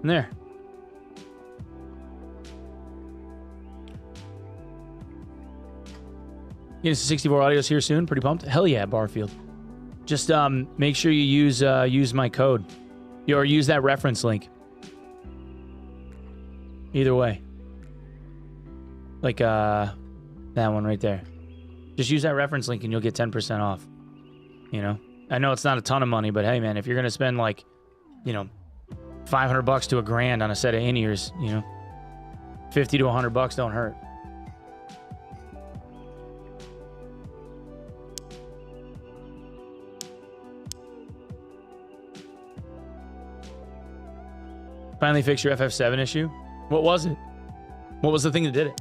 There. Getting to 64 audios here soon. Pretty pumped. Hell yeah, Barfield. Just make sure you use my code. Or use that reference link. Either way. Like that one right there. Just use that reference link and you'll get 10% off. You know? I know it's not a ton of money, but hey man, if you're gonna spend like, you know, $500 to $1,000 on a set of in-ears, you know, 50 to $100 don't hurt. Finally fixed your FF7 issue? What was it? What was the thing that did it?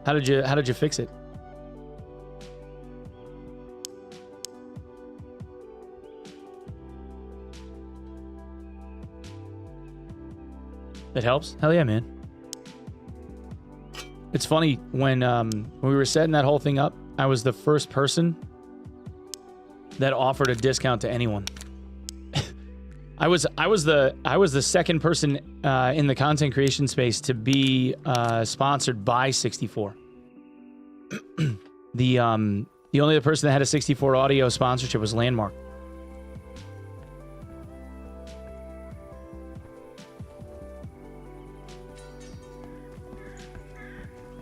How did you fix it? It helps? Hell yeah, man. It's funny, when we were setting that whole thing up, I was the first person that offered a discount to anyone. I was the second person in the content creation space to be sponsored by 64. The only other person that had a 64 audio sponsorship was Landmark.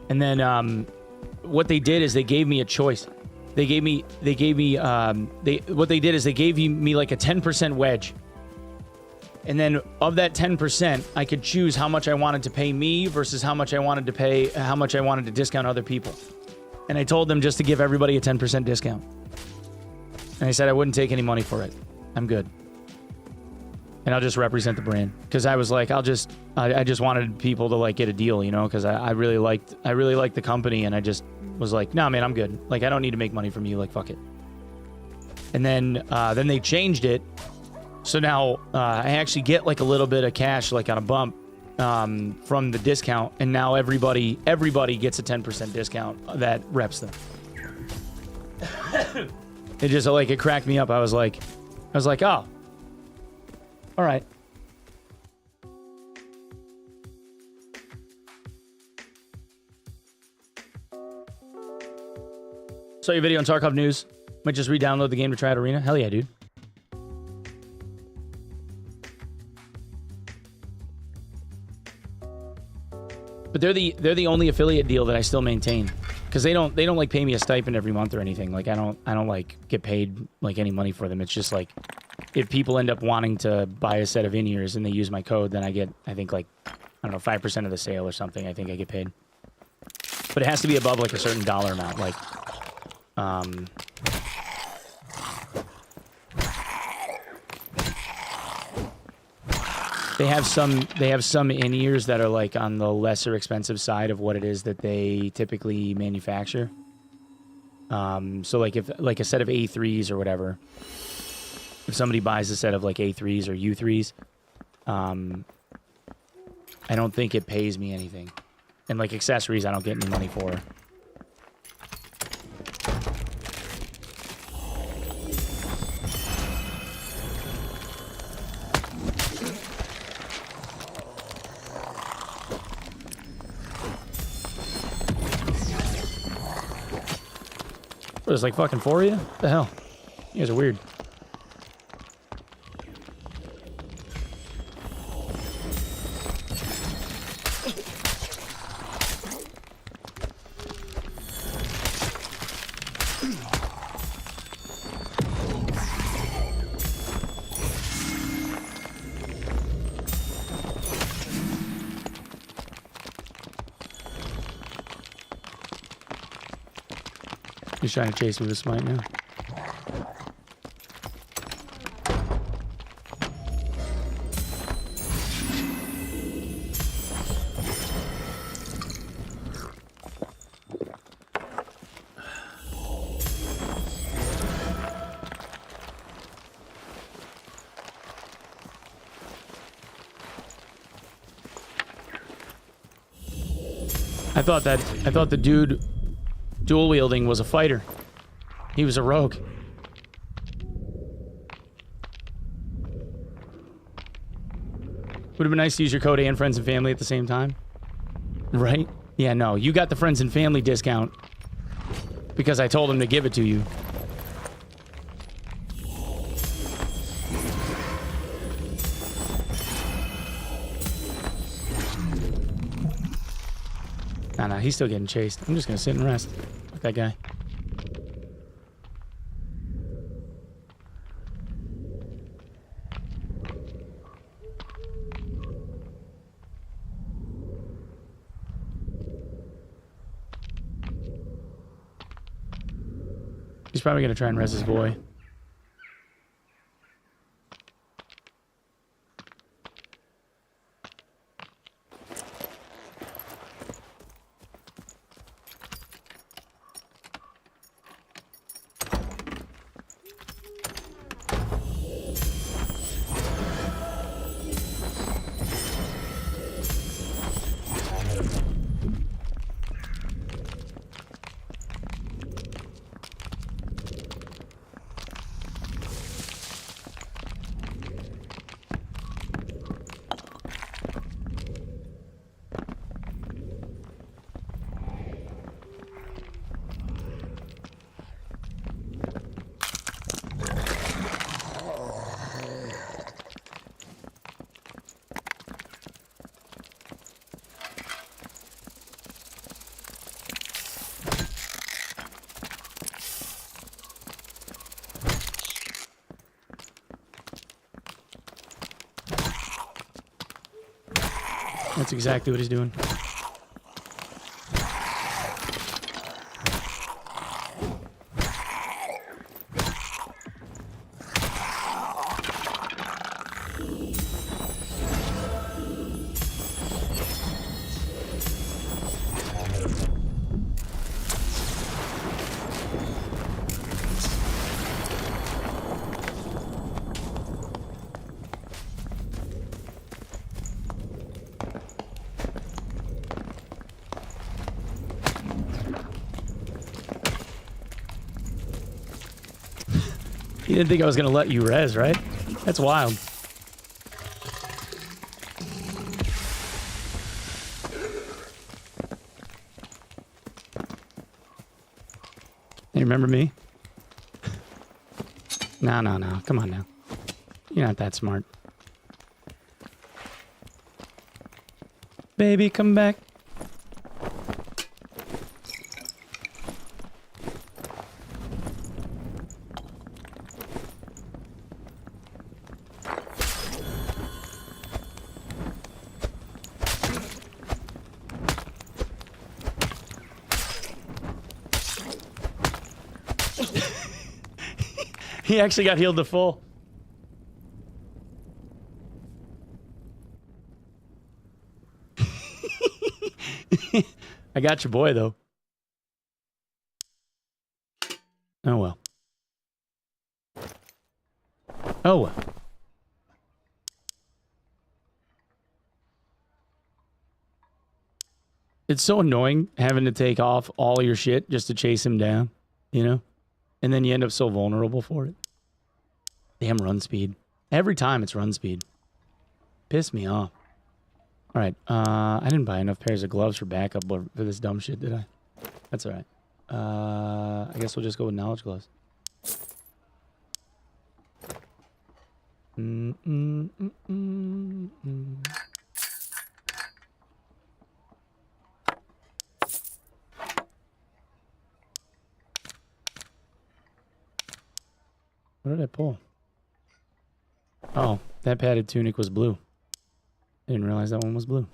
And then what they did is they gave me a choice. What they did is they gave me like a 10% wedge. And then of that 10%, I could choose how much I wanted to pay me versus how much I wanted to discount other people. And I told them just to give everybody a 10% discount. And I said I wouldn't take any money for it. I'm good. And I'll just represent the brand. Because I was like, I just wanted people to like get a deal, you know, because I really liked the company, and I just was like, nah, man, I'm good. Like, I don't need to make money from you. Like, fuck it. And then they changed it. So now I actually get like a little bit of cash, like on a bump from the discount, and now everybody gets a 10% discount that reps them. It just like it cracked me up. I was like, oh, all right. Saw your video on Tarkov News. Might just re-download the game to try out Arena. Hell yeah, dude. But they're the only affiliate deal that I still maintain, because they don't like pay me a stipend every month or anything. Like I don't like get paid like any money for them. It's just like if people end up wanting to buy a set of in-ears and they use my code, then I get, I think, like, I don't know, 5% of the sale or something. I think I get paid. But it has to be above like a certain dollar amount. Like They have some in-ears that are like on the lesser expensive side of what it is that they typically manufacture. So like if like a set of A3s or whatever, if somebody buys a set of like A3s or U3s, I don't think it pays me anything. And like accessories, I don't get any money for. What, there's like fucking 4 of you? What the hell? You guys are weird. He's trying to chase me with a smite now. I thought the dude dual wielding was a fighter. He was a rogue. Would have been nice to use your code and friends and family at the same time. Right? Yeah, no. You got the friends and family discount because I told him to give it to you. Nah, he's still getting chased. I'm just gonna sit and rest. Fuck that guy. He's probably gonna try and res his boy. That's exactly what he's doing. You didn't think I was going to let you res, right? That's wild. You remember me? No. Come on now. You're not that smart. Baby, come back. He actually got healed to full. I got your boy, though. Oh, well. Oh, well. It's so annoying having to take off all your shit just to chase him down, you know? And then you end up so vulnerable for it. Damn run speed. Every time it's run speed. Piss me off. All right. I didn't buy enough pairs of gloves for backup for this dumb shit, did I? That's all right. I guess we'll just go with knowledge gloves. What did I pull? Oh, that padded tunic was blue. I didn't realize that one was blue.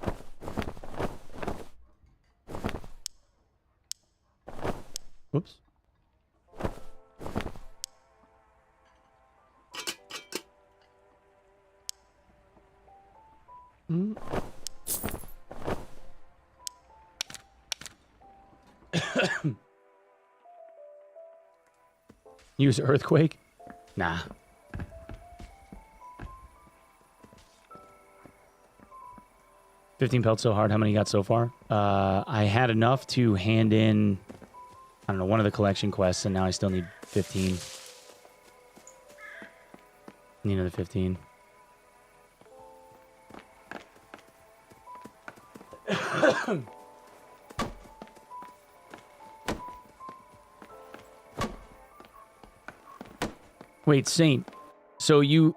Whoops. Use earthquake? Nah. $15 pelts so hard. How many you got so far? I had enough to hand in, I don't know, one of the collection quests, and now I still need 15. Need another 15. Wait, Saint. So you...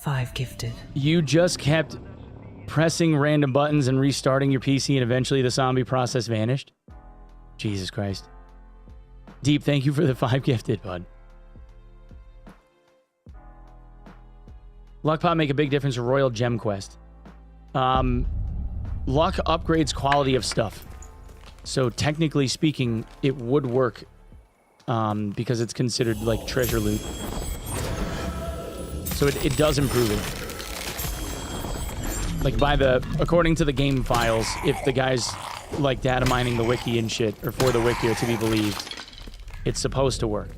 5 gifted. You just kept pressing random buttons and restarting your PC and eventually the zombie process vanished? Jesus Christ. Deep, thank you for the 5 gifted, bud. Luck pot make a big difference for Royal Gem Quest. Luck upgrades quality of stuff. So technically speaking, it would work because it's considered like treasure loot. So it does improve it. Like according to the game files, if the guy's like data mining the wiki and shit, or for the wiki or to be believed, it's supposed to work.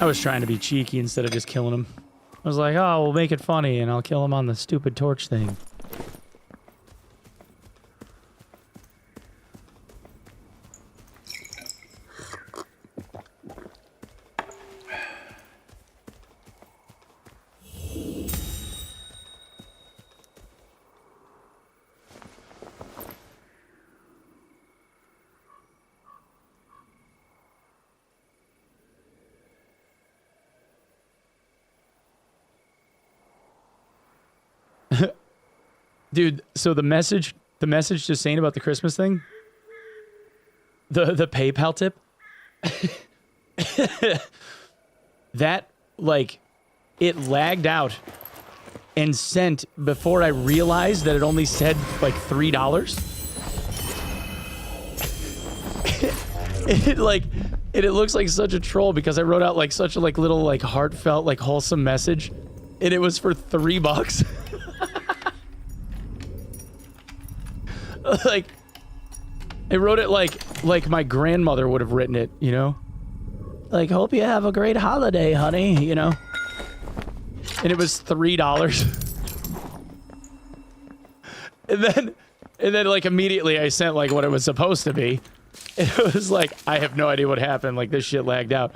I was trying to be cheeky instead of just killing him. I was like, oh, we'll make it funny, and I'll kill him on the stupid torch thing. Dude, so the message just saying about the Christmas thing, the PayPal tip, that, like, it lagged out and sent before I realized that it only said, like, $3. It looks like such a troll because I wrote out, like, such a, like, little, like, heartfelt, like, wholesome message, and it was for $3. Like, I wrote it like my grandmother would have written it, you know? Like, hope you have a great holiday, honey, you know? And it was $3. And then like immediately I sent like what it was supposed to be. And it was like, I have no idea what happened, like this shit lagged out.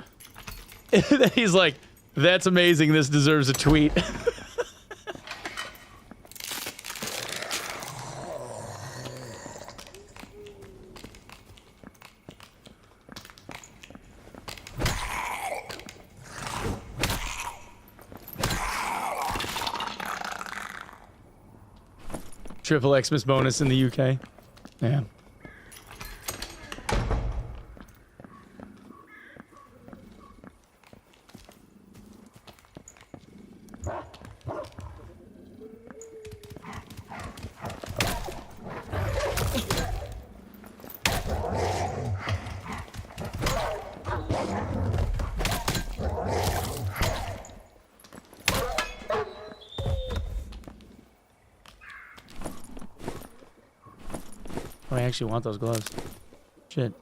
And then he's like, that's amazing, this deserves a tweet. Triple Xmas bonus in the UK. Yeah. I actually want those gloves. Shit.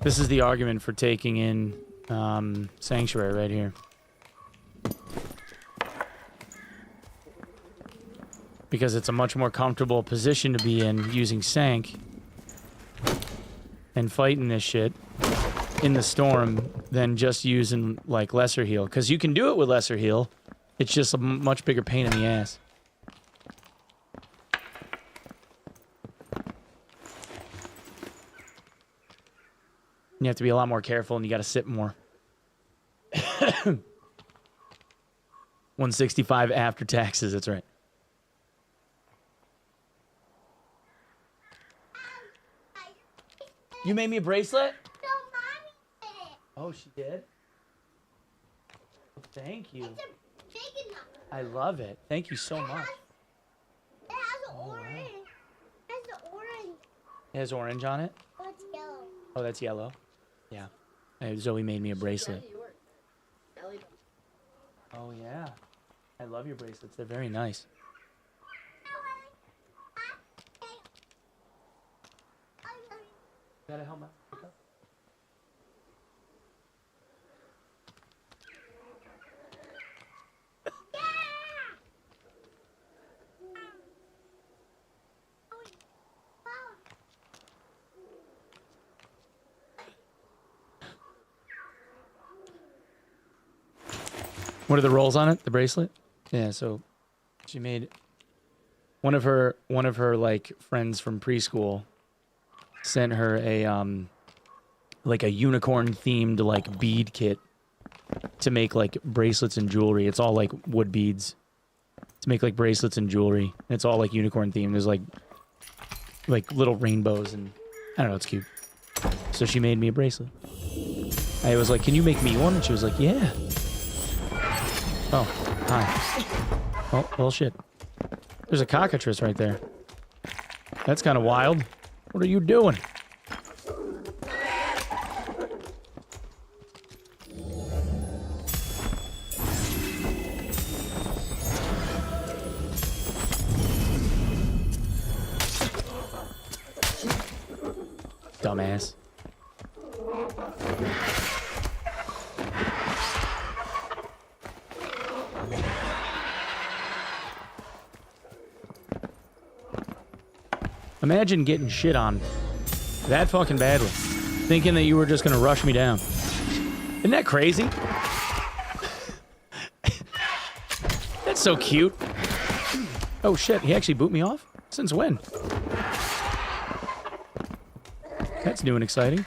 This is the argument for taking in Sanctuary right here. because it's a much more comfortable position to be in using Sank and fighting this shit in the storm than just using, like, Lesser Heal. Because you can do it with Lesser Heal. It's just a much bigger pain in the ass. You have to be a lot more careful, and you got to sit more. 165 after taxes, that's right. You made me a bracelet? No, Mommy did it. Oh, she did? Thank you. It's a big enough. I love it. Thank you so much. It has Oh, wow. orange. It has the orange. It has orange on it? Oh, it's yellow. Oh, that's yellow? Yeah. Zoe made me a bracelet. Oh, yeah. I love your bracelets. They're very nice. Gotta help me. What are the rolls on it? The bracelet? Yeah, so she made one of her like friends from preschool sent her a like a unicorn themed like bead kit to make like bracelets and jewelry. It's all like wood beads to make like bracelets and jewelry. It's all like unicorn themed. There's like little rainbows and I don't know, it's cute. So she made me a bracelet. I was like, "Can you make me one?" And she was like, "Yeah." Oh, hi. Oh, well, shit. There's a cockatrice right there. That's kind of wild. What are you doing? Dumbass. Imagine getting shit on that fucking badly. Thinking that you were just gonna rush me down. Isn't that crazy? That's so cute. Oh shit, he actually boot me off? Since when? That's new and exciting.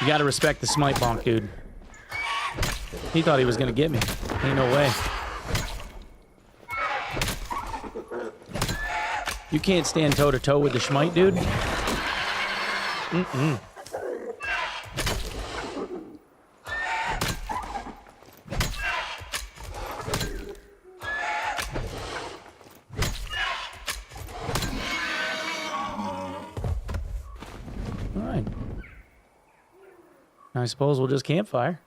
You gotta respect the smite bonk, dude. He thought he was gonna get me. Ain't no way. You can't stand toe-to-toe with the smite, dude. Mm-mm. Alright. I suppose we'll just campfire.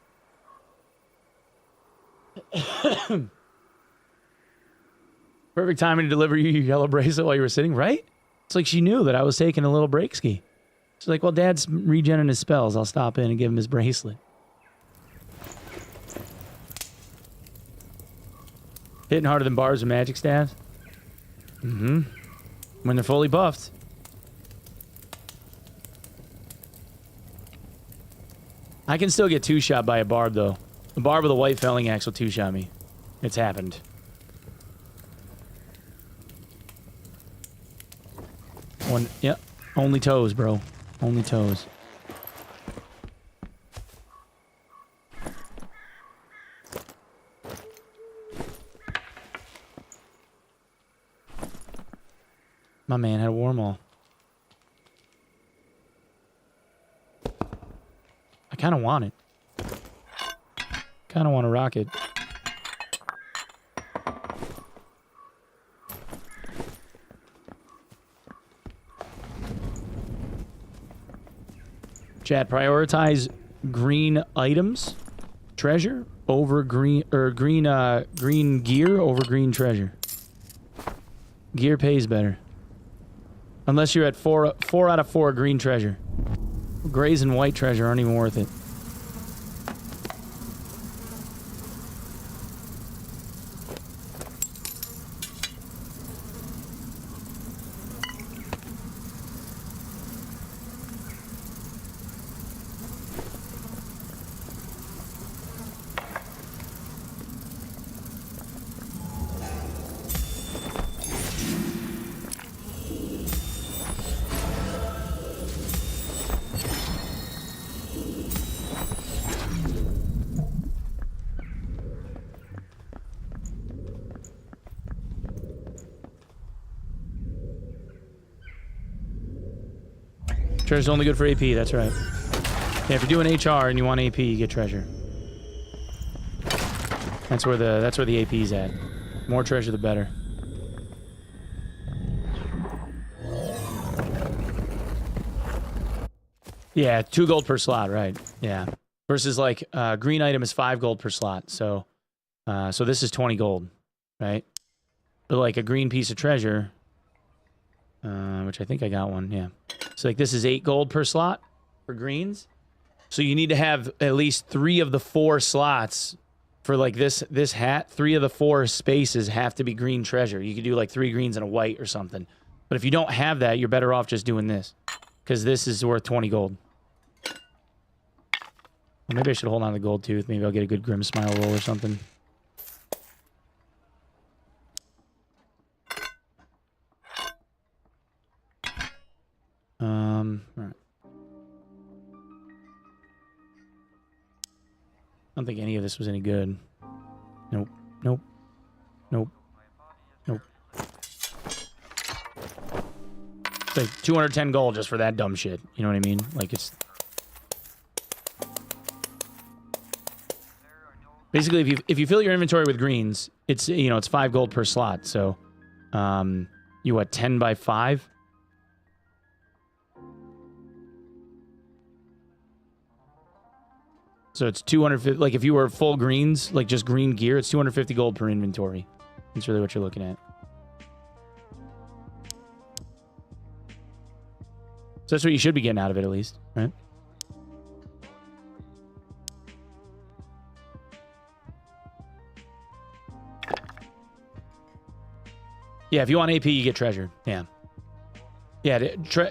Perfect timing to deliver you your yellow bracelet while you were sitting, right? It's like she knew that I was taking a little break ski. She's like, well, Dad's regenerating his spells. I'll stop in and give him his bracelet. Hitting harder than barbs with magic staves? Mm-hmm. When they're fully buffed. I can still get two-shot by a barb, though. The barb with a white felling axe will two-shot me. It's happened. Yep. Only toes, bro. Only toes. My man had a warm-all. I kind of want it. Kind of want to rock it. Chat, prioritize green items, treasure over green green gear over green treasure. Gear pays better. Unless you're at 4 out of 4 green treasure. Grays and white treasure aren't even worth it. Treasure's only good for AP, that's right. Yeah, if you're doing HR and you want AP, you get treasure. That's where the AP's at. More treasure, the better. Yeah, 2 gold per slot, right? Yeah. Versus like green item is 5 gold per slot, so this is 20 gold, right? But like a green piece of treasure, which I think I got one, yeah. So like this is 8 gold per slot for greens. So you need to have at least 3 of the 4 slots for like this hat. 3 of the 4 spaces have to be green treasure. You could do like 3 greens and a white or something. But if you don't have that, you're better off just doing this, because this is worth 20 gold. Well, maybe I should hold on to the gold tooth. Maybe I'll get a good Grim Smile roll or something. All right. I don't think any of this was any good. Nope. Nope. Nope. Nope. It's like 210 gold just for that dumb shit. You know what I mean? Like it's... Basically, if you fill your inventory with greens, it's, you know, it's 5 gold per slot. So, you what, 10 by 5? So it's 250, like if you were full greens, like just green gear, it's 250 gold per inventory. That's really what you're looking at. So that's what you should be getting out of it at least, right? Yeah, if you want AP, you get treasure. Yeah. Yeah,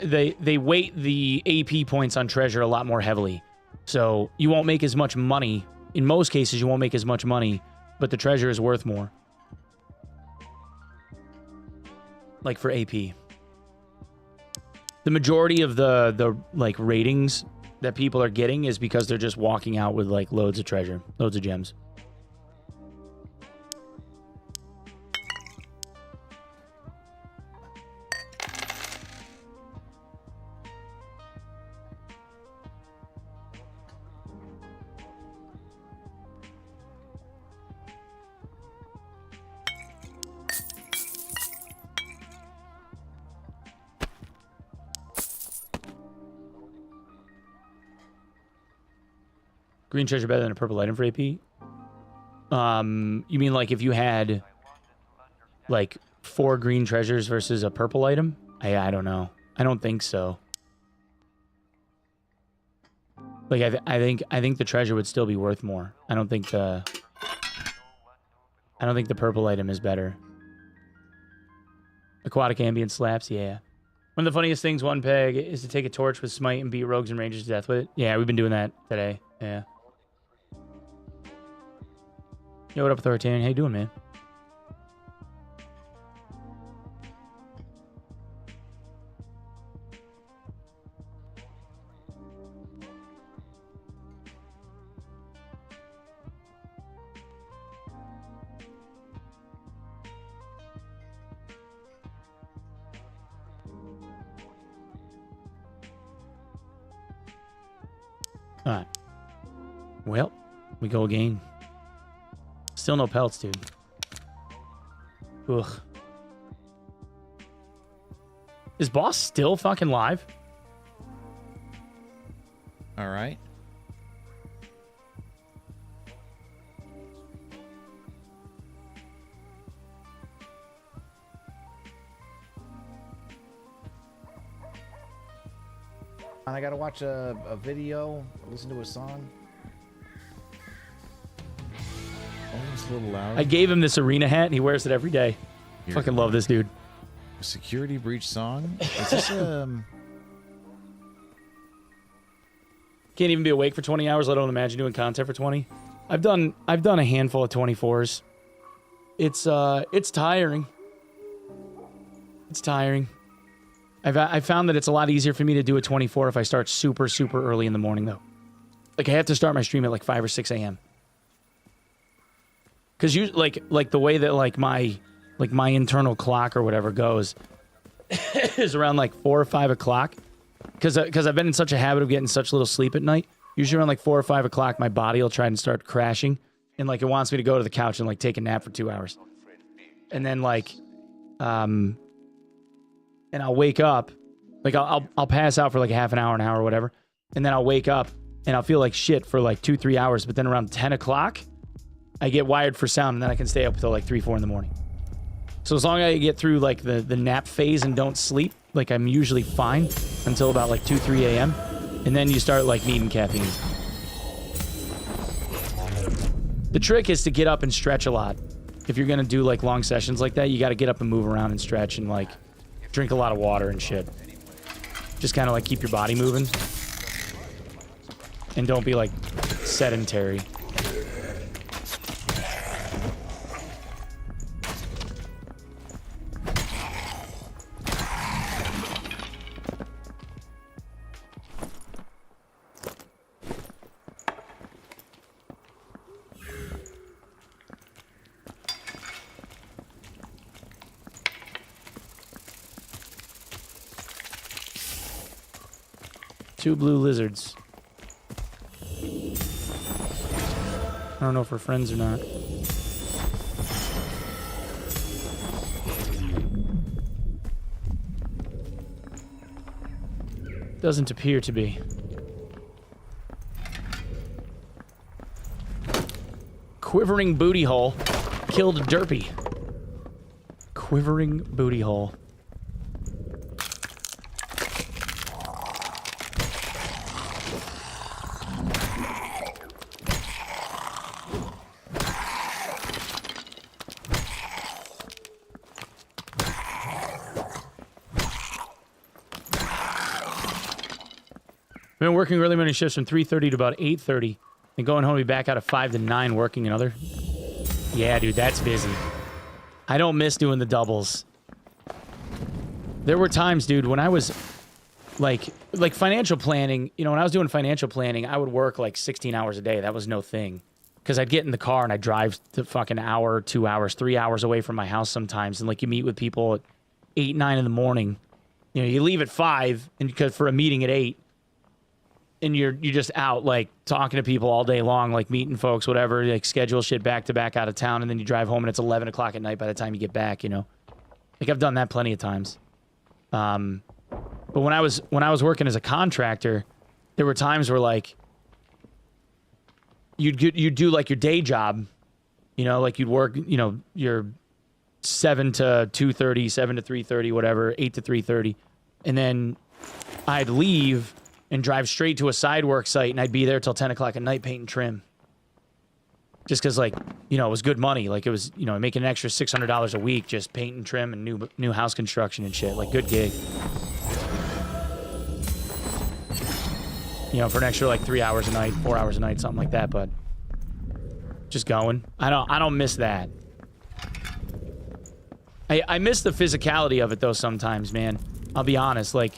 they weight the AP points on treasure a lot more heavily. So you won't make as much money. In most cases, you won't make as much money, but the treasure is worth more. Like for AP. The majority of the like ratings that people are getting is because they're just walking out with like loads of treasure, loads of gems. Green treasure better than a purple item for AP? You mean like if you had like 4 green treasures versus a purple item? I don't know. I don't think so. Like I think the treasure would still be worth more. I don't think the purple item is better. Aquatic ambient slaps, yeah. One of the funniest things, Onepeg, is to take a torch with smite and beat rogues and rangers to death with it. Yeah, we've been doing that today. Yeah. Yo, what up, Authoritarian? How you doing, man? Alright. Well, we go again. Still no pelts, dude. Ugh. Is boss still fucking live? All right. And I gotta watch a video, listen to a song. Oh, it's a little loud. I gave him this arena hat, and he wears it every day. Here. Fucking love this dude. A security breach song? Is this Can't even be awake for 20 hours, let alone imagine doing content for 20. I've done a handful of 24s. It's tiring. It's tiring. I found that it's a lot easier for me to do a 24 if I start super, super early in the morning, though. Like, I have to start my stream at, like, 5 or 6 a.m. Because you, like, the way that, like, my internal clock or whatever goes is around, like, 4 or 5 o'clock. Because I've been in such a habit of getting such little sleep at night. Usually around, like, 4 or 5 o'clock, my body will try and start crashing. And, like, it wants me to go to the couch and, like, take a nap for 2 hours. And then, like, and I'll wake up. Like, I'll pass out for, like, half an hour, or whatever. And then I'll wake up, and I'll feel like shit for, like, 2-3 hours. But then around 10 o'clock, I get wired for sound, and then I can stay up until, like, 3-4 in the morning. So as long as I get through, like, the nap phase and don't sleep, like, I'm usually fine until about, like, 2-3 a.m. And then you start, like, needing caffeine. The trick is to get up and stretch a lot. If you're going to do, like, long sessions like that, you got to get up and move around and stretch and, like, drink a lot of water and shit. Just kind of, like, keep your body moving. And don't be, like, sedentary. Two blue lizards. I don't know if we're friends or not. Doesn't appear to be. Quivering booty hole killed Derpy. Quivering booty hole. I've been working really many shifts from 3:30 to about 8:30, and going home to be back out of 5 to 9 working another. Yeah, dude, that's busy. I don't miss doing the doubles. There were times, dude, when I was like financial planning, you know, when I was doing financial planning, I would work like 16 hours a day. That was no thing. Because I'd get in the car and I'd drive to fucking hour, 2 hours, 3 hours away from my house sometimes. And like you meet with people at 8, 9 in the morning. You know, you leave at 5 and because for a meeting at 8. And you're just out, like, talking to people all day long, like, meeting folks, whatever, like, schedule shit back-to-back out of town, and then you drive home, and it's 11 o'clock at night by the time you get back, you know? Like, I've done that plenty of times. But when I was working as a contractor, there were times where, like, you'd do, like, your day job, you know? Like, you'd work, you know, your 7 to 2:30, 7 to 3:30, whatever, 8 to 3:30, and then I'd leave and drive straight to a side work site, and I'd be there till 10 o'clock at night painting trim. Just because, like, you know, it was good money. Like, it was, you know, making an extra $600 a week just painting trim and new house construction and shit. Like, good gig. You know, for an extra, like, 3 hours a night, 4 hours a night, something like that, but just going. I don't miss that. I miss the physicality of it, though, sometimes, man. I'll be honest, like,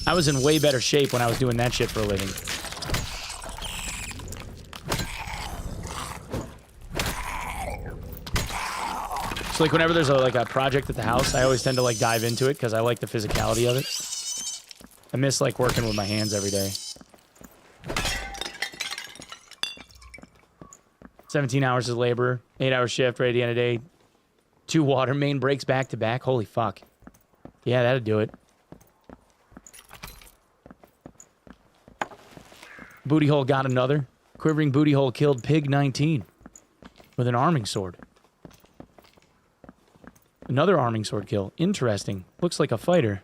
I was in way better shape when I was doing that shit for a living. So, like, whenever there's a project at the house, I always tend to, like, dive into it because I like the physicality of it. I miss, like, working with my hands every day. 17 hours of labor, 8-hour shift right at the end of the day. 2 water main breaks back to back. Holy fuck. Yeah, that'd do it. Booty hole got another. Quivering booty hole killed Pig 19 with an arming sword. Another arming sword kill. Interesting. Looks like a fighter.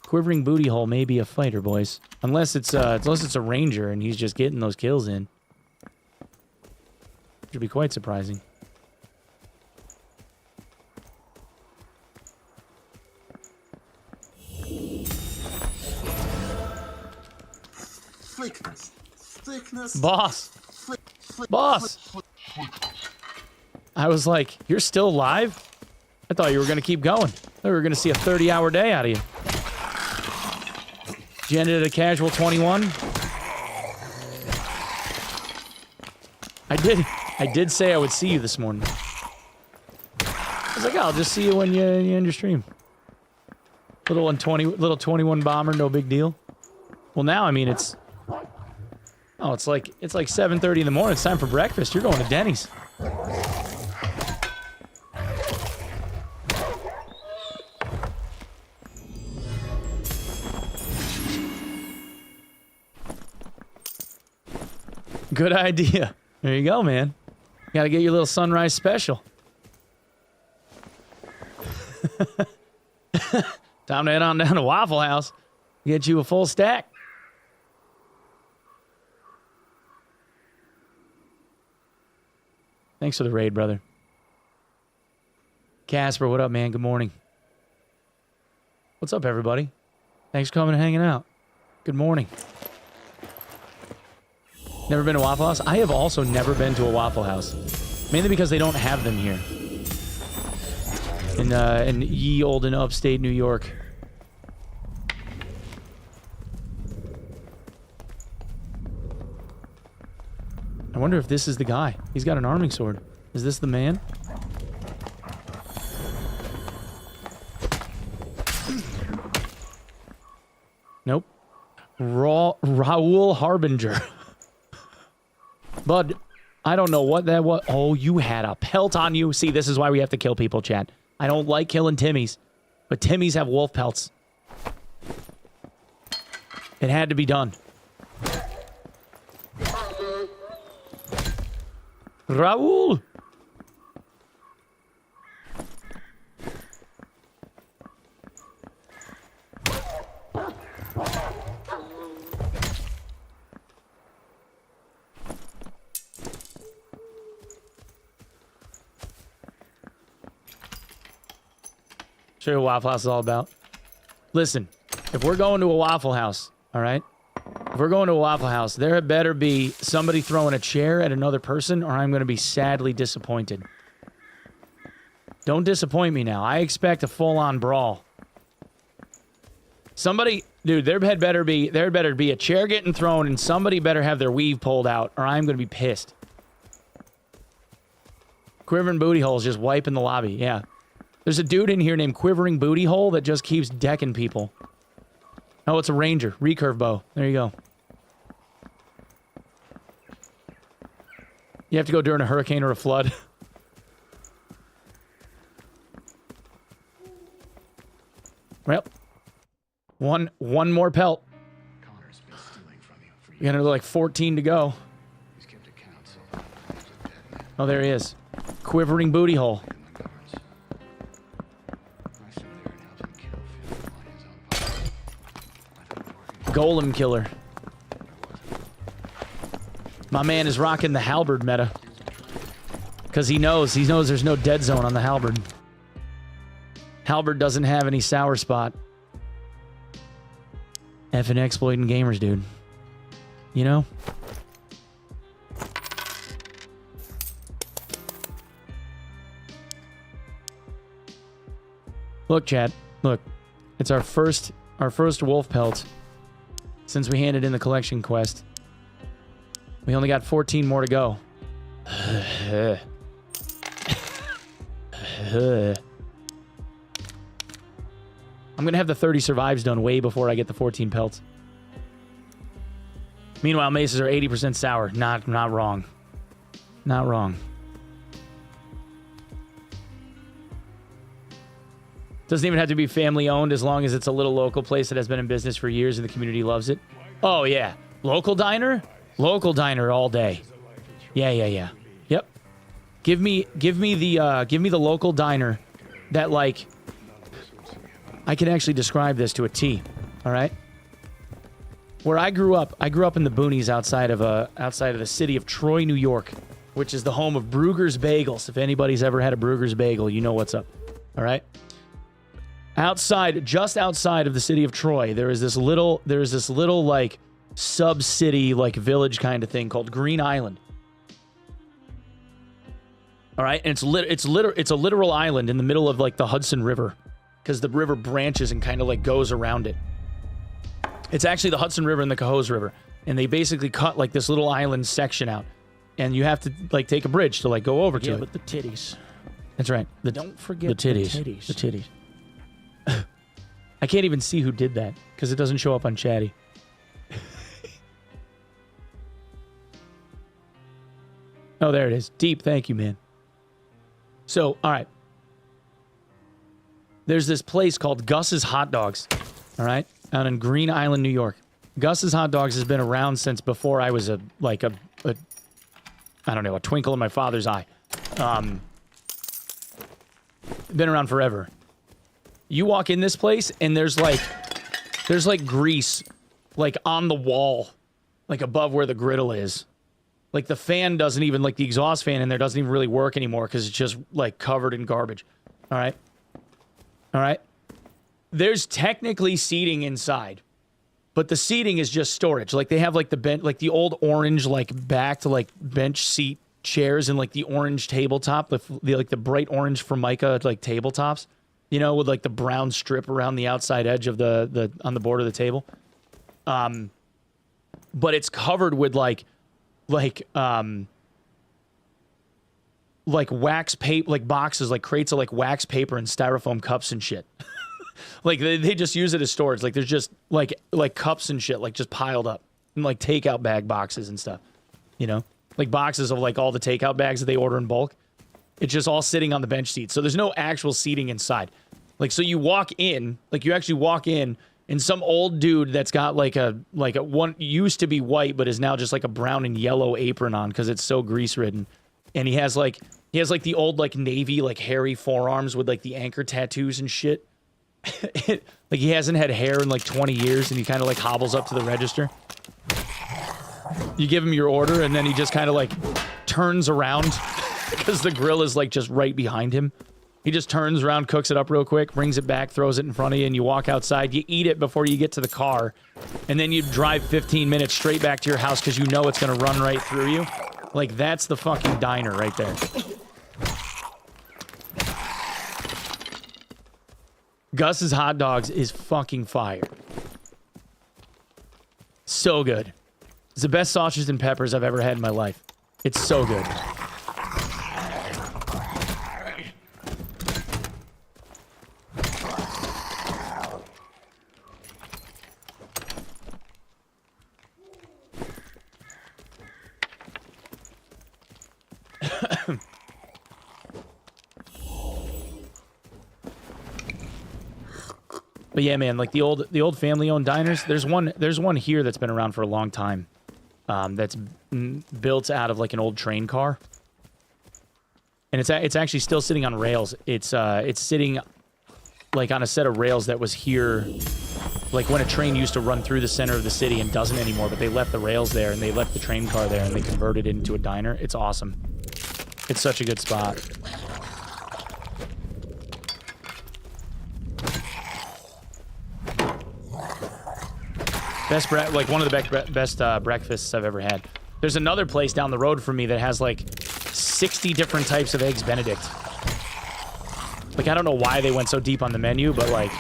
Quivering booty hole may be a fighter, boys. Unless it's a ranger and he's just getting those kills in. Which would be quite surprising. Thickness. Thickness. Boss! Boss! I was like, you're still alive? I thought you were going to keep going. I thought we were going to see a 30-hour day out of you. Did you end it at a casual 21? I did say I would see you this morning. I was like, oh, I'll just see you when you end your stream. Little 21 bomber, no big deal. Well, now, I mean, it's... Oh, it's like 7:30 in the morning. It's time for breakfast. You're going to Denny's. Good idea. There you go, man. Got to get your little sunrise special. Time to head on down to Waffle House. Get you a full stack. Thanks for the raid, brother. Casper, what up, man? Good morning. What's up, everybody? Thanks for coming and hanging out. Good morning. Never been to Waffle House? I have also never been to a Waffle House. Mainly because they don't have them here. In ye olden upstate New York. I wonder if this is the guy. He's got an arming sword. Is this the man? Nope. Raoul Harbinger. Bud, I don't know what that was. Oh, you had a pelt on you. See, this is why we have to kill people, Chad. I don't like killing Timmies, but Timmies have wolf pelts. It had to be done. Raoul! Show you what Waffle House is all about. Listen, if we're going to a Waffle House, all right? If we're going to a Waffle House, there had better be somebody throwing a chair at another person, or I'm going to be sadly disappointed. Don't disappoint me now. I expect a full-on brawl. Somebody, dude, there had better be a chair getting thrown, and somebody better have their weave pulled out, or I'm going to be pissed. Quivering Booty Hole's just wiping the lobby, yeah. There's a dude in here named Quivering Booty Hole that just keeps decking people. Oh, it's a ranger. Recurve bow. There you go. You have to go during a hurricane or a flood. Well, one more pelt. You got another like 14 to go. Oh, there he is. Quivering Booty Hole. Golem killer. My man is rocking the halberd meta. Because he knows there's no dead zone on the halberd. Halberd doesn't have any sour spot. Effing exploiting gamers, dude. You know? Look, Chad. Look. It's our first wolf pelt since we handed in the collection quest. We only got 14 more to go. I'm gonna have the 30 survives done way before I get the 14 pelts. Meanwhile, maces are 80% sour. Not wrong. Not wrong. Doesn't even have to be family owned as long as it's a little local place that has been in business for years and the community loves it. Oh yeah. Local diner? Local diner all day. Yeah. Yep. Give me the local diner that, like, I can actually describe this to a T. All right. Where I grew up in the boonies outside of the city of Troy, New York, which is the home of Brugger's Bagels. If anybody's ever had a Brugger's Bagel, you know what's up. All right. Just outside of the city of Troy, there is this little like sub-city, like village kind of thing called Green Island. All right, and it's a literal island in the middle of like the Hudson River, because the river branches and kind of like goes around it. It's actually the Hudson River and the Cohoes River, and they basically cut like this little island section out, and you have to like take a bridge to like go over to it. Yeah, but the titties. That's right. Don't forget the titties. The titties. I can't even see who did that because it doesn't show up on Chatty. Oh, there it is. Deep, thank you, man. So, all right. There's this place called Gus's Hot Dogs, all right, out in Green Island, New York. Gus's Hot Dogs has been around since before I was a twinkle in my father's eye. Been around forever. You walk in this place and there's like grease like on the wall, like above where the griddle is. Like the fan doesn't even, like the exhaust fan in there doesn't even really work anymore because it's just like covered in garbage. All right. All right. There's technically seating inside, but the seating is just storage. Like they have like the bench, like the old orange, like back to like bench seat chairs and like the orange tabletop, the bright orange Formica like tabletops, you know, with like the brown strip around the outside edge of the on the border of the table. But it's covered with like wax paper, like boxes, like crates of like wax paper and styrofoam cups and shit. Like they just use it as storage. Like there's just like cups and shit like just piled up and like takeout bag boxes and stuff, you know, like boxes of like all the takeout bags that they order in bulk. It's just all sitting on the bench seats. So there's no actual seating inside. Like, so you walk in, like you actually walk in and some old dude that's got like a one used to be white, but is now just like a brown and yellow apron on because it's so grease ridden. And he has like the old like Navy, like hairy forearms with like the anchor tattoos and shit. Like he hasn't had hair in like 20 years and he kind of like hobbles up to the register. You give him your order and then he just kind of like turns around because the grill is like just right behind him. He just turns around, cooks it up real quick, brings it back, throws it in front of you, and you walk outside. You eat it before you get to the car, and then you drive 15 minutes straight back to your house because you know it's going to run right through you. Like, that's the fucking diner right there. Gus's Hot Dogs is fucking fire. So good. It's the best sausage and peppers I've ever had in my life. It's so good. But yeah, man, like the old family-owned diners. There's one here that's been around for a long time. That's built out of like an old train car, and it's actually still sitting on rails. It's sitting like on a set of rails that was here, like when a train used to run through the center of the city and doesn't anymore. But they left the rails there and they left the train car there and they converted it into a diner. It's awesome. It's such a good spot. Like one of the best breakfasts I've ever had. There's another place down the road from me that has like 60 different types of eggs Benedict. Like, I don't know why they went so deep on the menu, but like,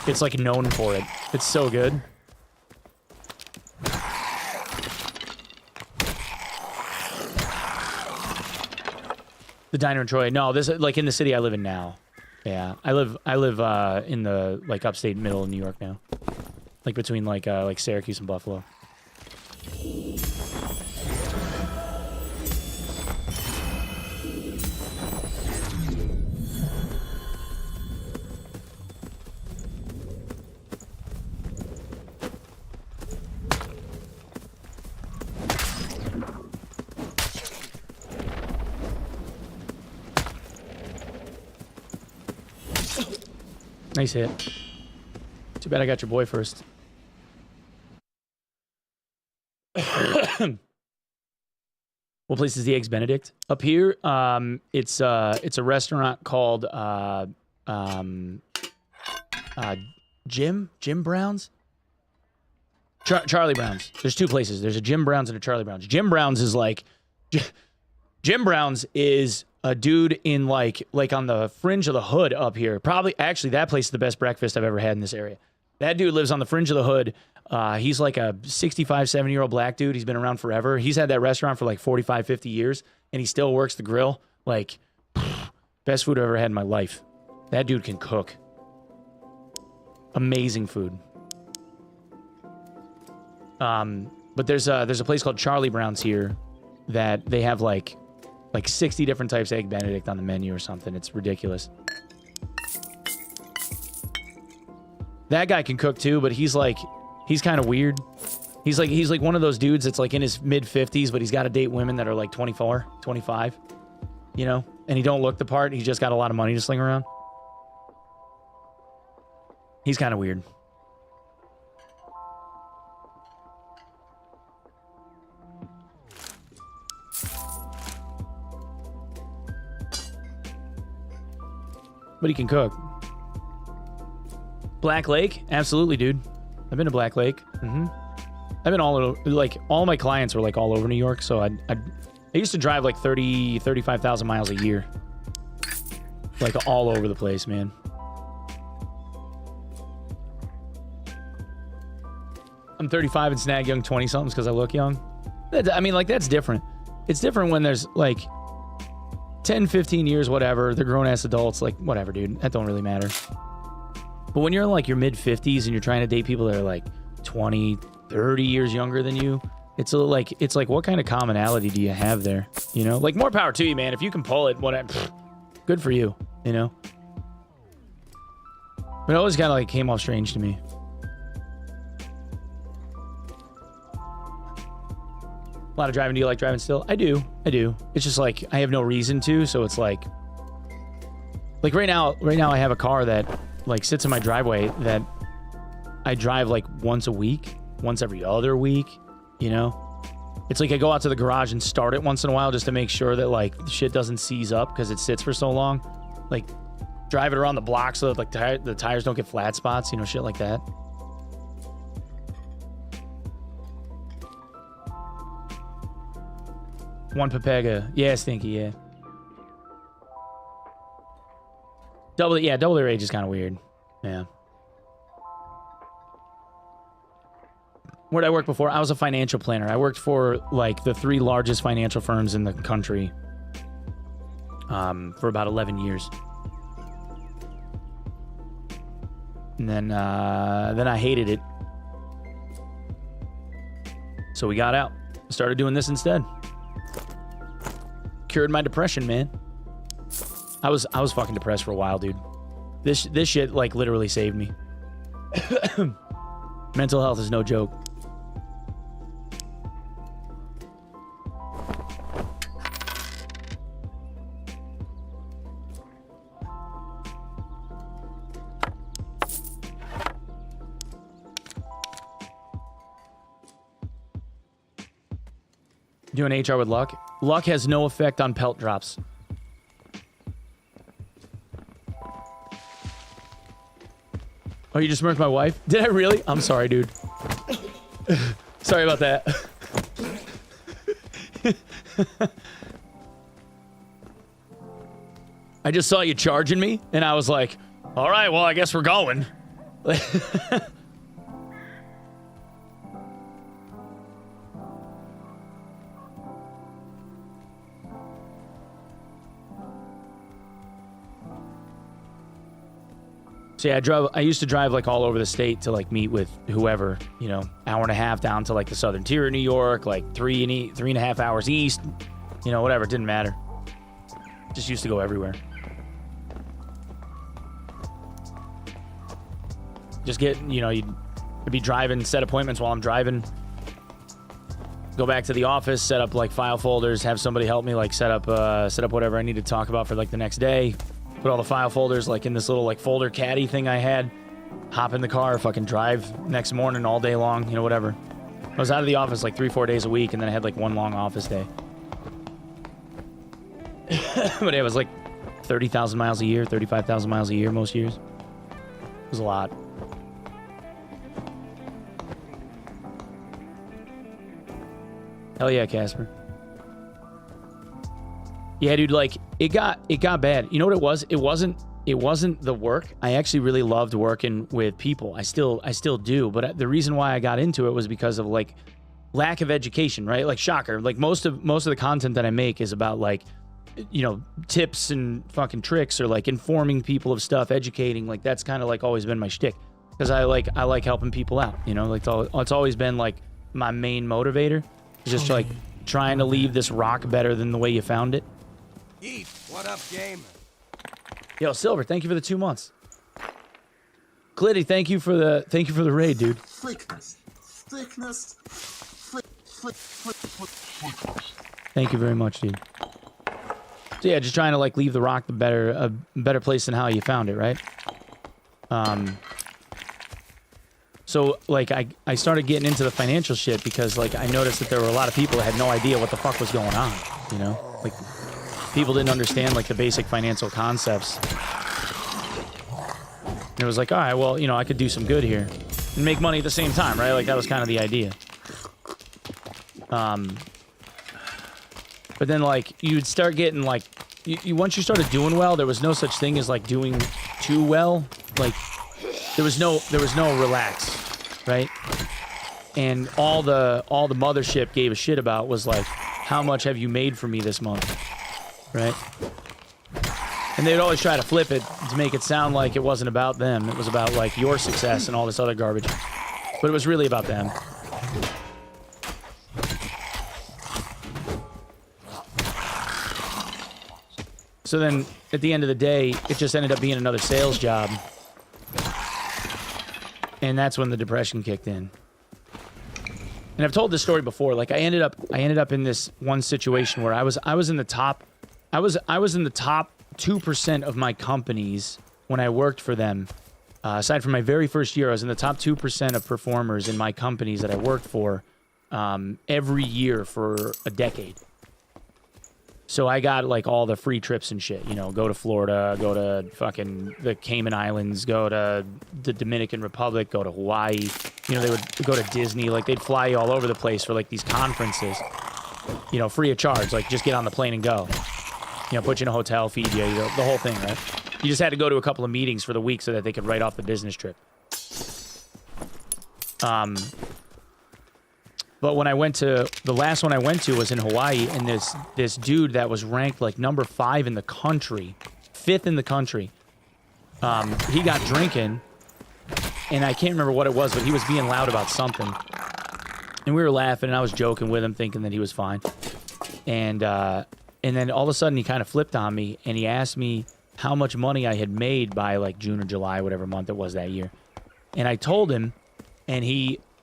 it's like known for it. It's so good. The diner in Troy. No, this like in the city I live in now. Yeah, I live in the like upstate middle of New York now. Like between like Syracuse and Buffalo. Nice hit. Too bad I got your boy first. What place is the Eggs Benedict? Up here, it's a restaurant called Jim Brown's? Charlie Brown's. There's two places. There's a Jim Brown's and a Charlie Brown's. Jim Brown's is like... Jim Brown's is a dude in like on the fringe of the hood up here. Probably, actually, that place is the best breakfast I've ever had in this area. That dude lives on the fringe of the hood. He's like a 65, 70-year-old black dude. He's been around forever. He's had that restaurant for like 45, 50 years, and he still works the grill. Like, best food I've ever had in my life. That dude can cook. Amazing food. But there's a place called Charlie Brown's here that they have like 60 different types of Egg Benedict on the menu or something. It's ridiculous. That guy can cook too, but he's kind of weird. He's like one of those dudes that's like in his mid 50s, but he's got to date women that are like 24, 25, you know, and he don't look the part. He's just got a lot of money to sling around. He's kind of weird. But he can cook. Black Lake? Absolutely, dude. I've been to Black Lake. I've been all over, like, all my clients were like all over New York, so I used to drive like 35,000 miles a year. Like all over the place, man. I'm 35 and snag young 20-somethings because I look young. I mean, like, that's different. It's different when there's like 10, 15 years, whatever. They're grown-ass adults. Like, whatever, dude. That don't really matter. But when you're in, like, your mid-50s and you're trying to date people that are, like, 20, 30 years younger than you, it's like, what kind of commonality do you have there? You know? Like, more power to you, man. If you can pull it, whatever. Good for you, you know? But it always kind of, like, came off strange to me. A lot of driving. Do you like driving still? I do. It's just like I have no reason to, so it's like right now I have a car that like sits in my driveway that I drive like once a week, once every other week, you know? It's like I go out to the garage and start it once in a while just to make sure that like shit doesn't seize up because it sits for so long. Like drive it around the block so that like the tires don't get flat spots, you know, shit like that. Onepeg, yeah, Stinky, yeah. Double their age is kind of weird. Yeah. Where did I work before? I was a financial planner. I worked for like the 3 largest financial firms in the country for about 11 years. And then I hated it. So we got out. Started doing this instead. Cured my depression, man. I was fucking depressed for a while, dude. This shit like literally saved me. Mental health is no joke. Doing HR with luck. Luck has no effect on pelt drops. Oh, you just murked my wife? Did I really? I'm sorry, dude. Sorry about that. I just saw you charging me, and I was like, all right, well, I guess we're going. So yeah, I used to drive like all over the state to like meet with whoever, you know, hour and a half down to like the southern tier of New York, like 3.5 hours east, you know, whatever. It didn't matter. Just used to go everywhere. Just get, you know, you'd be driving, set appointments while I'm driving. Go back to the office, set up like file folders, have somebody help me like set up whatever I need to talk about for like the next day. Put all the file folders like in this little like folder caddy thing I had. hop in the car, fucking drive next morning all day long, you know, whatever. I was out of the office like 3-4 days a week, and then I had like one long office day. But it was like 30,000 miles a year, 35,000 miles a year most years. It was a lot. Hell yeah, Casper. Yeah, dude, like it got bad. You know what it was? It wasn't the work. I actually really loved working with people. I still do, but the reason why I got into it was because of like lack of education, right? Like shocker. Like most of the content that I make is about like, you know, tips and fucking tricks or like informing people of stuff, educating. Like that's kind of like always been my shtick because I like helping people out, you know? Like it's always been like my main motivator. It's just like trying to leave this rock better than the way you found it. Eat. What up, game? Yo, Silver, thank you for the 2 months. Clitty, thank you for the raid, dude. Thickness. Thank you very much, dude. So yeah, just trying to like leave the rock a better place than how you found it, right? So like I started getting into the financial shit because like I noticed that there were a lot of people that had no idea what the fuck was going on, you know? Like people didn't understand like the basic financial concepts. And it was like, all right, well, you know, I could do some good here and make money at the same time, right? Like that was kind of the idea. But then like you'd start getting like you once you started doing well, there was no such thing as like doing too well. Like there was no relax, right? And all the mothership gave a shit about was like, how much have you made for me this month, right? And they'd always try to flip it to make it sound like it wasn't about them. It was about like your success and all this other garbage. But it was really about them. So then at the end of the day, it just ended up being another sales job. And that's when the depression kicked in. And I've told this story before. Like I ended up in this one situation where I was in the top 2% of my companies when I worked for them. Aside from my very first year, I was in the top 2% of performers in my companies that I worked for every year for a decade. So I got like all the free trips and shit, you know, go to Florida, go to fucking the Cayman Islands, go to the Dominican Republic, go to Hawaii. You know, they would go to Disney, like they'd fly you all over the place for like these conferences, you know, free of charge, like just get on the plane and go. You know, put you in a hotel, feed you, the whole thing, right? You just had to go to a couple of meetings for the week so that they could write off the business trip. But when I went to, the last one I went to was in Hawaii, and this dude that was ranked like number 5 in the country, 5th in the country, he got drinking, and I can't remember what it was, but he was being loud about something. And we were laughing, and I was joking with him, thinking that he was fine. And then all of a sudden, he kind of flipped on me, and he asked me how much money I had made by like June or July, whatever month it was that year. And I told him,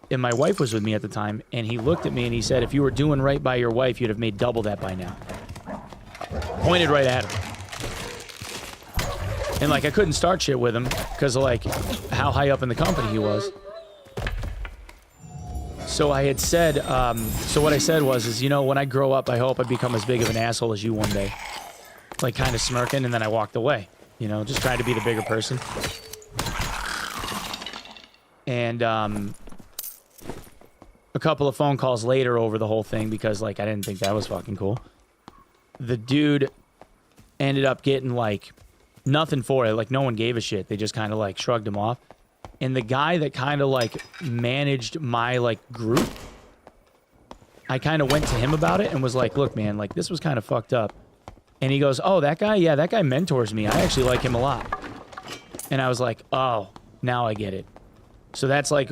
and my wife was with me at the time, and he looked at me and he said, if you were doing right by your wife, you'd have made double that by now. Pointed right at her. And like I couldn't start shit with him because of like how high up in the company he was. So I had said, so what I said was, you know, when I grow up, I hope I become as big of an asshole as you one day. Like kind of smirking, and then I walked away. You know, just trying to be the bigger person. And a couple of phone calls later over the whole thing, because like I didn't think that was fucking cool. The dude ended up getting like nothing for it. Like no one gave a shit. They just kind of like shrugged him off. And the guy that kind of like managed my like group, I kind of went to him about it and was like, look, man, like this was kind of fucked up. And he goes, oh, that guy? Yeah, that guy mentors me. I actually like him a lot. And I was like, oh, now I get it. So that's like,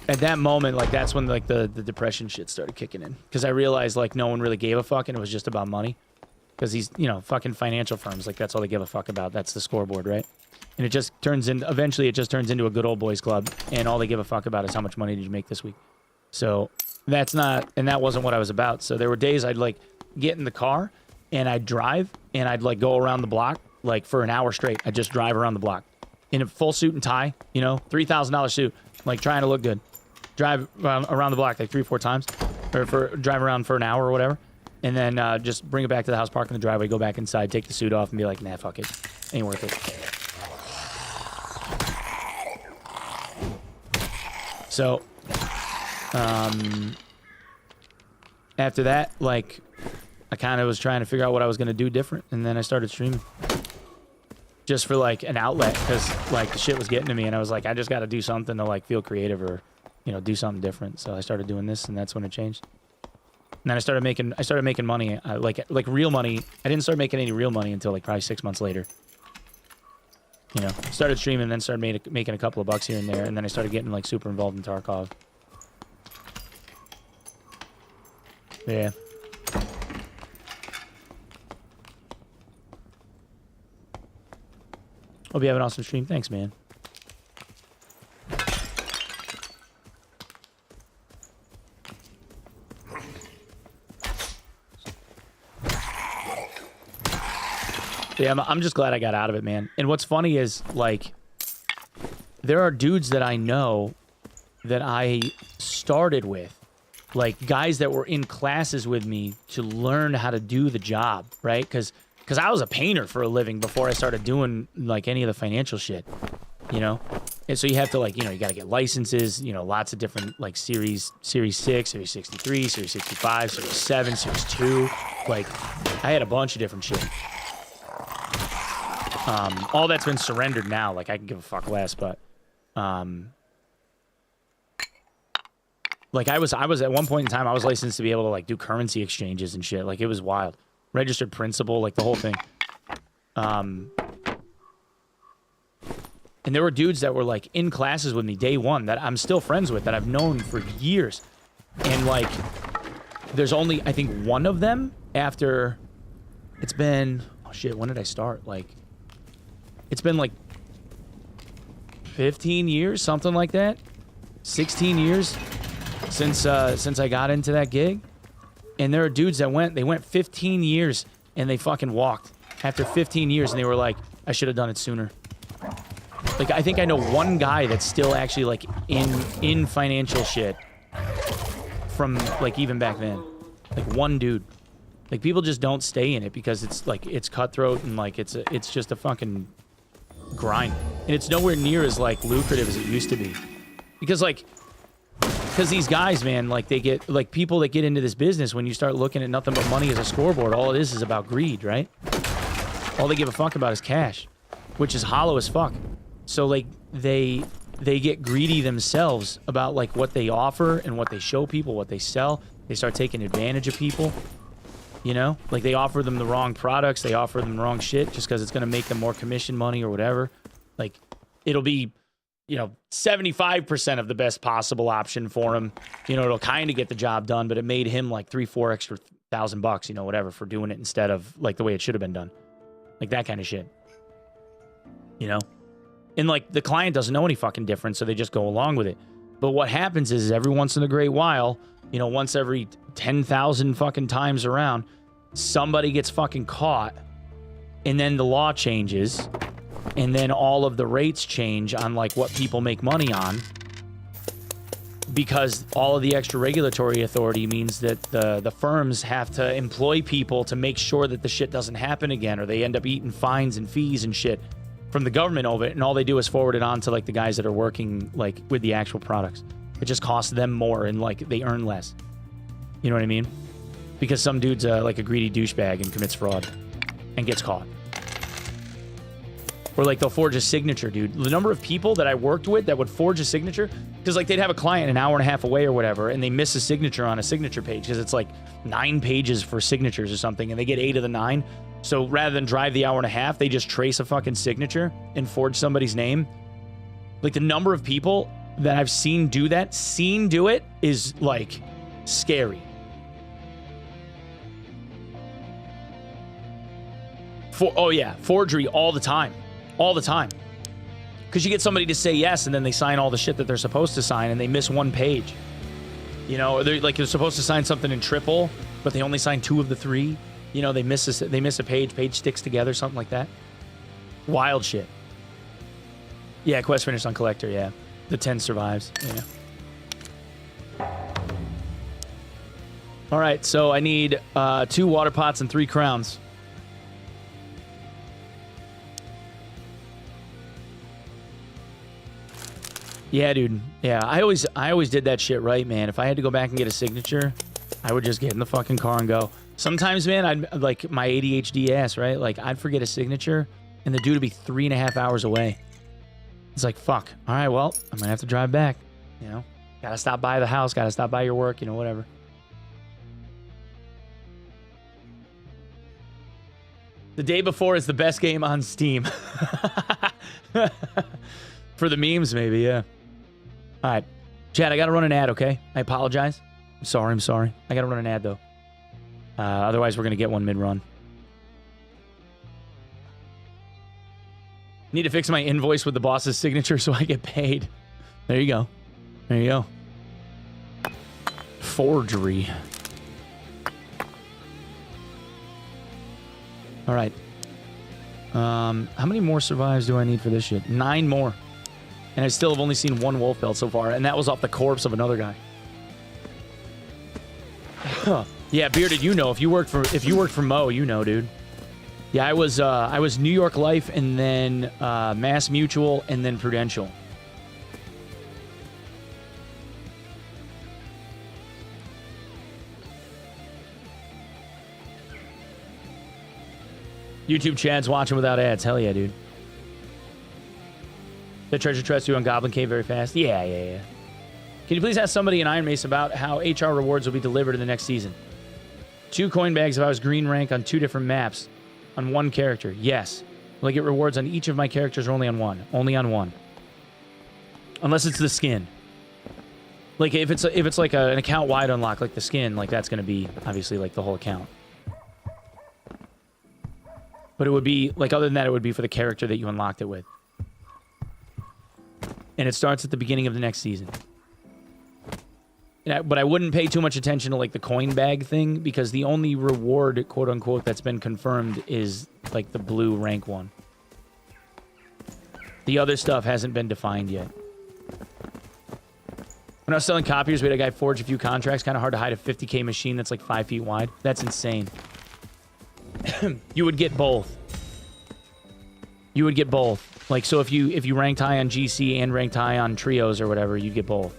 at that moment, like that's when like the depression shit started kicking in. Because I realized like no one really gave a fuck and it was just about money. Because these, you know, fucking financial firms, like that's all they give a fuck about. That's the scoreboard, right? And it just turns in, eventually it just turns into a good old boys club. And all they give a fuck about is how much money did you make this week. So that's not, and that wasn't what I was about. So there were days I'd like get in the car and I'd drive and I'd like go around the block like for an hour straight. I'd just drive around the block. in a full suit and tie, you know, $3,000 suit, like trying to look good. Drive around the block like 3 or 4 times, or drive around for an hour or whatever, and then just bring it back to the house, park in the driveway, go back inside, take the suit off, and be like, nah, fuck it, ain't worth it. So, after that, like, I kind of was trying to figure out what I was gonna do different, and then I started streaming. Just for like an outlet, because like the shit was getting to me, and I was like, I just got to do something to like feel creative or, you know, do something different. So I started doing this, and that's when it changed. And then I started making money, like real money. I didn't start making any real money until like probably 6 months later. You know, started streaming, and then started making a couple of bucks here and there, and then I started getting like super involved in Tarkov. Yeah. Hope you have an awesome stream. Thanks, man. Yeah, I'm just glad I got out of it, man. And what's funny is, like, there are dudes that I know that I started with, like, guys that were in classes with me to learn how to do the job, right? Because I was a painter for a living before I started doing, like, any of the financial shit, you know? And so you have to, like, you know, you got to get licenses, you know, lots of different, like, Series 6, Series 63, Series 65, Series 7, Series 2. Like, I had a bunch of different shit. All that's been surrendered now. Like, I can give a fuck less, but... like, I was at one point in time, I was licensed to be able to, like, do currency exchanges and shit. Like, it was wild. Registered principal, like the whole thing. And there were dudes that were like in classes with me day one that I'm still friends with, that I've known for years. And like, there's only, I think, one of them after, it's been, oh shit, when did I start? Like, it's been like 15 years, something like that. 16 years since I got into that gig. And there are dudes that went 15 years and they fucking walked after 15 years, and they were like, I should have done it sooner. Like, I think I know one guy that's still actually like in financial shit from like even back then. Like one dude. Like, people just don't stay in it because it's like, it's cutthroat and like it's just a fucking grind. And it's nowhere near as like lucrative as it used to be. Because these guys, man, like, they get, like, people that get into this business, when you start looking at nothing but money as a scoreboard, all it is about greed, right? All they give a fuck about is cash, which is hollow as fuck. So, like, they get greedy themselves about, like, what they offer and what they show people, what they sell. They start taking advantage of people, you know? Like, they offer them the wrong products, they offer them the wrong shit just because it's going to make them more commission money or whatever. Like, it'll be, you know, 75% of the best possible option for him. You know, it'll kind of get the job done, but it made him like $3,000-4,000 extra $1,000, you know, whatever, for doing it instead of like the way it should have been done. Like that kind of shit. You know? And like the client doesn't know any fucking difference, so they just go along with it. But what happens is every once in a great while, you know, once every 10,000 fucking times around, somebody gets fucking caught, and then the law changes. And then all of the rates change on like what people make money on, because all of the extra regulatory authority means that the firms have to employ people to make sure that the shit doesn't happen again, or they end up eating fines and fees and shit from the government over it, and all they do is forward it on to like the guys that are working like with the actual products. It just costs them more, and like they earn less. You know what I mean? Because some dude's like a greedy douchebag and commits fraud and gets caught. Or like they'll forge a signature, dude. The number of people that I worked with that would forge a signature, because like they'd have a client an hour and a half away or whatever, and they miss a signature on a signature page because it's like 9 pages for signatures or something, and they get 8 of the 9. So rather than drive the hour and a half, they just trace a fucking signature and forge somebody's name. Like the number of people that I've seen do it is like scary. Forgery all the time. All the time. Because you get somebody to say yes, and then they sign all the shit that they're supposed to sign, and they miss 1 page. You know, they're supposed to sign something in triple, but they only sign 2 of the 3. You know, they miss a page sticks together, something like that. Wild shit. Yeah, quest finished on collector, yeah. The 10 survives, yeah. All right, so I need 2 water pots and 3 crowns. Yeah, dude. Yeah, I always did that shit right, man. If I had to go back and get a signature, I would just get in the fucking car and go. Sometimes, man, I'd like my ADHD ass, right? Like I'd forget a signature, and the dude would be 3.5 hours away. It's like, fuck. All right, well, I'm gonna have to drive back. You know, gotta stop by the house, gotta stop by your work, you know, whatever. The day before is the best game on Steam. For the memes, maybe, yeah. All right. Chad, I got to run an ad, okay? I apologize. I'm sorry. I got to run an ad, though. Otherwise, we're going to get one mid-run. Need to fix my invoice with the boss's signature so I get paid. There you go. There you go. Forgery. All right. How many more survives do I need for this shit? 9 more. And I still have only seen 1 wolf belt so far, and that was off the corpse of another guy. Yeah, Bearded, you know. If you worked for Mo, you know, dude. Yeah, I was New York Life, and then Mass Mutual, and then Prudential. YouTube Chad's watching without ads. Hell yeah, dude. The treasure chest you on Goblin Cave very fast. Yeah. Can you please ask somebody in Iron Mace about how HR rewards will be delivered in the next season? 2 coin bags if I was green rank on 2 different maps on 1 character. Yes. Will I get rewards on each of my characters or only on 1? Only on 1. Unless it's the skin. Like if it's like an account wide unlock like the skin, like that's going to be obviously like the whole account. But it would be like, other than that, it would be for the character that you unlocked it with. And it starts at the beginning of the next season. But I wouldn't pay too much attention to like the coin bag thing, because the only reward, quote unquote, that's been confirmed is like the blue rank one. The other stuff hasn't been defined yet. When I was selling copiers, we had a guy forge a few contracts. Kind of hard to hide a 50K machine that's like 5 feet wide. That's insane. You would get both. You would get both. Like, so if you ranked high on GC and ranked high on trios or whatever, you'd get both.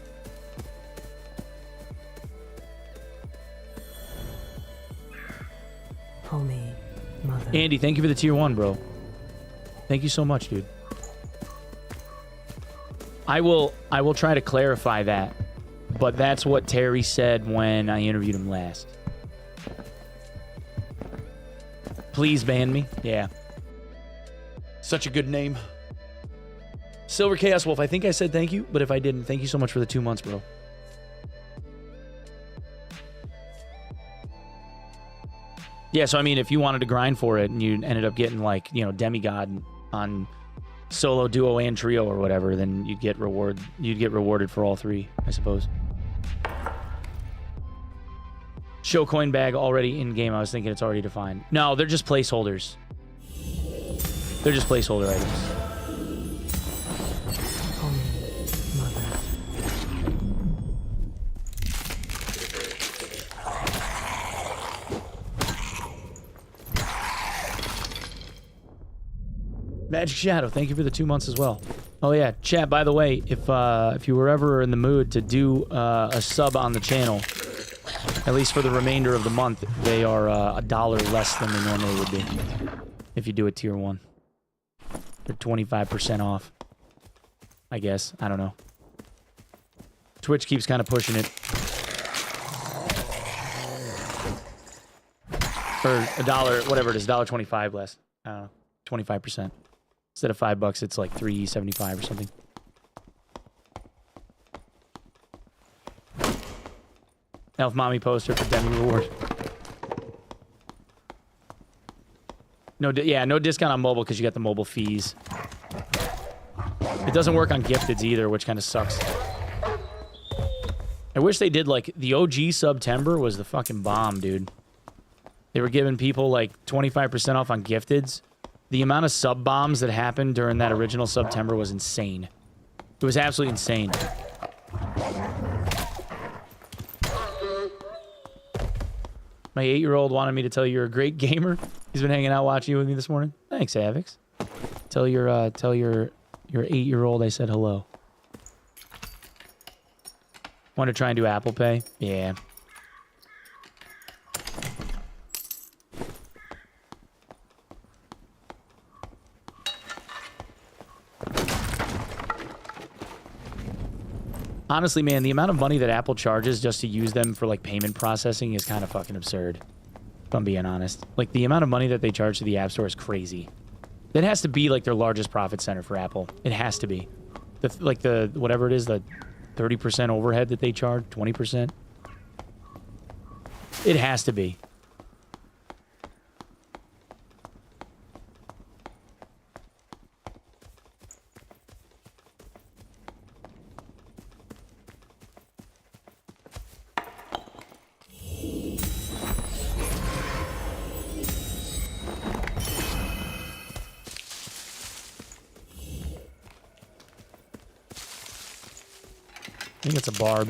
Homie, mother. Andy, thank you for the tier 1, bro. Thank you so much, dude. I will try to clarify that, but that's what Terry said when I interviewed him last. Please ban me. Yeah. Such a good name. Silver Chaos Wolf, I think I said thank you, but if I didn't, thank you so much for the 2 months, bro. Yeah, so I mean, if you wanted to grind for it and you ended up getting like, you know, demigod on solo, duo, and trio or whatever, then you'd get rewarded for all 3, I suppose. Show coin bag already in game. I was thinking it's already defined. No, they're just placeholders. They're just placeholder items. Homie, mother. Magic Shadow, thank you for the 2 months as well. Oh yeah, chat, by the way, if you were ever in the mood to do a sub on the channel, at least for the remainder of the month, they are $1 less than they normally would be. If you do a tier 1. They're 25% off. I guess. I don't know. Twitch keeps kind of pushing it. For $1, whatever it is, $1.25 less. I don't know. 25%. Instead of $5, it's like $3.75 or something. Elf Mommy poster for Demi reward. No, no discount on mobile because you got the mobile fees. It doesn't work on gifteds either, which kind of sucks. I wish they did, like, the OG September was the fucking bomb, dude. They were giving people, like, 25% off on gifteds. The amount of sub bombs that happened during that original September was insane. It was absolutely insane. My 8-year-old wanted me to tell you you're a great gamer. He's been hanging out watching you with me this morning. Thanks, Avix. Tell your 8-year-old I said hello. Want to try and do Apple Pay? Yeah. Honestly, man, the amount of money that Apple charges just to use them for, like, payment processing is kind of fucking absurd. If I'm being honest. Like, the amount of money that they charge to the App Store is crazy. That has to be, like, their largest profit center for Apple. It has to be. Whatever it is, the 30% overhead that they charge, 20%. It has to be. I think it's a barb.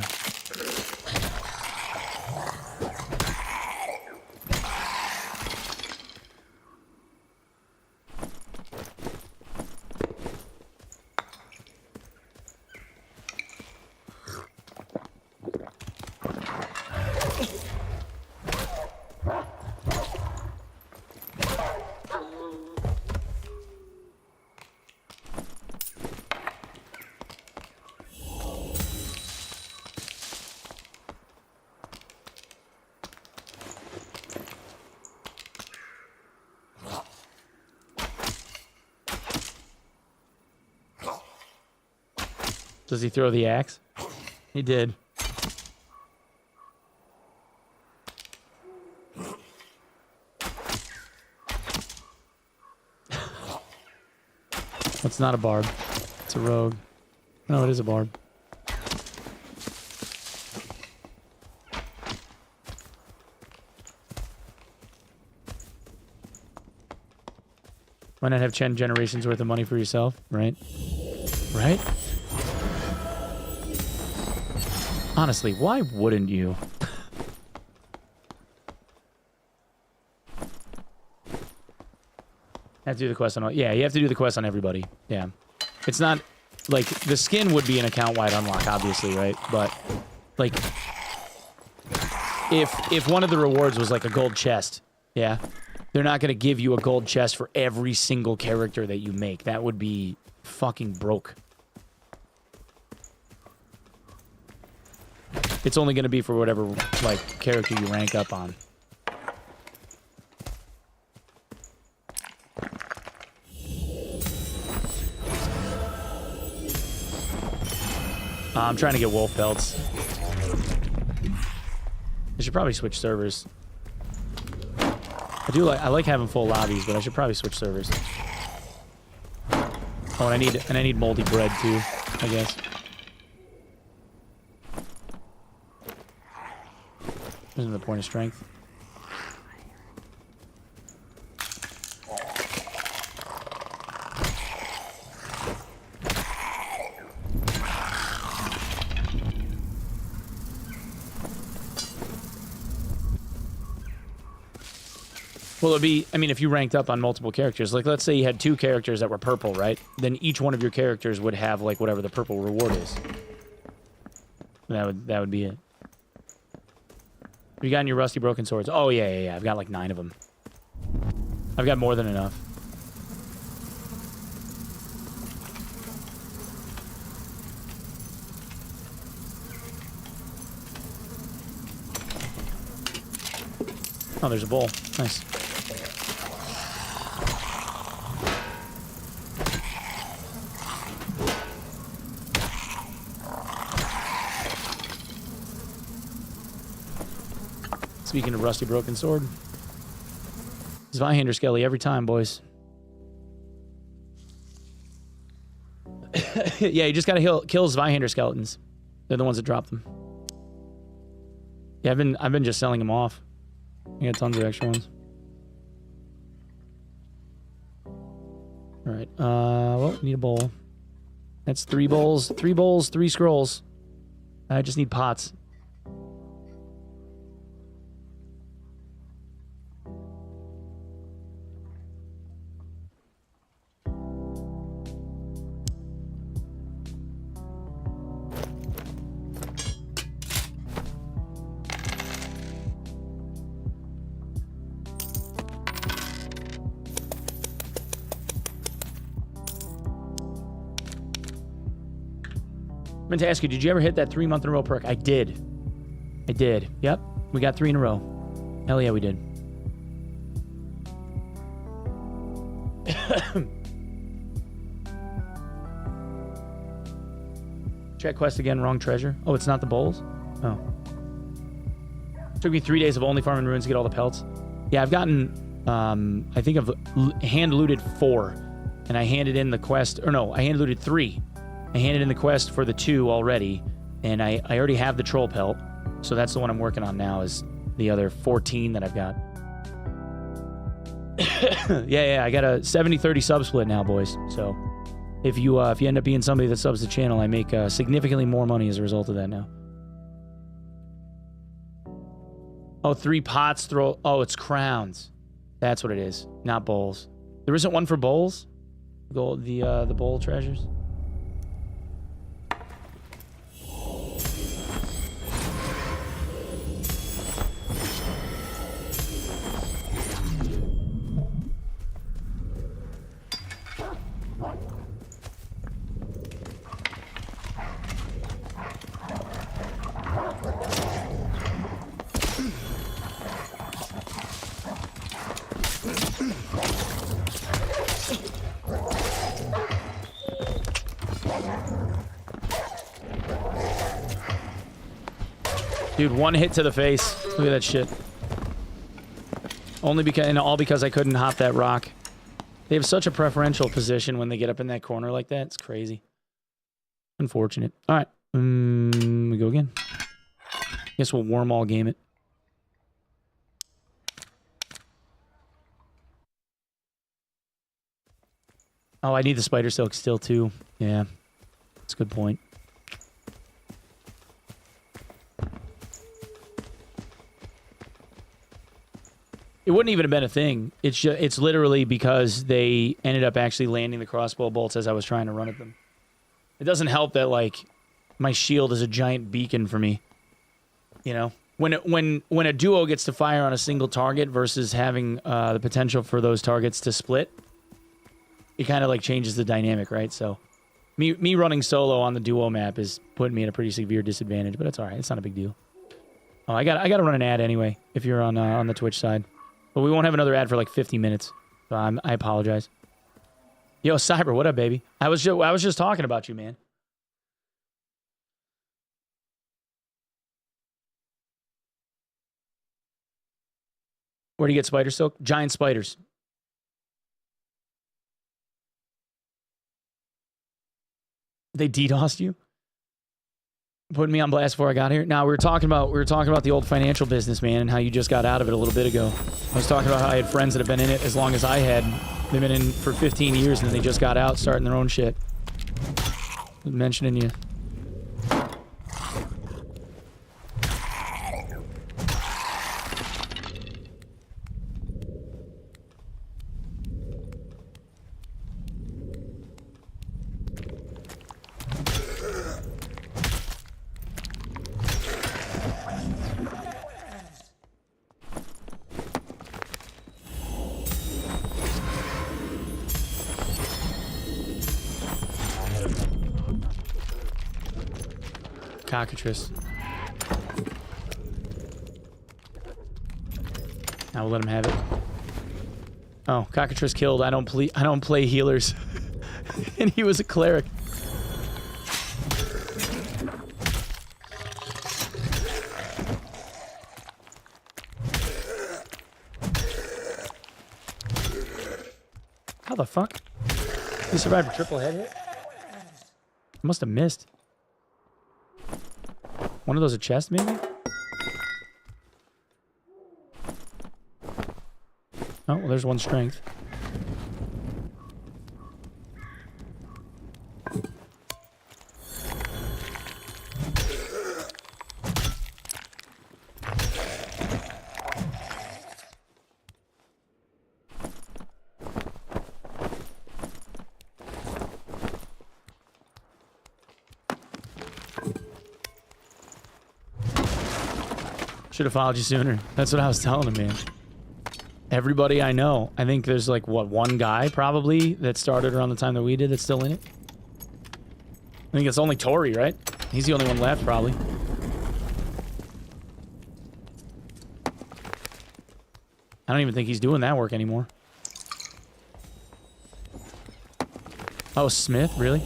Does he throw the axe? He did. That's not a barb. It's a rogue. No, it is a barb. Why not have 10 generations worth of money for yourself, right? Right? Honestly, why wouldn't you? Have to do the quest on all... Yeah, you have to do the quest on everybody. Yeah. It's not... Like, the skin would be an account-wide unlock, obviously, right? But, like... If one of the rewards was, like, a gold chest, yeah? They're not gonna give you a gold chest for every single character that you make. That would be fucking broke. It's only going to be for whatever, like, character you rank up on. I'm trying to get wolf pelts. I should probably switch servers. I like having full lobbies, but I should probably switch servers. Oh, and I need moldy bread too, I guess. Isn't the point of strength? Well, it'd be, I mean, if you ranked up on multiple characters, like let's say you had 2 characters that were purple, right? Then each one of your characters would have like whatever the purple reward is. That would be it. Have you gotten your rusty broken swords? Oh, yeah. I've got like 9 of them. I've got more than enough. Oh, there's a bowl. Nice. Speaking of rusty broken sword. Zweihander Skelly every time, boys. Yeah, you just gotta kill Zweihander skeletons. They're the ones that drop them. Yeah, I've been just selling them off. I got tons of extra ones. All right. Well, need a bowl. That's 3 bowls. 3 bowls, 3 scrolls. I just need pots. I meant to ask you, did you ever hit that 3-month in a row perk? I did. I did. Yep. We got 3 in a row. Hell yeah, we did. Check quest again, wrong treasure. Oh, it's not the bowls? Oh. Took me 3 days of only farming ruins to get all the pelts. Yeah, I've gotten, I think I've hand looted 4. And I handed in the quest, or no, I hand looted 3. I handed in the quest for the 2 already, and I already have the troll pelt, so that's the one I'm working on now, is the other 14 that I've got. yeah, I got a 70-30 sub split now, boys. So if you end up being somebody that subs the channel, I make significantly more money as a result of that now. Oh, 3 pots throw. Oh, it's crowns. That's what it is, not bowls. There isn't one for bowls. The bowl treasures. Dude, 1 hit to the face. Look at that shit. Only because, and all because I couldn't hop that rock. They have such a preferential position when they get up in that corner like that. It's crazy. Unfortunate. All right. We go again. Guess we'll worm all game it. Oh, I need the spider silk still too. Yeah. That's a good point. It wouldn't even have been a thing. It's literally because they ended up actually landing the crossbow bolts as I was trying to run at them. It doesn't help that, like, my shield is a giant beacon for me. You know? When a duo gets to fire on a single target versus having the potential for those targets to split, it kind of, like, changes the dynamic, right? So, me running solo on the duo map is putting me at a pretty severe disadvantage, but it's alright. It's not a big deal. Oh, I got to run an ad anyway, if you're on the Twitch side. But we won't have another ad for like 50 minutes. So I apologize. Yo, Cyber, what up, baby? I was just talking about you, man. Where do you get spider silk? Giant spiders. They DDoSed you? Putting me on blast before I got here. Now we were talking about the old financial business, man, and how you just got out of it a little bit ago. I was talking about how I had friends that have been in it as long as I had. They've been in for 15 years and then they just got out starting their own shit. Mentioning you. Cockatrice. Now we'll let him have it. Oh, Cockatrice killed. I don't play healers. And he was a cleric. How the fuck? He survived a triple head hit? Must have missed. One of those a chest, maybe? Oh, well, there's one strength. Should have followed you sooner. That's what I was telling him, man. Everybody I know. I think there's like, what, one guy probably that started around the time that we did that's still in it? I think it's only Tori, right? He's the only one left, probably. I don't even think he's doing that work anymore. Oh, Smith? Really?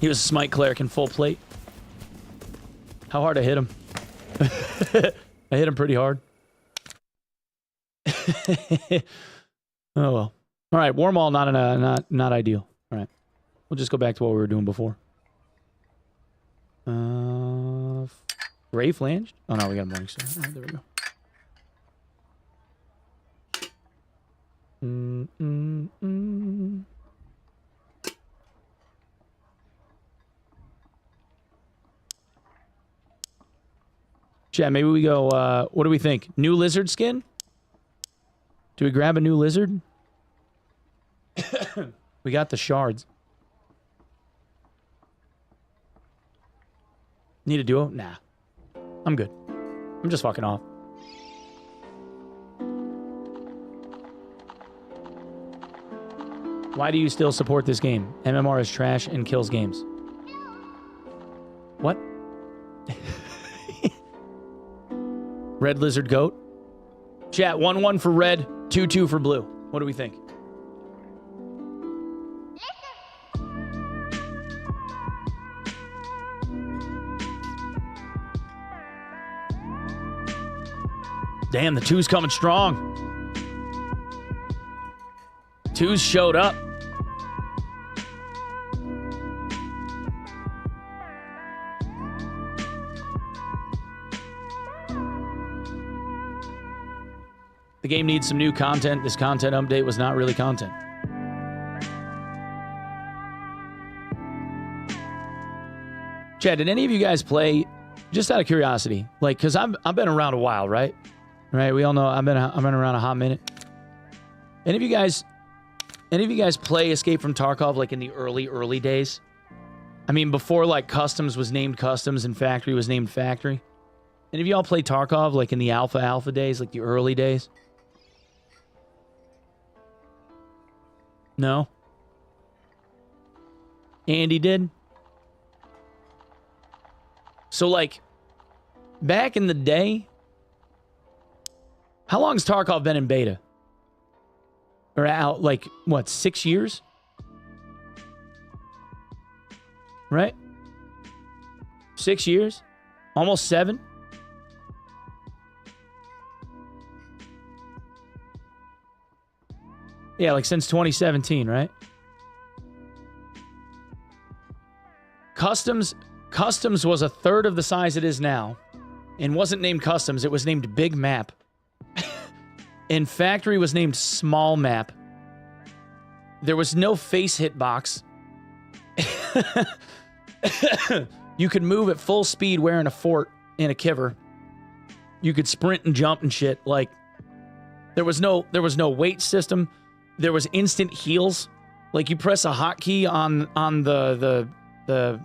He was a smite cleric in full plate. How hard I hit him? I hit him pretty hard. Oh well. All right, warm all not ideal. All right, we'll just go back to what we were doing before. Ray flanged. Oh no, we got a morning star. All right, there we go. Chat, maybe we go, what do we think? New lizard skin? Do we grab a new lizard? We got the shards. Need a duo? Nah. I'm good. I'm just fucking off. Why do you still support this game? MMR is trash and kills games. What? Red lizard goat. Chat, 1-1 for red, 2-2 for blue. What do we think? Damn, the two's coming strong. Two's showed up. The game needs some new content. This content update was not really content. Chad, did any of you guys play, just out of curiosity, like, because I've been around a while, right? Right, we all know I've been around a hot minute. Any of you guys play Escape from Tarkov like in the early days? I mean, before like Customs was named Customs and Factory was named Factory. Any of y'all play Tarkov like in the alpha days, like the early days? No? Andy did? So like, back in the day, how long has Tarkov been in beta? Or out, like, what, 6 years? Right? 6 years? Almost 7? Yeah, like since 2017, right? Customs was a third of the size it is now. And wasn't named Customs, it was named Big Map. And Factory was named Small Map. There was no face hitbox. You could move at full speed wearing a fort and a kiver. You could sprint and jump and shit. Like, there was no weight system. There was instant heals. Like, you press a hotkey on the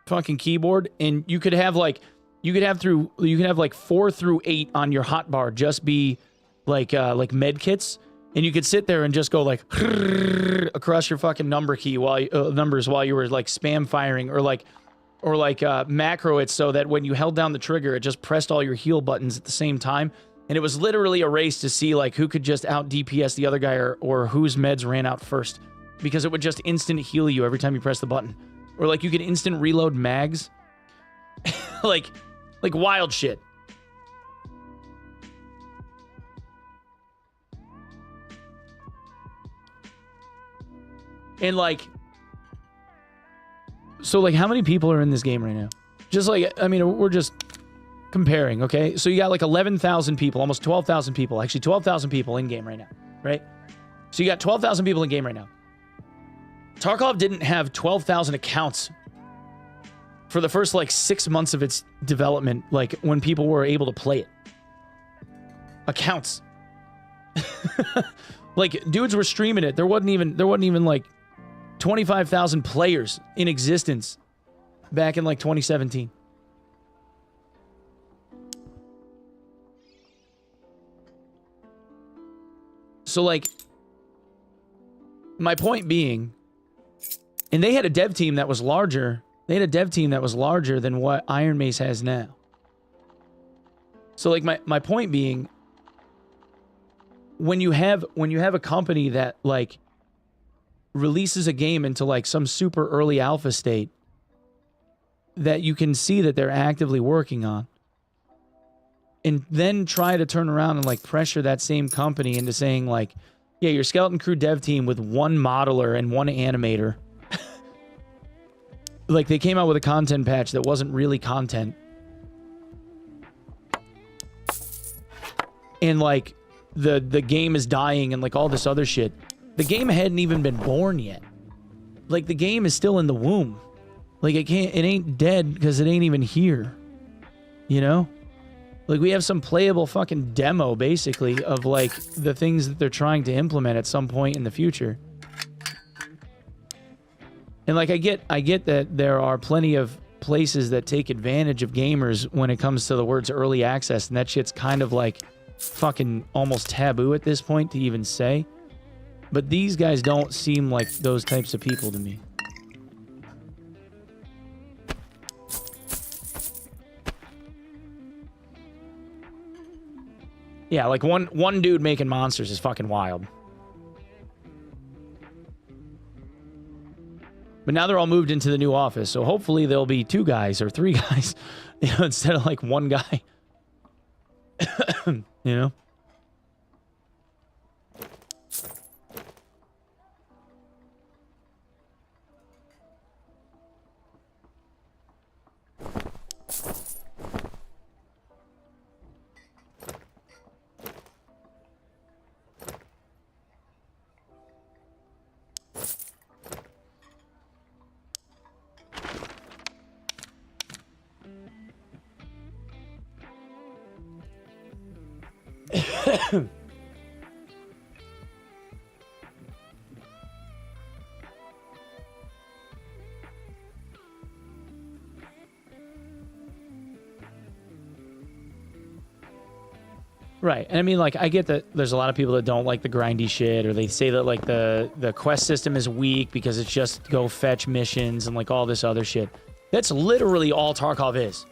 fucking keyboard, and you could have like 4 through 8 on your hotbar just be like med kits, and you could sit there and just go like across your fucking number key numbers while you were like spam firing or macro it so that when you held down the trigger it just pressed all your heal buttons at the same time, and it was literally a race to see like who could just out DPS the other guy or whose meds ran out first, because it would just instant heal you every time you press the button, or like you could instant reload mags. like wild shit. And like, So, like, how many people are in this game right now? Just like, I mean, we're just comparing, okay? So you got like 11,000 people, almost 12,000 people. Actually, 12,000 people in game right now, right? So you got 12,000 people in game right now. Tarkov didn't have 12,000 accounts for the first like 6 months of its development, like when people were able to play it. Accounts. Like dudes were streaming it. There wasn't even like 25,000 players in existence back in like 2017. So like my point being, and they had a dev team that was larger. They had a dev team that was larger than what Iron Mace has now. So like my point being, when you have a company that like releases a game into like some super early alpha state that you can see that they're actively working on, and then try to turn around and like pressure that same company into saying like, yeah, your Skeleton Crew dev team with one modeler and one animator. Like they came out with a content patch that wasn't really content. And like the game is dying and like all this other shit. The game hadn't even been born yet. Like the game is still in the womb. Like it ain't dead because it ain't even here. You know? Like we have some playable fucking demo basically of like the things that they're trying to implement at some point in the future. And like I get that there are plenty of places that take advantage of gamers when it comes to the words early access, and that shit's kind of like fucking almost taboo at this point to even say. But these guys don't seem like those types of people to me. Yeah, like one dude making monsters is fucking wild. But now they're all moved into the new office, so hopefully there'll be 2 guys or 3 guys, you know, instead of like 1 guy. You know? Right. And I mean, like, I get that there's a lot of people that don't like the grindy shit, or they say that, like, the quest system is weak because it's just go fetch missions and, like, all this other shit. That's literally all Tarkov is.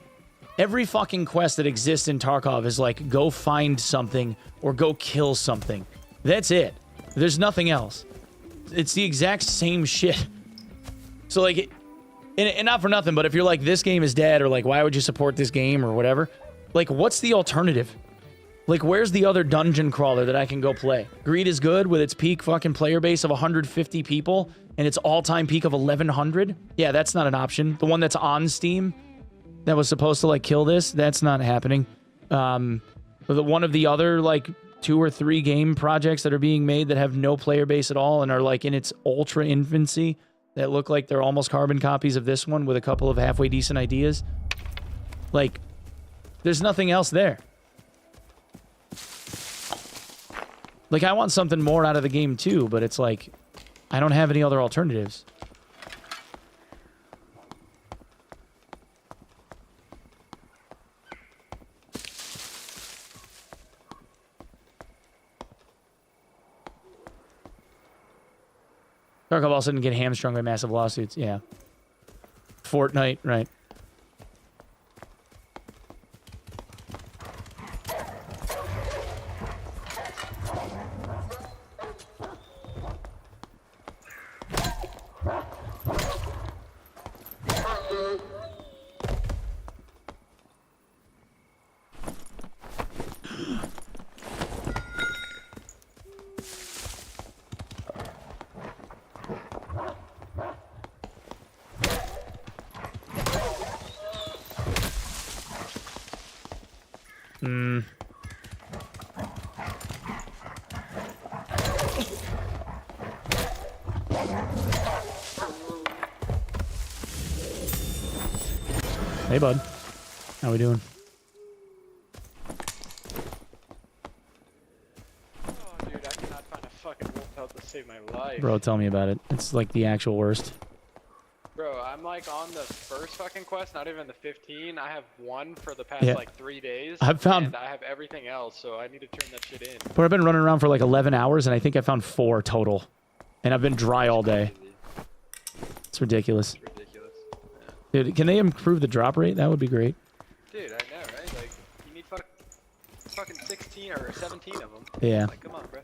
Every fucking quest that exists in Tarkov is, like, go find something or go kill something. That's it. There's nothing else. It's the exact same shit. So, like, and not for nothing, but if you're like, this game is dead, or, like, why would you support this game, or whatever, like, what's the alternative? Like, where's the other dungeon crawler that I can go play? Greed is good with its peak fucking player base of 150 people and its all-time peak of 1,100? Yeah, that's not an option. The one that's on Steam that was supposed to, like, kill this, that's not happening. One of the other, like, 2 or 3 game projects that are being made that have no player base at all and are, like, in its ultra infancy that look like they're almost carbon copies of this one with a couple of halfway decent ideas. Like, there's nothing else there. Like, I want something more out of the game, too, but it's like, I don't have any other alternatives. Tarkov all of a sudden get hamstrung by massive lawsuits. Yeah. Fortnite, right. Hey, bud. How we doing? Oh, dude, I cannot find a fucking wolf pelt to save my life. Bro, tell me about it. It's like the actual worst. Bro, I'm like on the first fucking quest, not even the 15. I have one for the past Yeah. like 3 days. I've found- And I have everything else, so I need to turn that shit in. But I've been running around for like 11 hours, and I think I found 4 total. And I've been dry all day. It's ridiculous. It's ridiculous. Dude, can they improve the drop rate? That would be great. Dude, I know, right? Like, you need fucking 16 or 17 of them. Yeah. Like, come on, bro.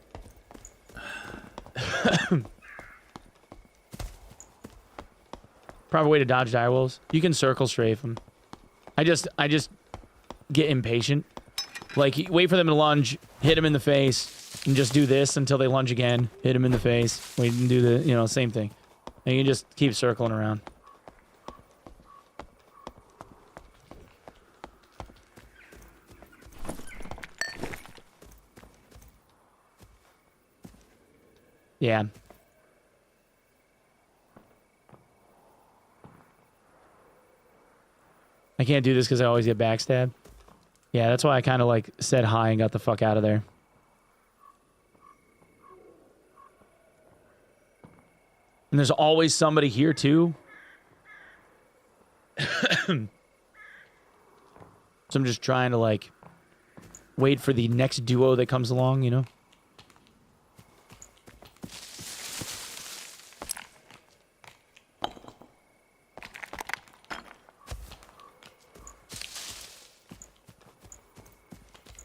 Proper way to dodge direwolves. You can circle strafe them. I just get impatient. Like, wait for them to lunge, hit them in the face, and just do this until they lunge again. Hit them in the face. Wait and do the, same thing. And you can just keep circling around. Yeah. I can't do this because I always get backstabbed. Yeah, that's why I kind of like said hi and got the fuck out of there. And there's always somebody here too. So I'm just trying to like wait for the next duo that comes along, you know?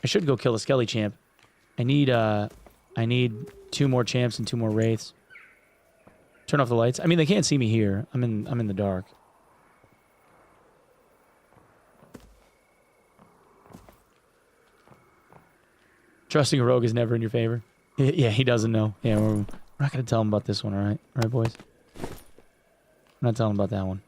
I should go kill a Skelly champ. I need 2 more champs and 2 more wraiths. Turn off the lights. I mean, they can't see me here. I'm in the dark. Trusting a rogue is never in your favor. Yeah, he doesn't know. Yeah, we're not gonna tell him about this one, all right? All right, boys? I'm not telling him about that one.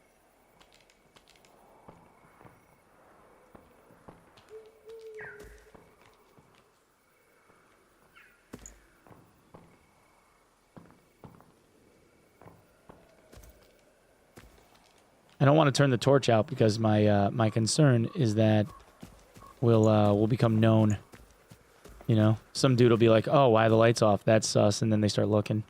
I don't want to turn the torch out because my concern is that we'll become known. You know, some dude will be like, "Oh, why are the lights off? That's sus," and then they start looking.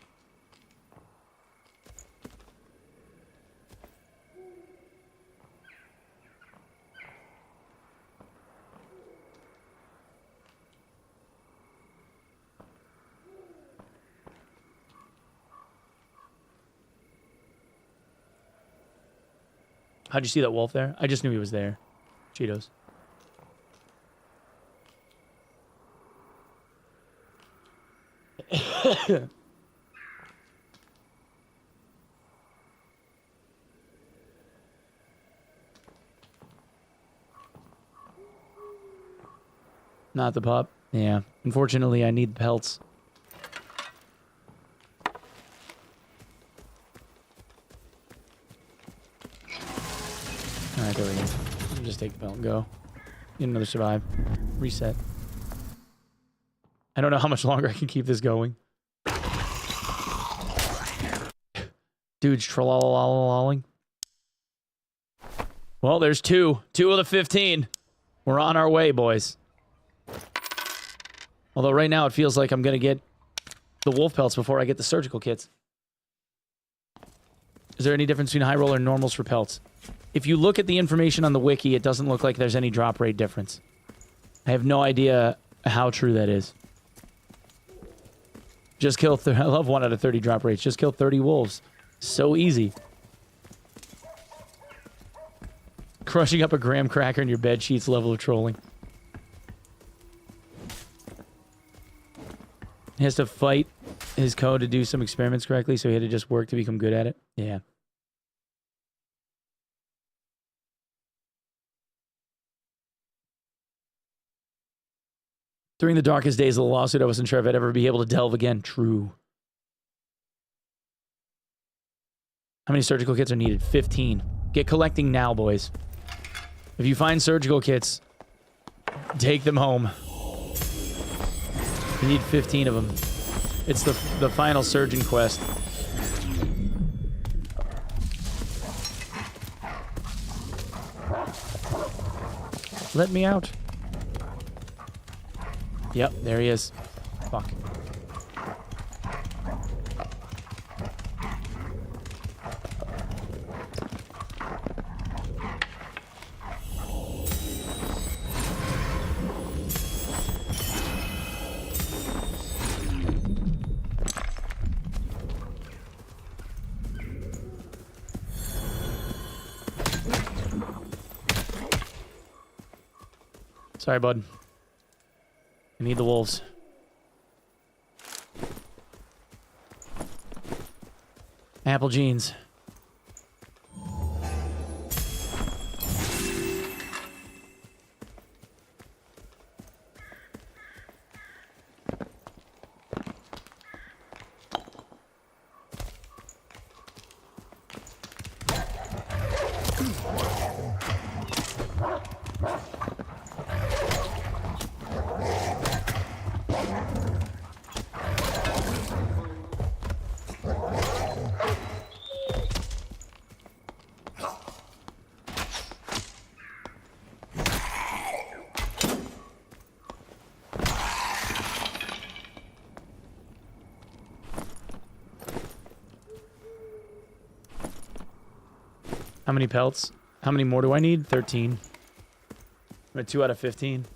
How'd you see that wolf there? I just knew he was there. Cheetos. Not the pup. Yeah. Unfortunately, I need pelts. Alright, there we go. Just take the belt and go. Get another survive. Reset. I don't know how much longer I can keep this going. Dude's trolling. Well, there's 2. 2 of the 15. We're on our way, boys. Although right now it feels like I'm going to get the wolf pelts before I get the surgical kits. Is there any difference between high roller and normals for pelts? If you look at the information on the wiki, it doesn't look like there's any drop rate difference. I have no idea how true that is. Just kill... I love 1 out of 30 drop rates. Just kill 30 wolves. So easy. Crushing up a graham cracker in your bed sheets level of trolling. He has to fight his code to do some experiments correctly, so he had to just work to become good at it. Yeah. During the darkest days of the lawsuit, I wasn't sure if I'd ever be able to delve again. True. How many surgical kits are needed? 15. Get collecting now, boys. If you find surgical kits, take them home. You need 15 of them. It's the final surgeon quest. Let me out. Yep, there he is. Fuck. Sorry, bud. I need the wolves. Apple jeans. How many pelts? How many more do I need? 13. I'm at 2 out of 15.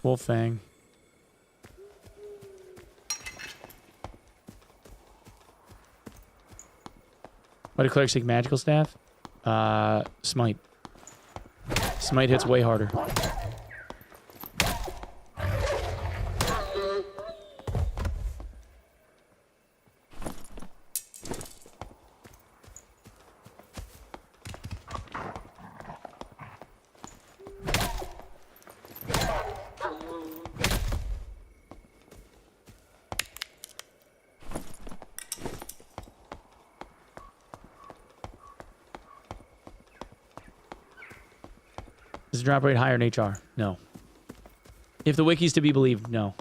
Wolf Fang. Why do clerics take magical staff? Smite. Smite hits way harder. Is the drop rate higher in HR? No. If the wiki's to be believed, no.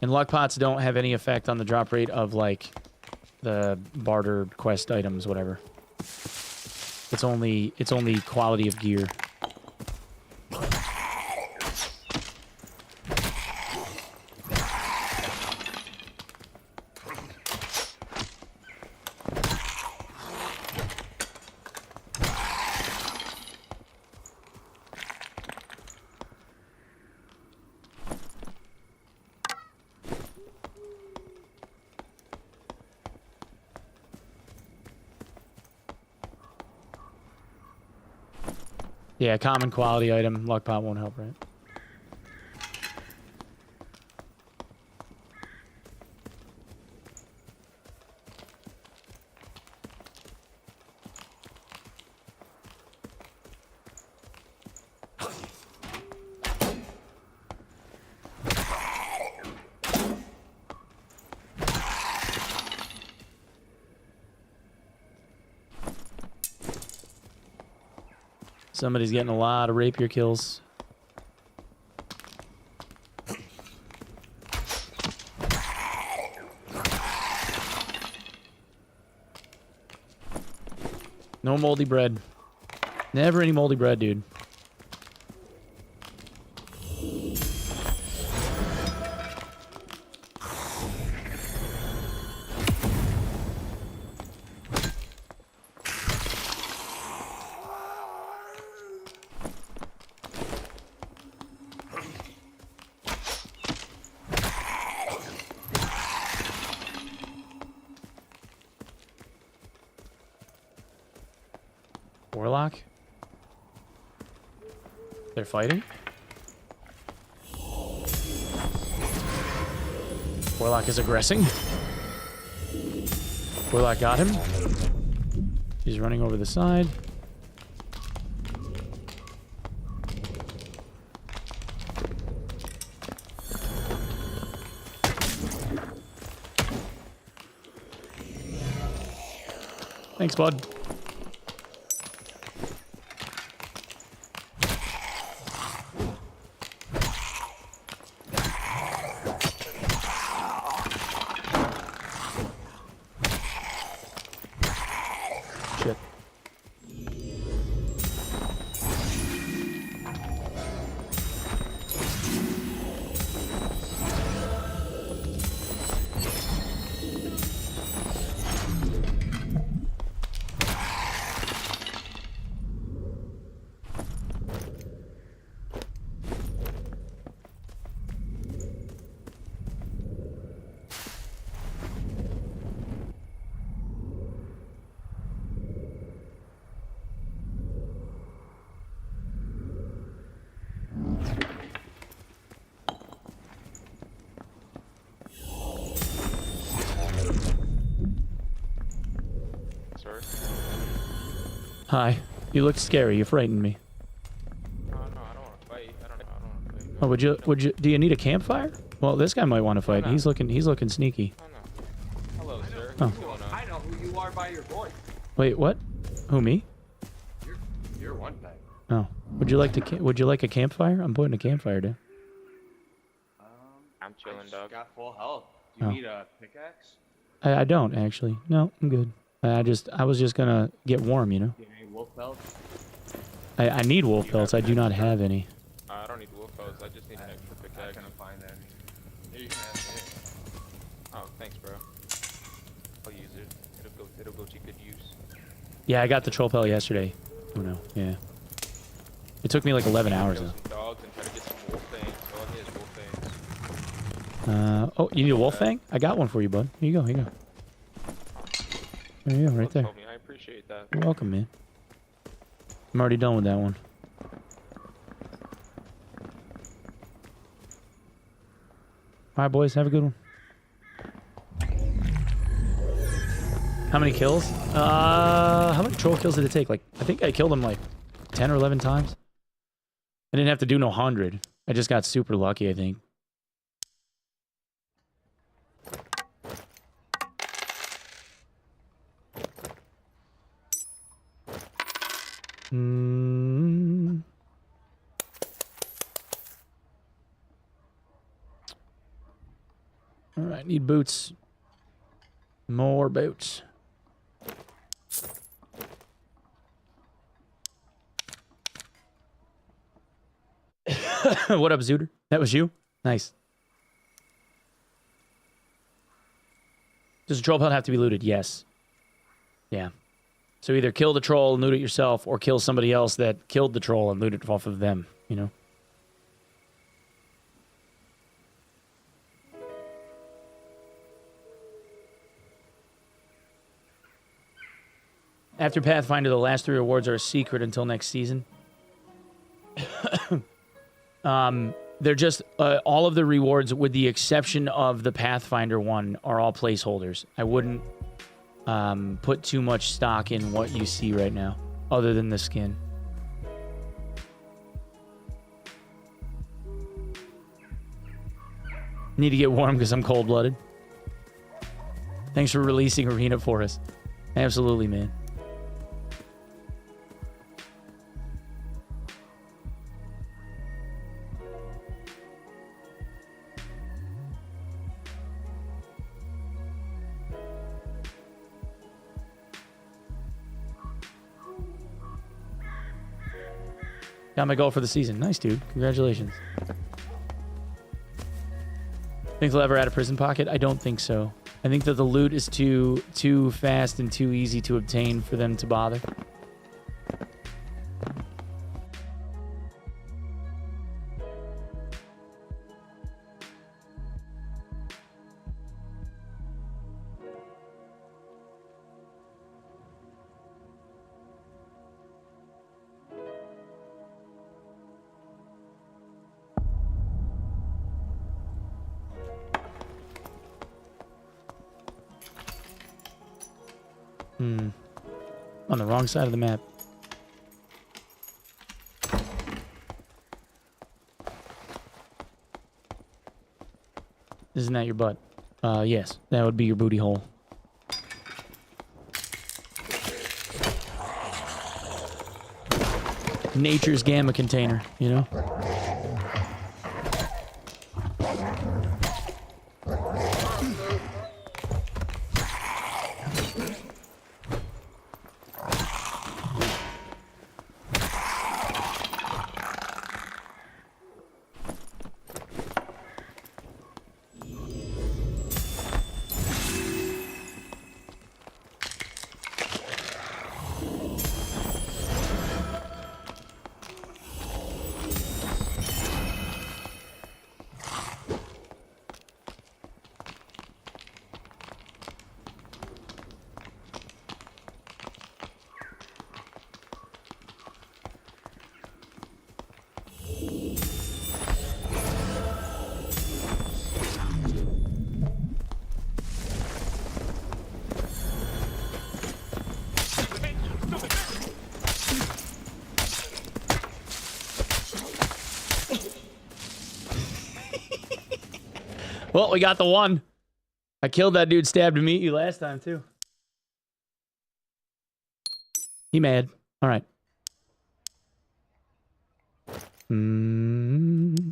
And luck pots don't have any effect on the drop rate of, like, the barter quest items, whatever. It's only quality of gear. Yeah, common quality item. Luck pot won't help, right? Somebody's getting a lot of rapier kills. No moldy bread. Never any moldy bread, dude. Warlock? They're fighting? Warlock is aggressing. Warlock got him. He's running over the side. Thanks, bud. Hi. You look scary. You frightened me. No, I don't want to fight. I don't want to fight. Oh, would you? Do you need a campfire? Well, this guy might want to fight. no. He's looking sneaky. Oh, no. Hello, sir. Oh. What's going on? I know who you are by your voice. Wait, what? Who, me? You're Onepeg. Oh. Would you like a campfire? I'm putting a campfire down. I'm chilling, dog. Got full health. Do you Oh. need a pickaxe? I don't actually. No, I'm good. I was just gonna get warm, you know. Do you need wolf pelts? I need wolf pelts. I do not have any. I don't need wolf pelts. I just need an extra I pickaxe. couldn't find any. Here you can have it. Oh, thanks, bro. I'll use it. It'll go to good use. Yeah, I got the troll pelt yesterday. Oh no, yeah. It took me like 11 hours Kill though. some dogs and try to get some wolf fangs. All I need is wolf fangs. Oh, you need a wolf fang? I got one for you, bud. Here you go. Here you go. There you go, right Well there. told me. I appreciate that. You're welcome, man. I'm already done with that one. All right, boys, have a good one. How many kills? How many troll kills did it take? Like, I think I killed him like 10 or 11 times. I didn't have to do no 100. I just got super lucky, I think. Hmm. All right, need boots. More boots. What up, Zooter? That was you? Nice. Does a troll pelt have to be looted? Yes. Yeah. So either kill the troll and loot it yourself, or kill somebody else that killed the troll and loot it off of them, you know? After Pathfinder, the last 3 rewards are a secret until next season. They're just all of the rewards, with the exception of the Pathfinder one, are all placeholders. I wouldn't put too much stock in what you see right now, other than the skin. Need to get warm because I'm cold-blooded. Thanks for releasing Arena for us. Absolutely, man. Got my goal for the season. Nice, dude. Congratulations. Think they'll ever add a prison pocket? I don't think so. I think that the loot is too fast and too easy to obtain for them to bother. On the wrong side of the map. Isn't that your butt? Yes. That would be your booty hole. Nature's gamma container, you know? Well, we got the one. I killed that dude stabbed to meet you last time, too. He mad. All right. You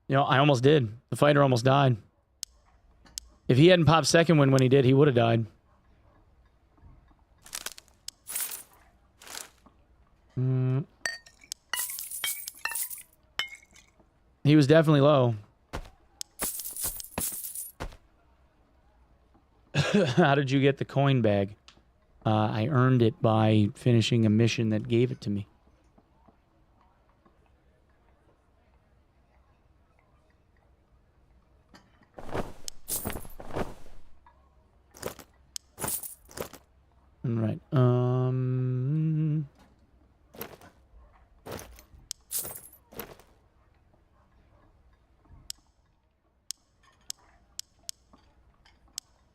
know, I almost did. The fighter almost died. If he hadn't popped second when he did, he would have died. He was definitely low. How did you get the coin bag? I earned it by finishing a mission that gave it to me. All right.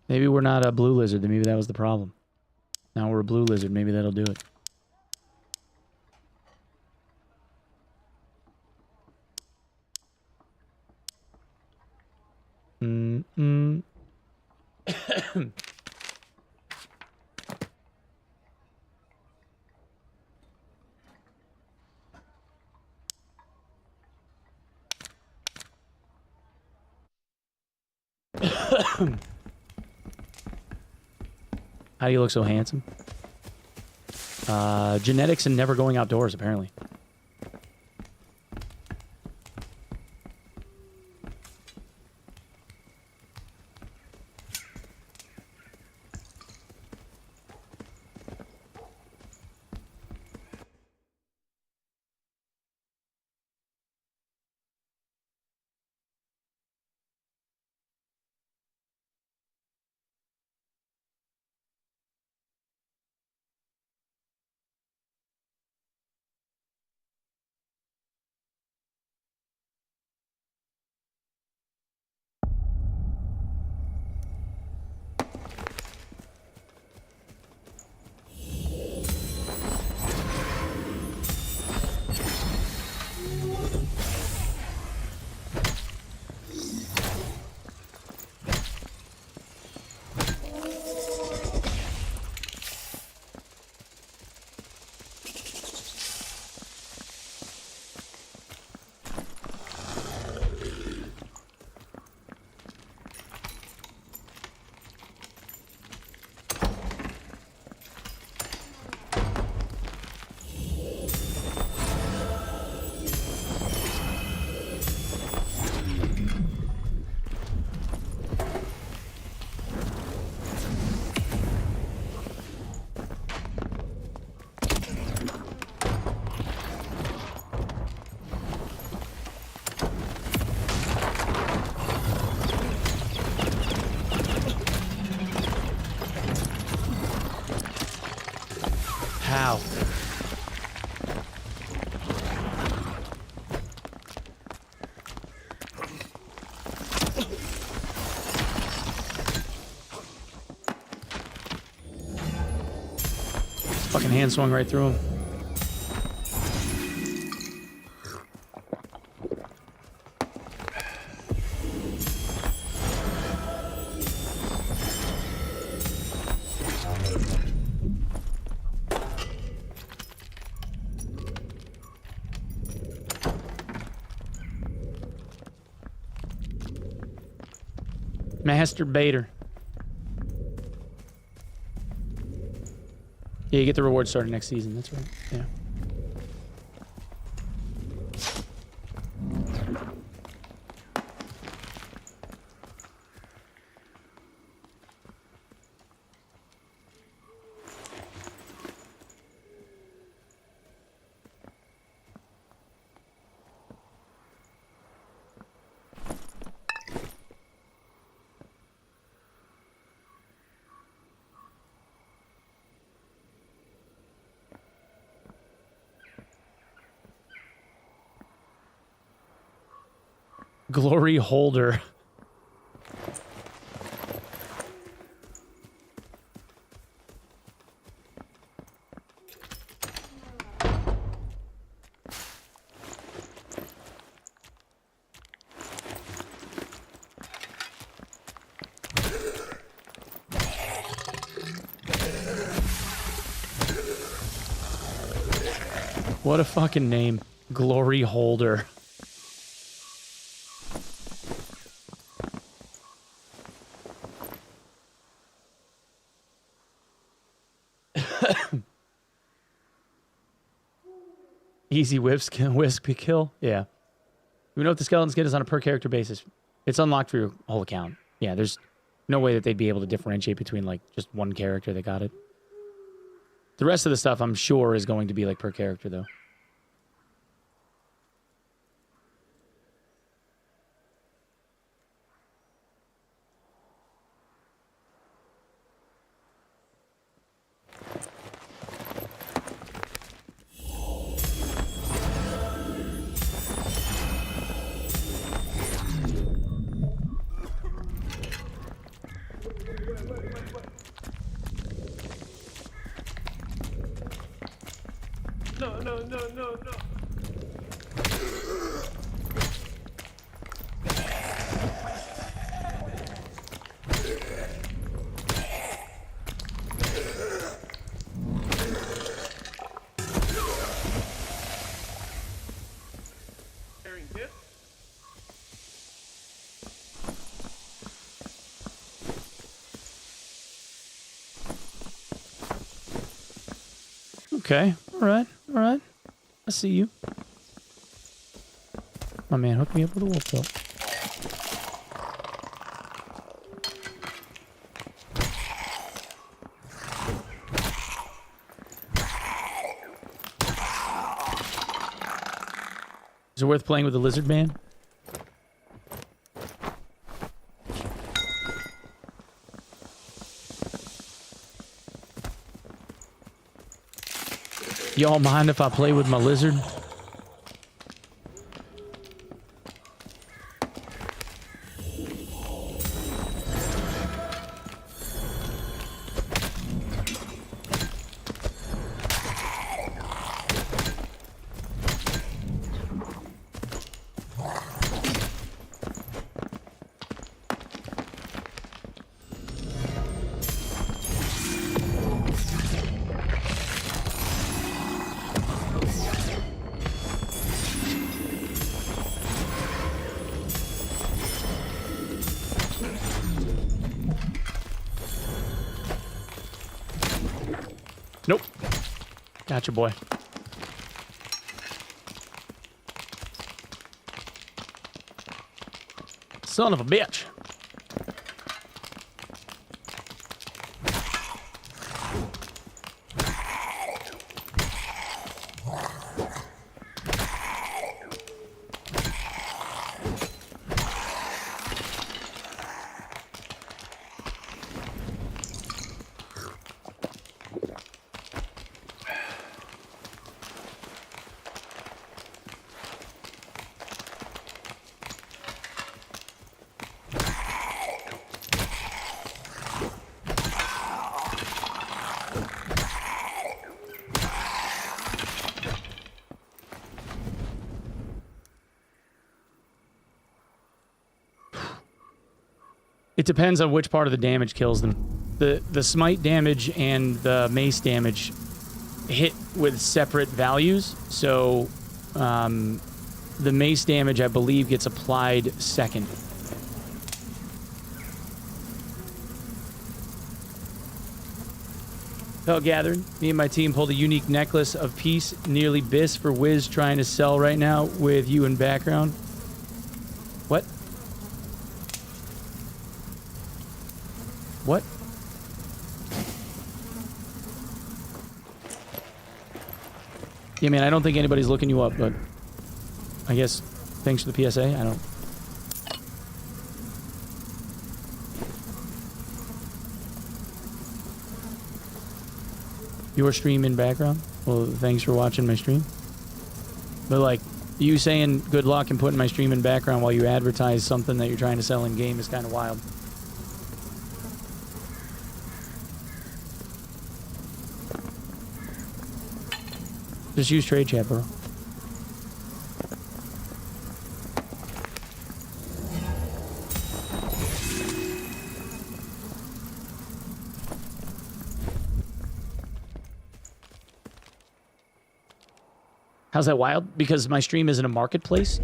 Maybe we're not a blue lizard. Maybe that was the problem. Now we're a blue lizard. Maybe that'll do it. How do you look so handsome? Genetics and never going outdoors, apparently. How? Fucking hand swung right through him. Masturbator. Yeah, you get the reward started next season. That's right. Yeah. Glory holder. What a fucking name. Glory Holder. Easy whisk kill. Yeah. We know what the skeleton skin is on a per character basis. It's unlocked for your whole account. Yeah, there's no way that they'd be able to differentiate between like just one character that got it. The rest of the stuff I'm sure is going to be like per character though. No. Okay. All right. I see you. My man, hook me up with a wolf belt. Is it worth playing with the lizard man? Y'all mind if I play with my lizard? Nope. Gotcha, boy. Son of a bitch. It depends on which part of the damage kills them. The smite damage and the mace damage hit with separate values, so the mace damage, I believe, gets applied second. Felt gathered. Me and my team pulled a unique necklace of peace, nearly bis for Wiz trying to sell right now with you in background. What? What? Yeah, man, I don't think anybody's looking you up, but I guess thanks for the PSA. I don't... Your stream in background? Well, thanks for watching my stream. But, like, you saying good luck and putting my stream in background while you advertise something that you're trying to sell in game is kind of wild. Just use trade chat, bro. How's that wild? Because my stream isn't a marketplace?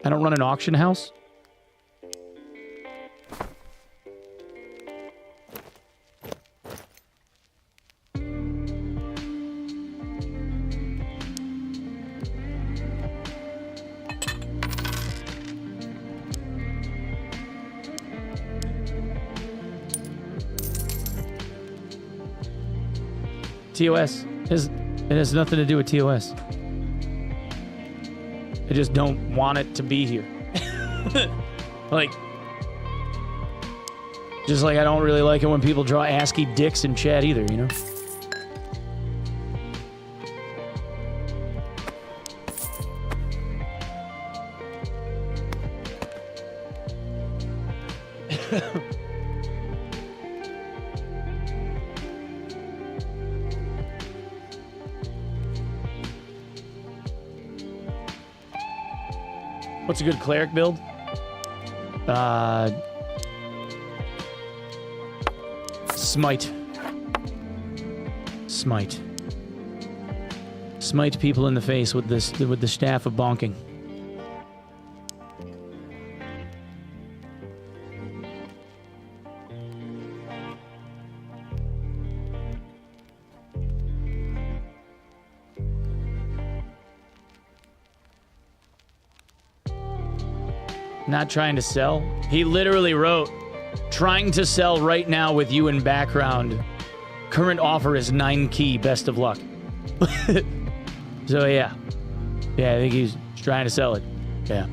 I don't run an auction house? TOS. It has nothing to do with TOS. I just don't want it to be here. Like, just like I don't really like it when people draw ASCII dicks in chat either, you know? What's a good cleric build? Smite. Smite. Smite people in the face with this with the staff of bonking. Not trying to sell. He literally wrote, trying to sell right now with you in background. Current offer is 9 key. Best of luck. So yeah. Yeah, I think he's trying to sell it. Yeah.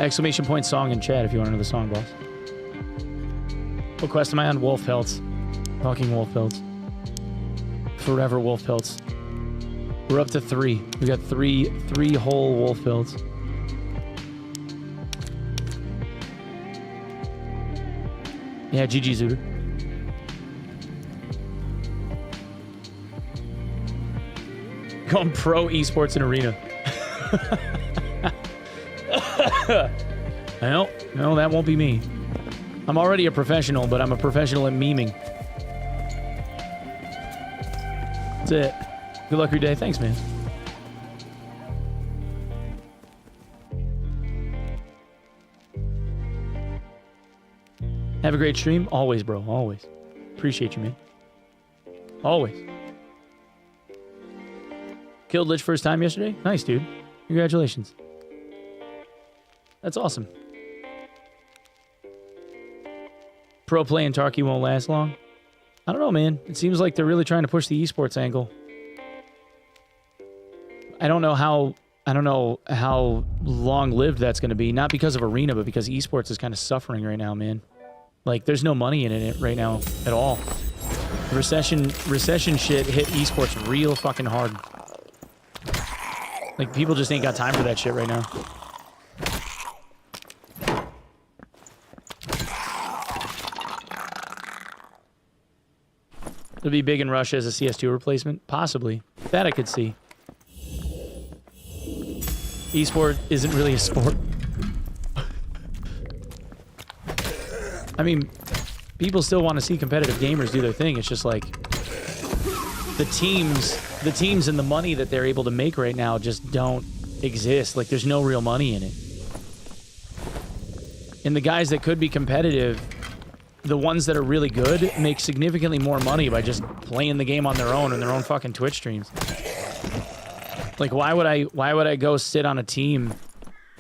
Exclamation point song in chat if you want to know the song, boss. What quest am I on? Wolf pelts. Fucking wolf pelts. Forever wolf pelts. We're up to 3. We got three whole wolf pelts. Yeah, GG Zooter. Going pro esports in arena. No, that won't be me. I'm already a professional, but I'm a professional at memeing. That's it. Good luck your day. Thanks, man. Have a great stream. Always, bro. Always. Appreciate you, man. Always. Killed Lich first time yesterday? Nice, dude. Congratulations. That's awesome. Pro play in Tarky won't last long. I don't know, man. It seems like they're really trying to push the esports angle. I don't know how long-lived that's going to be. Not because of arena, but because esports is kind of suffering right now, man. Like, there's no money in it right now at all. Recession shit hit esports real fucking hard. Like, people just ain't got time for that shit right now. It'll be big in Russia as a CS2 replacement? Possibly. That I could see. Esport isn't really a sport. I mean, people still want to see competitive gamers do their thing. It's just like the teams and the money that they're able to make right now just don't exist. Like, there's no real money in it. And the guys that could be competitive, the ones that are really good, make significantly more money by just playing the game on their own and their own fucking Twitch streams. Like, why would I go sit on a team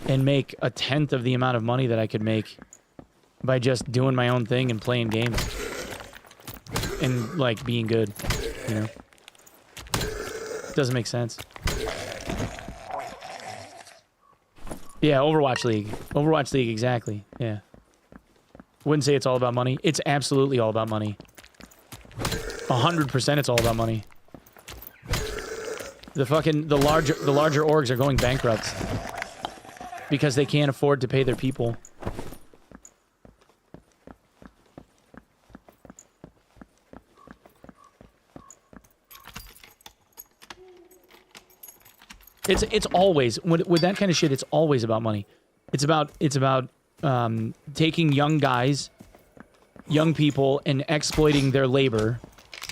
and make a tenth of the amount of money that I could make by just doing my own thing and playing games? and like being good, you know? Doesn't make sense. Yeah, Overwatch League. Overwatch League, exactly. Yeah. Wouldn't say it's all about money. It's absolutely all about money. 100% it's all about money. The larger orgs are going bankrupt because they can't afford to pay their people. It's always with that kind of shit. It's always about money. It's about taking young guys, young people, and exploiting their labor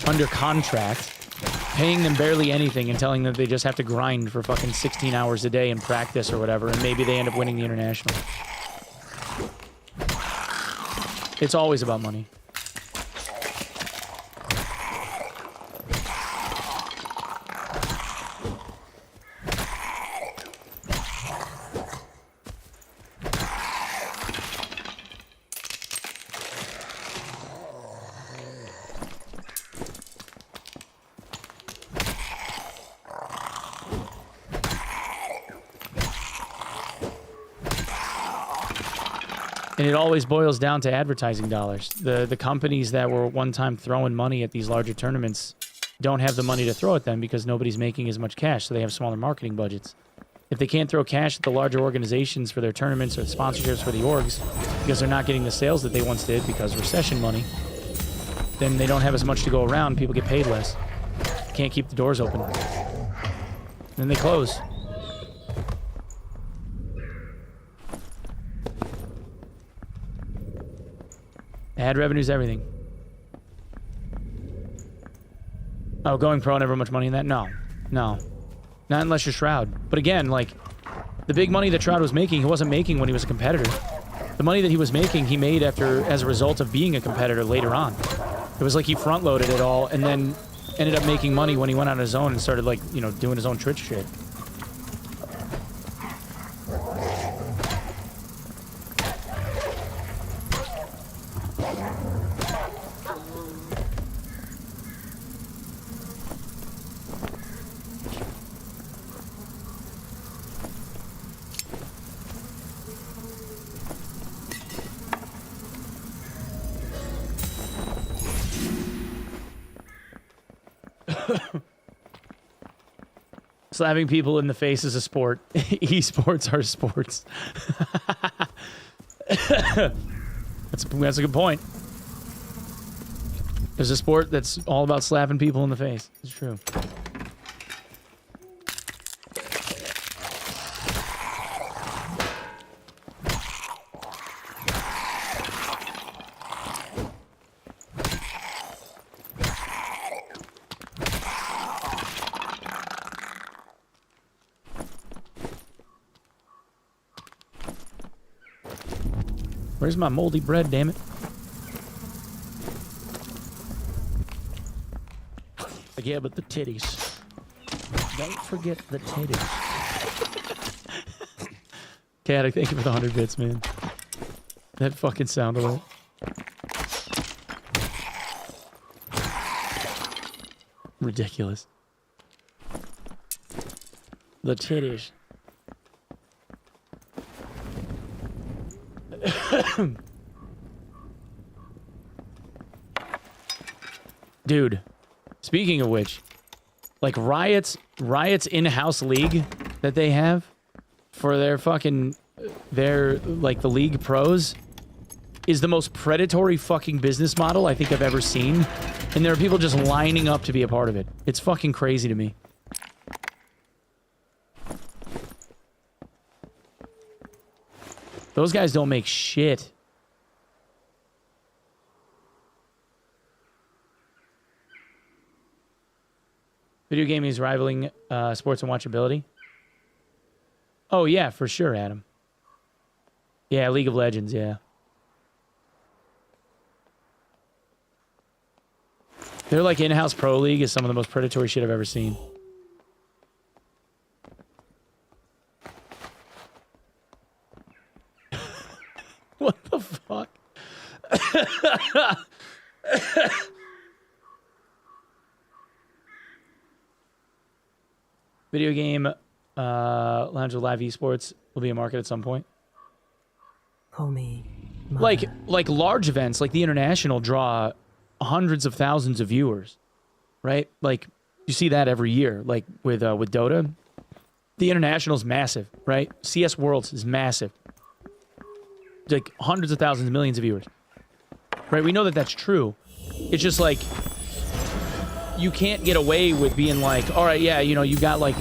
under contract, paying them barely anything, and telling them they just have to grind for fucking 16 hours a day and practice or whatever, and maybe they end up winning the international. It's always about money. And it always boils down to advertising dollars. The companies that were one time throwing money at these larger tournaments don't have the money to throw at them because nobody's making as much cash, so they have smaller marketing budgets. If they can't throw cash at the larger organizations for their tournaments or sponsorships for the orgs because they're not getting the sales that they once did because recession money, then they don't have as much to go around. People get paid less. Can't keep the doors open. Then they close. Ad revenue's everything. Oh, going pro, never much money in that? No. No. Not unless you're Shroud. But again, like, the big money that Shroud was making, he wasn't making when he was a competitor. The money that he was making, he made as a result of being a competitor later on. It was like he front-loaded it all and then ended up making money when he went on his own and started, like, you know, doing his own Twitch shit. Slapping people in the face is a sport. Esports are sports. That's a good point. There's a sport that's all about slapping people in the face. It's true. Where's my moldy bread, damn it? Like, yeah, but the titties. Don't forget the titties. Cat, I thank you for the 100 bits, man. That fucking sound alert. Ridiculous. The titties. Dude, speaking of which, like Riot's in-house league that they have for their like the league pros is the most predatory fucking business model I think I've ever seen. And there are people just lining up to be a part of it. It's fucking crazy to me. Those guys don't make shit. Video gaming is rivaling sports and watchability. Oh, yeah, for sure, Adam. Yeah, League of Legends, yeah. Their, like, in-house pro league is some of the most predatory shit I've ever seen. What the fuck? Video game lounge with live esports will be a market at some point. Call me mother. Like large events, like the international, draw hundreds of thousands of viewers, right? Like you see that every year. Like with Dota, the international is massive, right? CS Worlds is massive. Like hundreds of thousands, millions of viewers, right? We know that that's true. It's just like you can't get away with being like, all right, yeah, you know, you got like,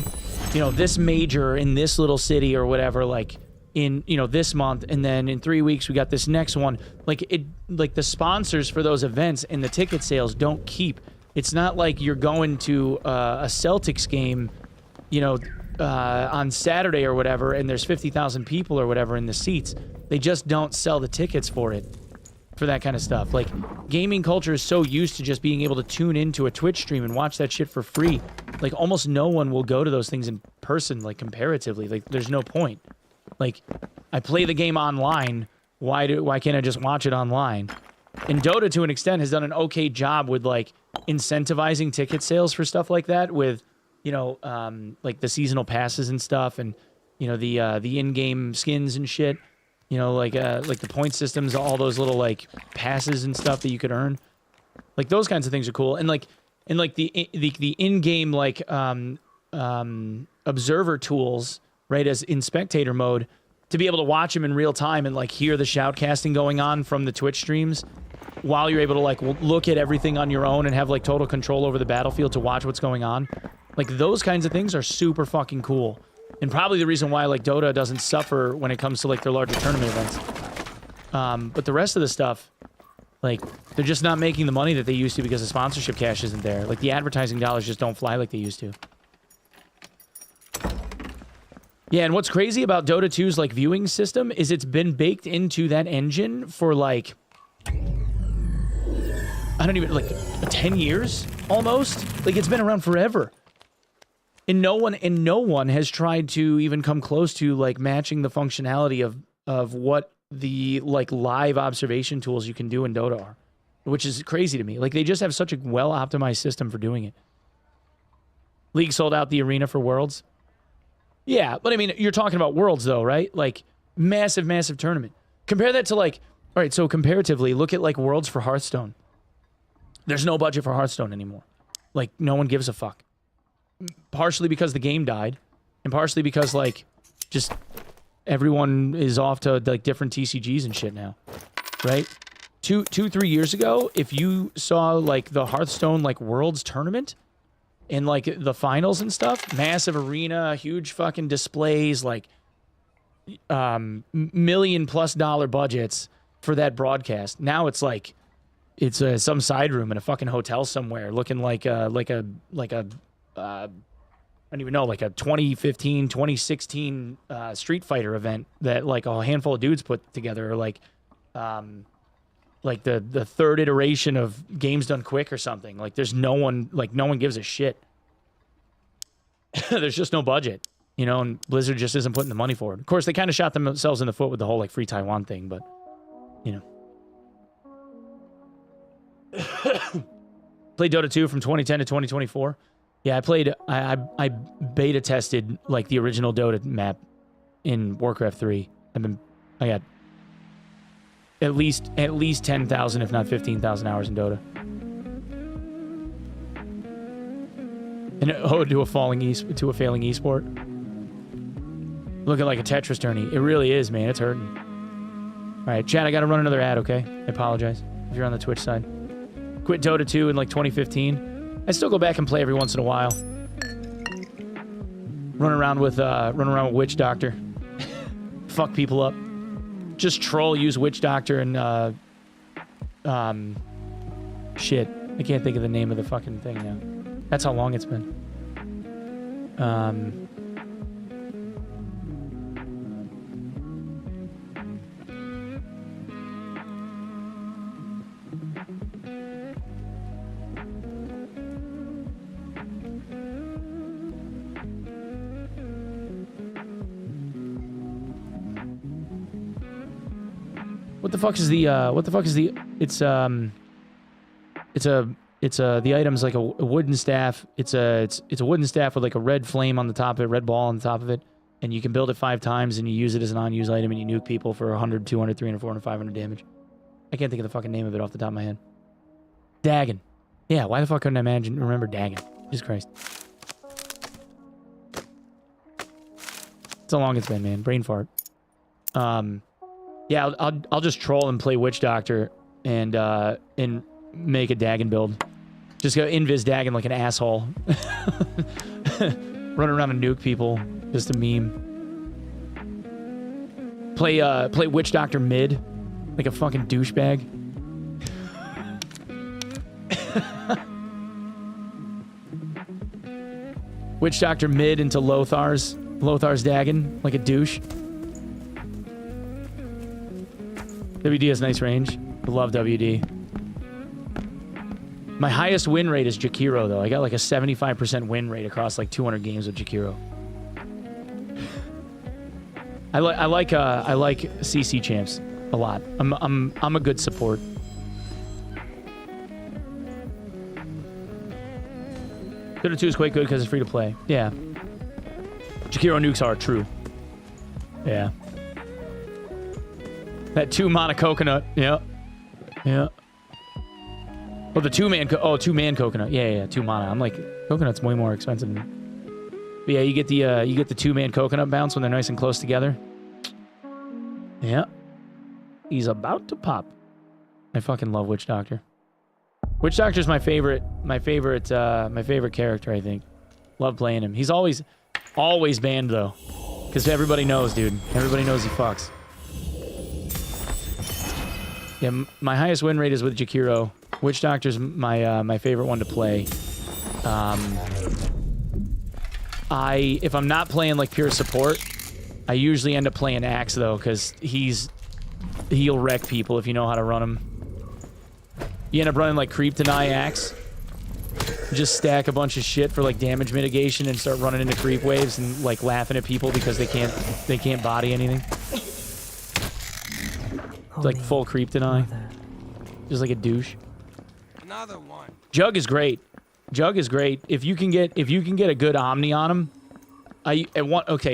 you know, this major in this little city or whatever, like in, you know, this month, and then in 3 weeks we got this next one. Like the sponsors for those events and the ticket sales don't keep. It's not like you're going to a Celtics game, you know, on Saturday or whatever, and there's 50,000 people or whatever in the seats. They just don't sell the tickets for it, for that kind of stuff. Like, gaming culture is so used to just being able to tune into a Twitch stream and watch that shit for free. Like, almost no one will go to those things in person, like, comparatively. Like, there's no point. Like, I play the game online. Why can't I just watch it online? And Dota, to an extent, has done an okay job with, like, incentivizing ticket sales for stuff like that with, you know, like the seasonal passes and stuff, and, you know, the in-game skins and shit. You know, like the point systems, all those little, like, passes and stuff that you could earn. Like, those kinds of things are cool. And, like the in-game, like, observer tools, right, as in spectator mode, to be able to watch them in real time and, like, hear the shoutcasting going on from the Twitch streams while you're able to, like, look at everything on your own and have, like, total control over the battlefield to watch what's going on. Like, those kinds of things are super fucking cool. And probably the reason why, like, Dota doesn't suffer when it comes to, like, their larger tournament events. But the rest of the stuff, like, they're just not making the money that they used to because the sponsorship cash isn't there. Like, the advertising dollars just don't fly like they used to. Yeah, and what's crazy about Dota 2's, like, viewing system is it's been baked into that engine for, like, I don't even, like, 10 years, almost? Like, it's been around forever. And no one has tried to even come close to, like, matching the functionality of what the, like, live observation tools you can do in Dota are, which is crazy to me. Like, they just have such a well-optimized system for doing it. League sold out the arena for Worlds. Yeah, but I mean, you're talking about Worlds, though, right? Like, massive, massive tournament. Compare that to, like, all right, so comparatively, look at, like, Worlds for Hearthstone. There's no budget for Hearthstone anymore. Like, no one gives a fuck. Partially because the game died, and partially because, like, just everyone is off to, like, different TCGs and shit now, right? 3 years ago, if you saw, like, the Hearthstone, like, Worlds tournament and, like, the finals and stuff, massive arena, huge fucking displays, like, $1 million+ budgets for that broadcast. Now it's like it's some side room in a fucking hotel somewhere, looking like a I don't even know, like a 2015, 2016 Street Fighter event that, like, a handful of dudes put together, or like the third iteration of Games Done Quick or something. Like, there's no one gives a shit. There's just no budget, you know, and Blizzard just isn't putting the money forward. Of course, they kind of shot themselves in the foot with the whole, like, Free Taiwan thing, but, you know. Played Dota 2 from 2010 to 2024. Yeah, I beta tested, like, the original Dota map in Warcraft 3. I got at least 10,000, if not 15,000 hours in Dota. And to a failing esport. Looking like a Tetris tourney. It really is, man. It's hurting. All right, chat, I got to run another ad, okay? I apologize if you're on the Twitch side. Quit Dota 2 in, like, 2015. I still go back and play every once in a while. Run around with Witch Doctor. Fuck people up. Just troll, use Witch Doctor, and shit. I can't think of the name of the fucking thing now. That's how long it's been. What the fuck is the it's a It's the item's like a wooden staff. It's a wooden staff with like a red flame on the top of it, red ball on the top of it, and you can build it 5 times and you use it as an unused item and you nuke people for 100, 200, 300, 400, 500 damage. I can't think of the fucking name of it off the top of my head. Dagon. Yeah, why the fuck couldn't I remember Dagon? Jesus Christ. It's how long it's been, man. Brain fart. Yeah, I'll just troll and play Witch Doctor and make a Dagon build. Just go invis Dagon like an asshole. Run around and nuke people. Just a meme. Play Witch Doctor mid. Like a fucking douchebag. Witch Doctor mid into Lothar's Dagon. Like a douche. WD has nice range. I love WD. My highest win rate is Jakiro, though. I got like a 75% win rate across like 200 games with Jakiro. I like CC champs a lot. I'm a good support. Dota 2 is quite good because it's free to play. Yeah. Jakiro nukes are true. Yeah. That 2-mana coconut. Yeah. Yeah. Oh, the 2-man... two-man coconut. Yeah, 2 mana. I'm like, coconut's way more expensive. But yeah, you get the 2-man coconut bounce when they're nice and close together. Yeah. He's about to pop. I fucking love Witch Doctor. Witch Doctor's my favorite character, I think. Love playing him. He's always banned, though. Because everybody knows, dude. Everybody knows he fucks. Yeah, my highest win rate is with Jakiro. Witch Doctor's my favorite one to play. If I'm not playing like pure support, I usually end up playing Axe though, because he'll wreck people if you know how to run him. You end up running like Creep Deny Axe. Just stack a bunch of shit for like damage mitigation and start running into creep waves and like laughing at people because they can't body anything. It's like full Creep Deny. Just like a douche. Another one. Jug is great. Jug is great. If you can get a good Omni on him.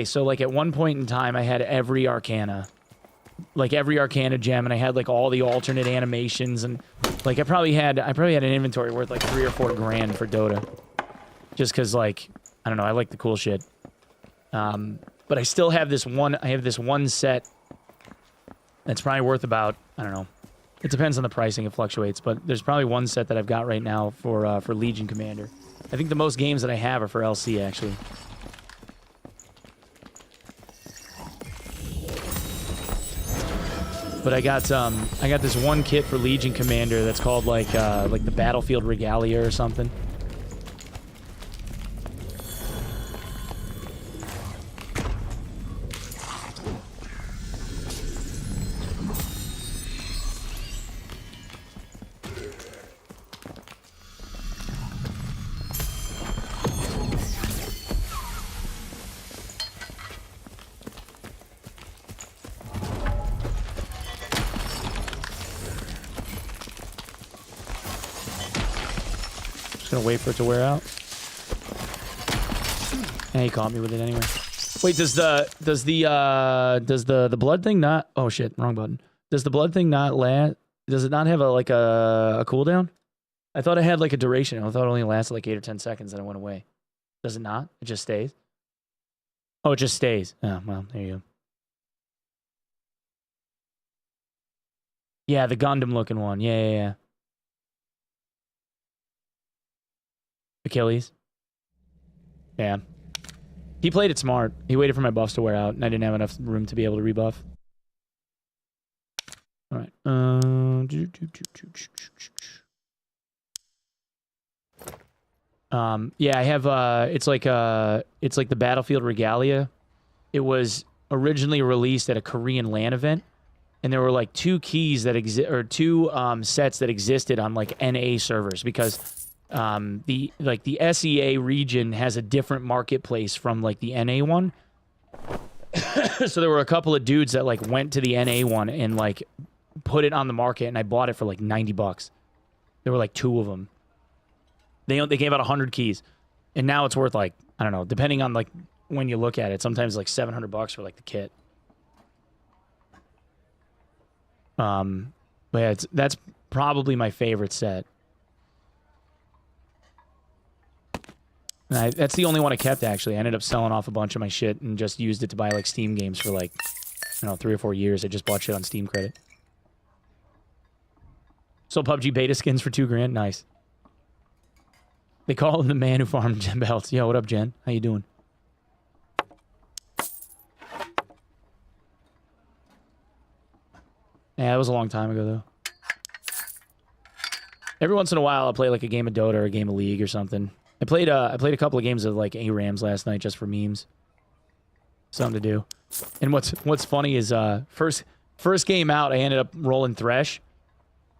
So like at one point in time I had every Arcana. Like every Arcana gem, and I had like all the alternate animations, and like I probably had an inventory worth like $3 or $4 grand for Dota. Just cause like, I don't know, I like the cool shit. But I still have this one set that's probably worth about, I don't know. It depends on the pricing, it fluctuates, but there's probably one set that I've got right now for Legion Commander. I think the most games that I have are for LC, actually. But I got this one kit for Legion Commander that's called like the Battlefield Regalia or something. Gonna wait for it to wear out. And he caught me with it anyway. Wait, does the blood thing not? Oh shit, wrong button. Does the blood thing not last? Does it not have a cooldown? I thought it had like a duration. I thought it only lasted like 8 or 10 seconds and it went away. Does it not? It just stays. Oh, it just stays. Oh well, there you go. Yeah, the Gundam looking one. Yeah. Achilles. Yeah. He played it smart. He waited for my buffs to wear out, and I didn't have enough room to be able to rebuff. Alright. Yeah, I have, it's like the Battlefield Regalia. It was originally released at a Korean LAN event, and there were like 2 keys that two sets that existed on like NA servers, because the SEA region has a different marketplace from like the NA one. So there were a couple of dudes that like went to the NA one and like put it on the market, and I bought it for like $90. There were like 2 of them. They gave out 100 keys, and now it's worth like, I don't know, depending on like when you look at it, sometimes like $700 for like the kit. But yeah, that's probably my favorite set. And that's the only one I kept, actually. I ended up selling off a bunch of my shit and just used it to buy like Steam games for like, I don't know, 3 or 4 years. I just bought shit on Steam credit. Sold PUBG beta skins for $2,000. Nice. They call him the man who farmed gem belts. Yo, what up, Jen? How you doing? Yeah, that was a long time ago, though. Every once in a while, I'll play like a game of Dota or a game of League or something. I played a couple of games of like ARAMs last night just for memes. Something to do. And what's funny is first game out, I ended up rolling Thresh,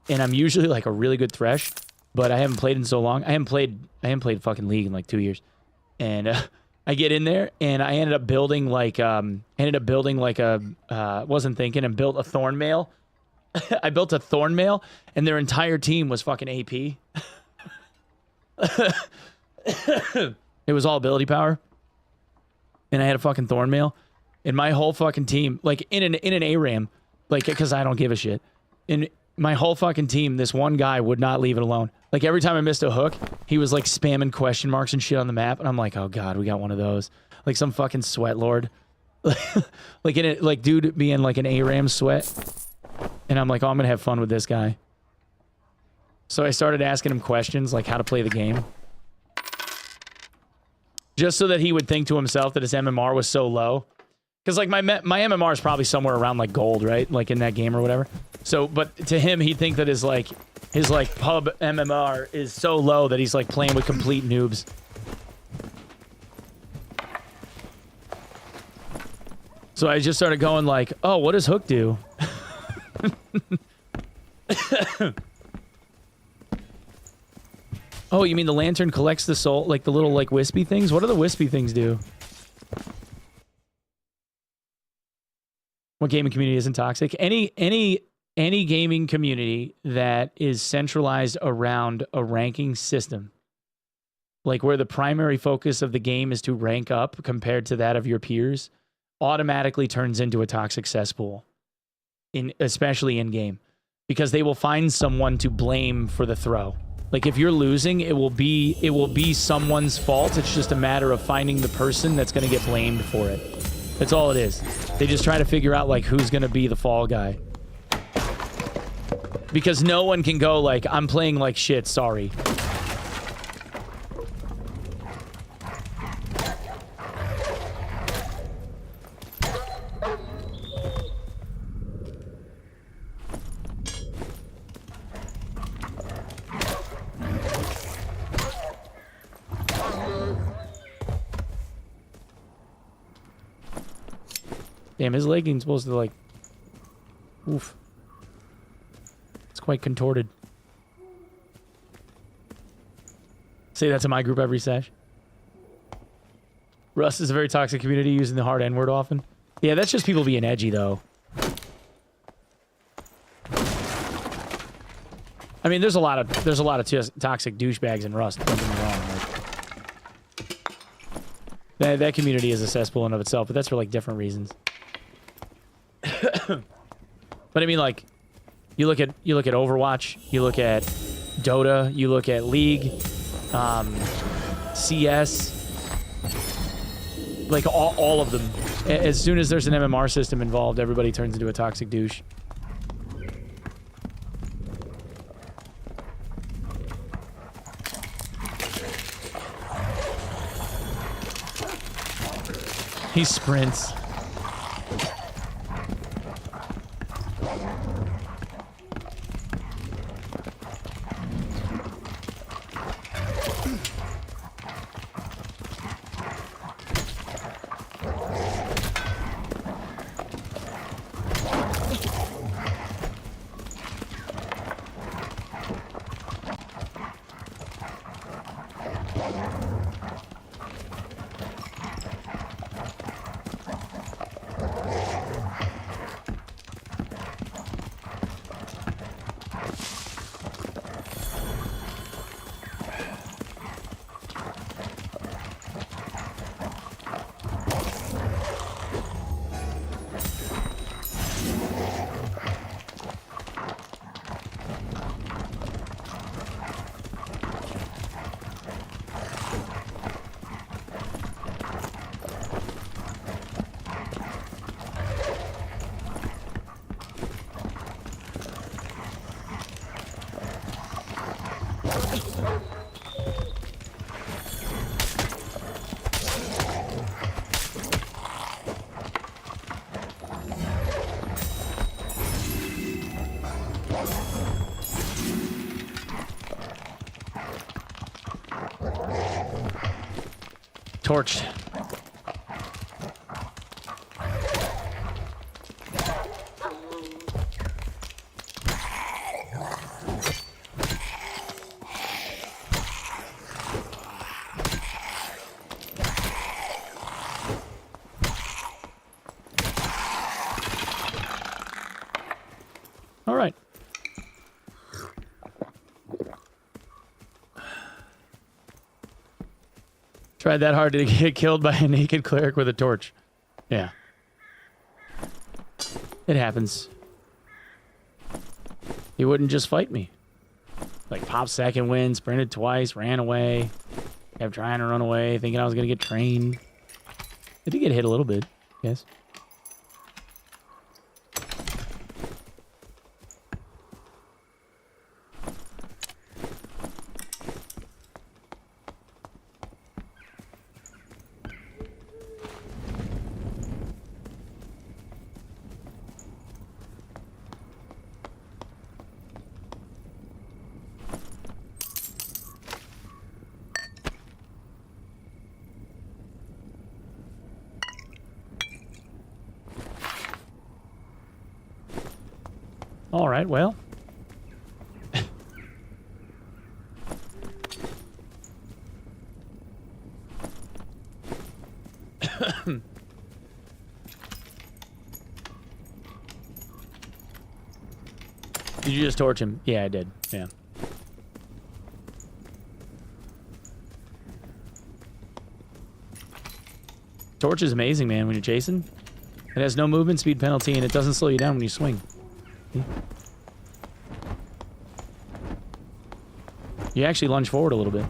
and I'm usually like a really good Thresh, but I haven't played in so long. I haven't played fucking League in like 2 years, and I get in there and I ended up building like wasn't thinking and built a Thornmail. I built a Thornmail, and their entire team was fucking AP. It was all ability power, and I had a fucking Thornmail, and my whole fucking team, like in an ARAM, like because I don't give a shit. In my whole fucking team, this one guy would not leave it alone. Like every time I missed a hook, he was like spamming question marks and shit on the map, and I'm like, oh god, we got one of those, like some fucking sweat lord, like in it, like dude being like an ARAM sweat, and I'm like, oh, I'm gonna have fun with this guy. So I started asking him questions like how to play the game. Just so that he would think to himself that his MMR was so low. Because, like, my MMR is probably somewhere around, like, gold, right? Like, in that game or whatever. So, but to him, he'd think that his pub MMR is so low that he's, like, playing with complete noobs. So I just started going, like, oh, what does Hook do? Oh, you mean the lantern collects the soul, like the little like wispy things? What do the wispy things do? What gaming community isn't toxic? Any gaming community that is centralized around a ranking system, like where the primary focus of the game is to rank up compared to that of your peers, automatically turns into a toxic cesspool, especially in game, because they will find someone to blame for the throw. Like if you're losing, it will be someone's fault. It's just a matter of finding the person that's going to get blamed for it. That's all it is. They just try to figure out like who's going to be the fall guy. Because no one can go like, I'm playing like shit, sorry. Damn, his legging's supposed to like... Oof. It's quite contorted. Say that to my group every sesh. Rust is a very toxic community using the hard N-word often. Yeah, that's just people being edgy, though. I mean, there's a lot of toxic douchebags in Rust. Don't get me wrong. Like, that community is a cesspool in of itself, but that's for like different reasons. But I mean, like, you look at Overwatch, you look at Dota, you look at League, CS, like all of them. As soon as there's an MMR system involved, everybody turns into a toxic douche. He sprints. Torched. All right. Tried that hard to get killed by a naked cleric with a torch. Yeah. It happens. He wouldn't just fight me. Like, popped second wind, sprinted twice, ran away. Kept trying to run away, thinking I was going to get trained. I did get hit a little bit, yes. All right, well. Did you just torch him? Yeah, I did. Yeah. Torch is amazing, man, when you're chasing. It has no movement speed penalty, and it doesn't slow you down when you swing. You actually lunge forward a little bit.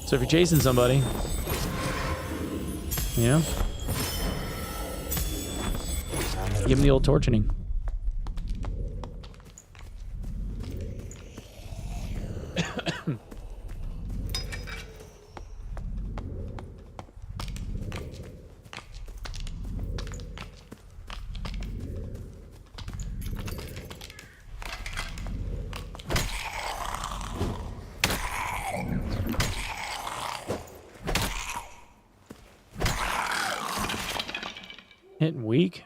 So if you're chasing somebody, you know, give them the old torching. Hitting weak.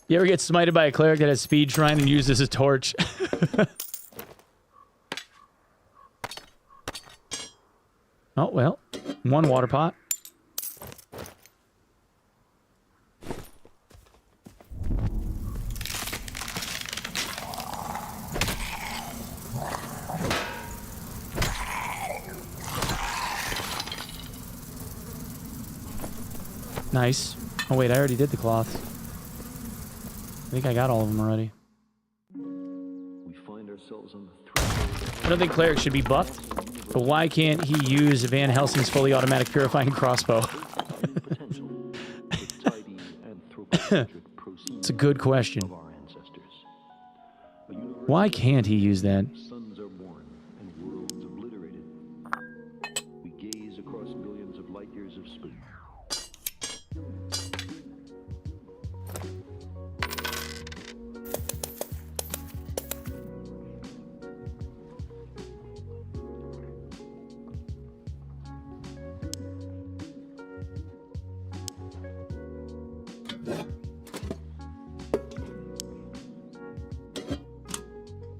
You ever get smited by a cleric that has speed shrine and uses his torch? Oh, well. One water pot. Nice. Oh, wait, I already did the cloths. I think I got all of them already. We find ourselves on the threshold. I don't think clerics should be buffed, but why can't he use Van Helsing's fully automatic purifying crossbow? It's a good question. Why can't he use that? Suns are born and worlds obliterated. We gaze across billions of light years of space.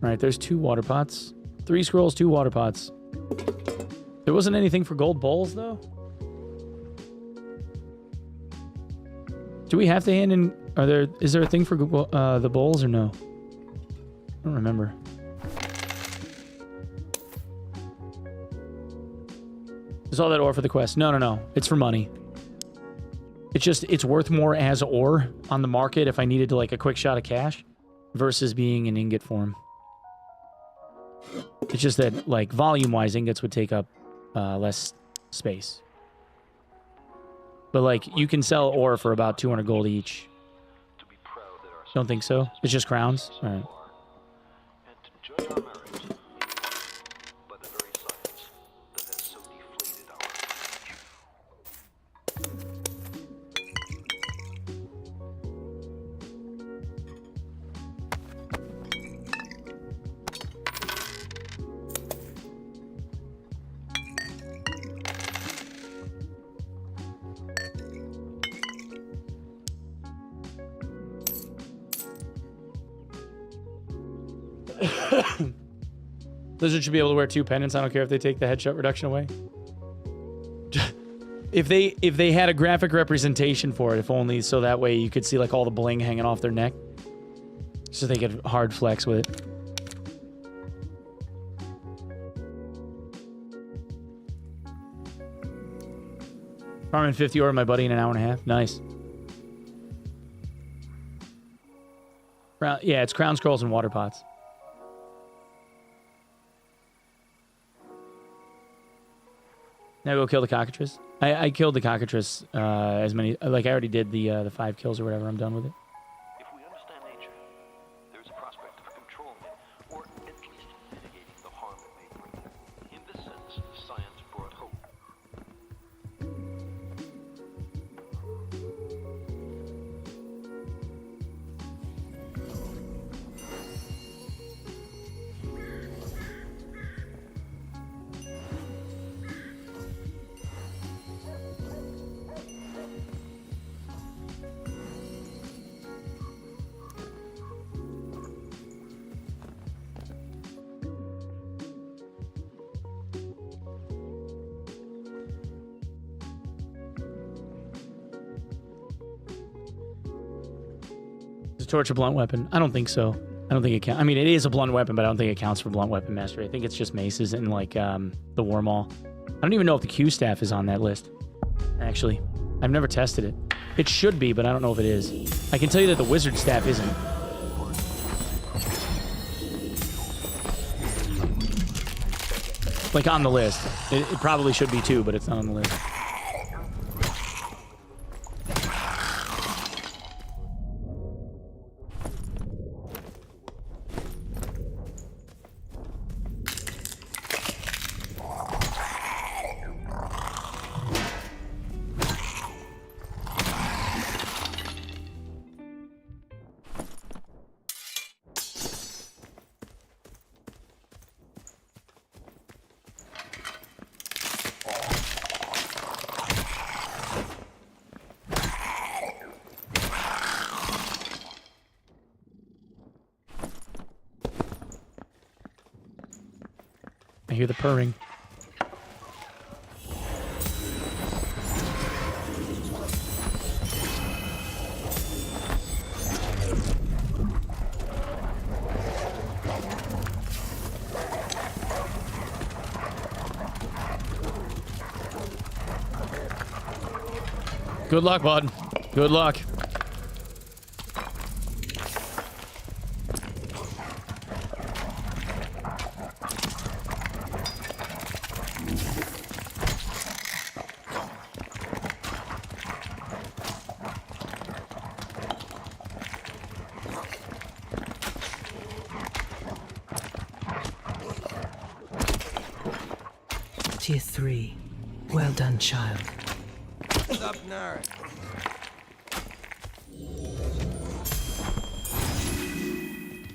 Alright, there's 2 water pots. 3 scrolls, 2 water pots. There wasn't anything for gold bowls, though? Do we have to hand in... Is there a thing for the bowls or no? I don't remember. Is all that ore for the quest? No. It's for money. It's just, it's worth more as ore on the market if I needed to, like, a quick shot of cash versus being an ingot form. It's just that, like, volume-wise, ingots would take up less space. But, like, you can sell ore for about 200 gold each. Don't think so? It's just crowns? All right. Lizard should be able to wear 2 pendants. I don't care if they take the headshot reduction away. If they had a graphic representation for it, if only so that way you could see like all the bling hanging off their neck, so they could hard flex with it. Farming 50 ore, my buddy, in an hour and a half. Nice. Yeah, it's crown scrolls and water pots. Now go kill the cockatrice. I killed the cockatrice as many, like I already did the 5 kills or whatever. I'm done with it. If we understand nature, there is a prospect of controlling it, or at least mitigating the harm it may bring. In this sense, science brought hope. Is torch a blunt weapon? I don't think so. I don't think it counts. I mean, it is a blunt weapon, but I don't think it counts for blunt weapon mastery. I think it's just maces and like the war maul. I don't even know if the Q staff is on that list. Actually, I've never tested it. It should be, but I don't know if it is. I can tell you that the wizard staff isn't. Like on the list. It probably should be too, but it's not on the list. I hear the purring. Good luck, bud. Good luck. Tier 3. Well done, child. Up Nara.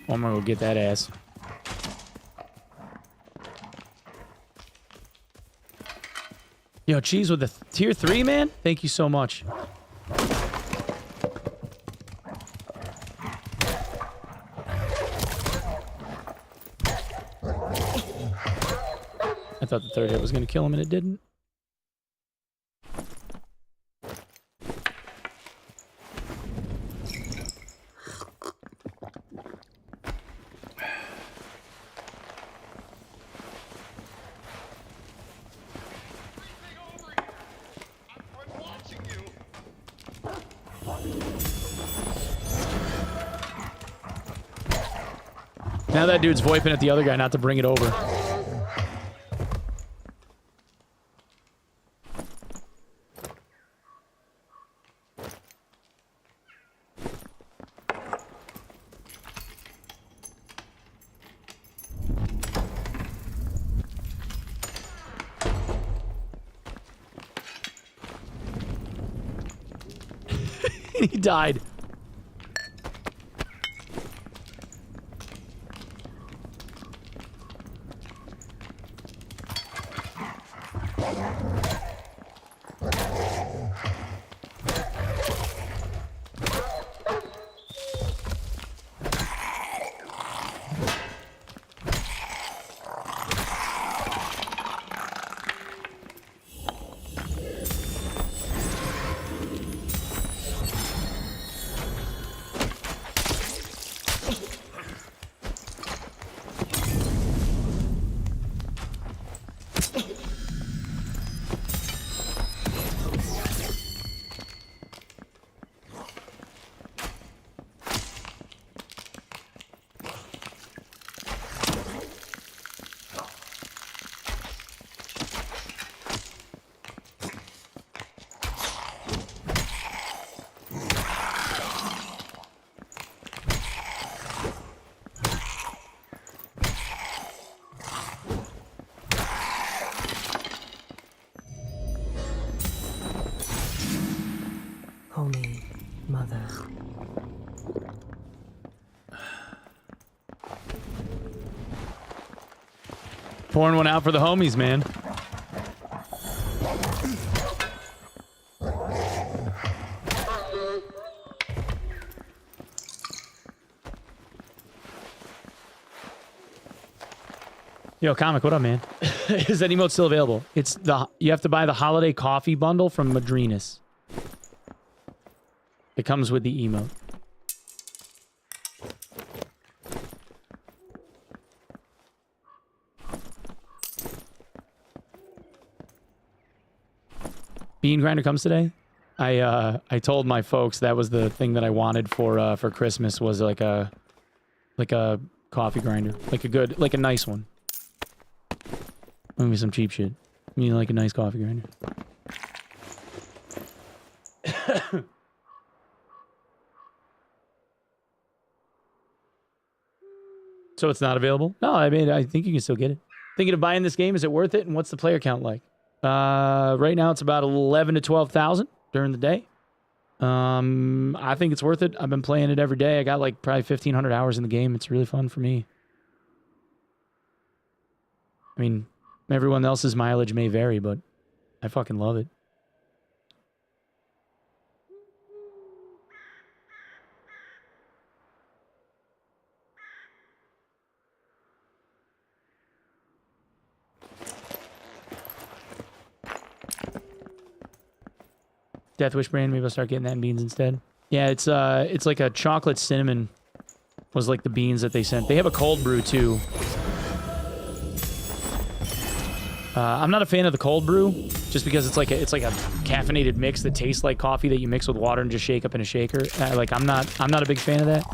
I'm gonna go get that ass. Yo, cheese with the tier 3, man. Thank you so much. I thought the 3rd hit was gonna kill him, and it didn't. Now that dude's voiping at the other guy not to bring it over. He died. Mother. Pouring one out for the homies, man. Yo, Comic, what up, man? Is that emote still available? It's you have to buy the holiday coffee bundle from Madrinas. It comes with the emote. Bean grinder comes today. I told my folks that was the thing that I wanted for Christmas, was like a coffee grinder, like a nice one. Give me some cheap shit. I mean, like a nice coffee grinder. So it's not available? No, I mean, I think you can still get it. Thinking of buying this game? Is it worth it? And what's the player count like? Right now it's about 11 to 12,000 during the day. I think it's worth it. I've been playing it every day. I got like probably 1,500 hours in the game. It's really fun for me. I mean, everyone else's mileage may vary, but I fucking love it. Death Wish brand, maybe I'll start getting that in beans instead. Yeah, it's like a chocolate cinnamon was like the beans that they sent. They have a cold brew too. I'm not a fan of the cold brew, just because it's like a caffeinated mix that tastes like coffee that you mix with water and just shake up in a shaker. I'm not a big fan of that.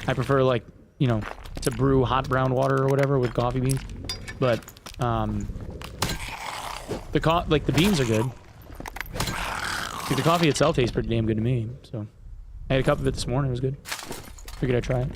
I prefer, like, you know, to brew hot brown water or whatever with coffee beans. But the beans are good. Dude, the coffee itself tastes pretty damn good to me. So I had a cup of it this morning. It was good. Figured I'd try it.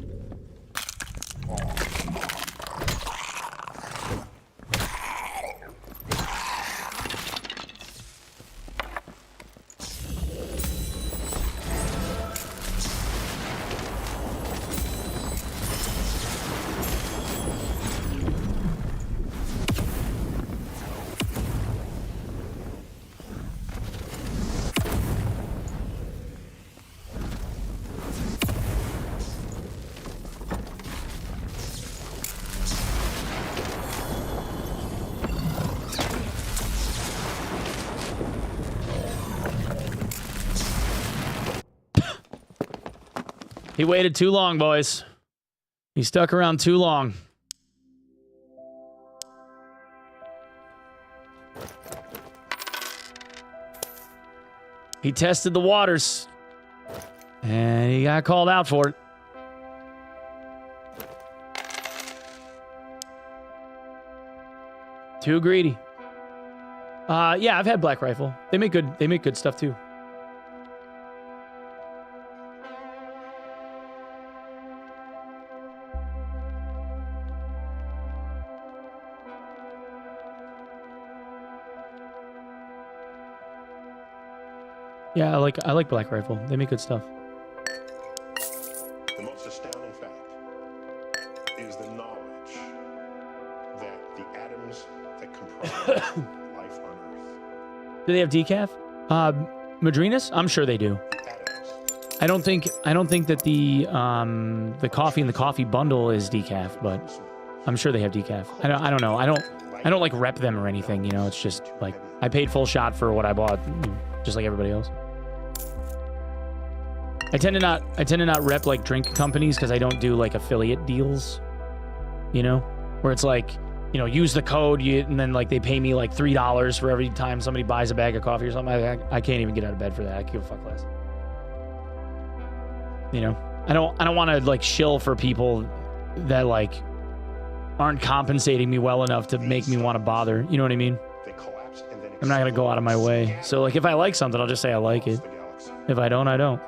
He waited too long, boys. He stuck around too long. He tested the waters. And he got called out for it. Too greedy. Yeah, I've had Black Rifle. They make good stuff too. Yeah, I like Black Rifle. They make good stuff. The most astounding fact is the knowledge that the atoms that comprise life on Earth. Do they have decaf? Madrinas? I'm sure they do. I don't think that the coffee and the coffee bundle is decaf, but I'm sure they have decaf. I don't know. I don't like rep them or anything, you know. It's just like I paid full shot for what I bought, just like everybody else. I tend to not rep like drink companies because I don't do like affiliate deals, you know, where it's like, you know, use the code and then like they pay me like $3 for every time somebody buys a bag of coffee or something. I can't even get out of bed for that. I give a fuck less. You know, I don't want to like shill for people that like aren't compensating me well enough to make me want to bother. You know what I mean? I'm not gonna go out of my way. So like if I like something, I'll just say I like it. If I don't, I don't.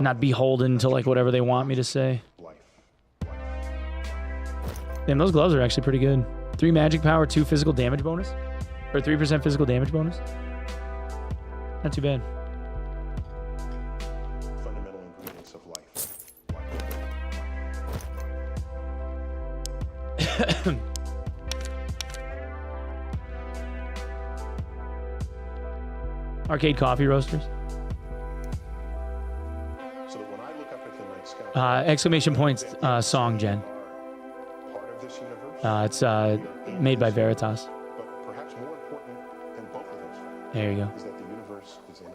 Not beholden to like whatever they want me to say. Damn, those gloves are actually pretty good. 3 magic power, 2 physical damage bonus, or 3% physical damage bonus. Not too bad. Arcade coffee roasters. So that when I look up at the night sky, Exclamation points song, Jen. part of this universe, It's made by Veritas. but perhaps more important than both of those facts There you go. is that the universe is in us.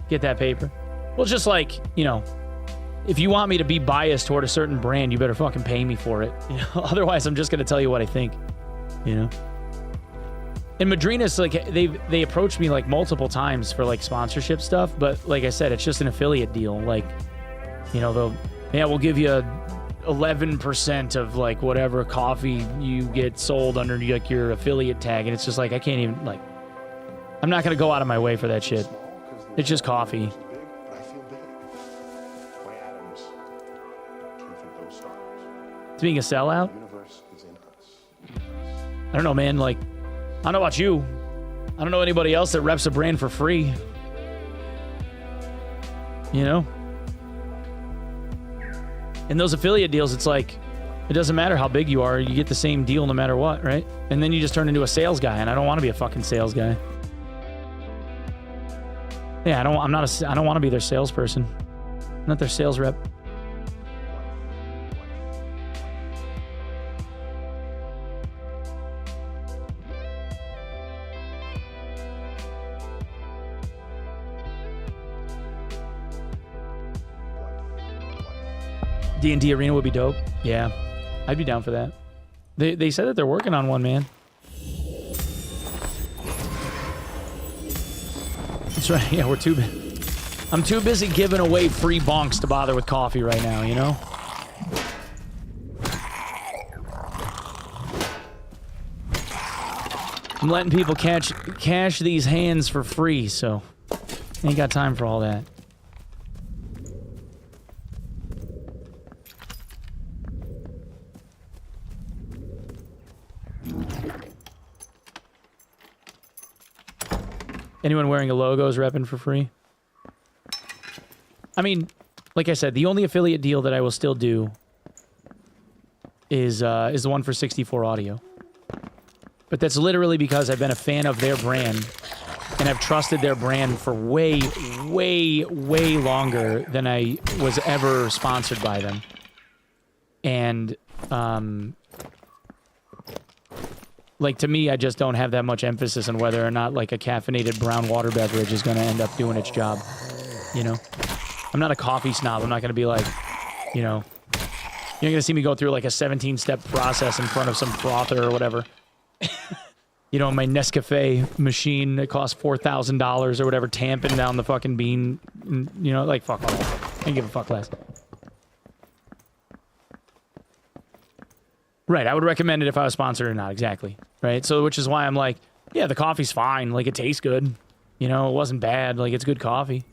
Get that paper. Well, just like, you know, if you want me to be biased toward a certain brand, you better fucking pay me for it. You know? Otherwise, I'm just going to tell you what I think. You know? And Madrinas, like, they approached me, like, multiple times for, like, sponsorship stuff. But, like I said, it's just an affiliate deal. Like, you know, we'll give you 11% of, like, whatever coffee you get sold under, like, your affiliate tag. And it's just like, I can't even, like, I'm not going to go out of my way for that shit. It's just coffee. Big, but I feel big. My atoms came from those stars. It's being a sellout? The universe is in us. I don't know, man. Like, I don't know about you. I don't know anybody else that reps a brand for free. You know? In those affiliate deals, it's like, it doesn't matter how big you are. You get the same deal no matter what, right? And then you just turn into a sales guy, and I don't want to be a fucking sales guy. Yeah, I don't want to be their salesperson. I'm not their sales rep. D&D Arena would be dope. Yeah, I'd be down for that. They said that they're working on one, man. That's right. Yeah, I'm too busy giving away free bonks to bother with coffee right now, you know? I'm letting people cash these hands for free, so ain't got time for all that. Anyone wearing a logo is repping for free. I mean, like I said, the only affiliate deal that I will still do is the one for 64 Audio. But that's literally because I've been a fan of their brand, and I've trusted their brand for way, way, way longer than I was ever sponsored by them. And, like, to me, I just don't have that much emphasis on whether or not, like, a caffeinated brown water beverage is going to end up doing its job. You know? I'm not a coffee snob. I'm not going to be like, you know... You're going to see me go through, like, a 17-step process in front of some frother or whatever. You know, my Nescafe machine that costs $4,000 or whatever, tamping down the fucking bean. You know, like, fuck all that. I don't give a fuck less. Right, I would recommend it if I was sponsored or not, exactly. Right, so which is why I'm like, yeah, the coffee's fine. Like, it tastes good. You know, it wasn't bad. Like, it's good coffee.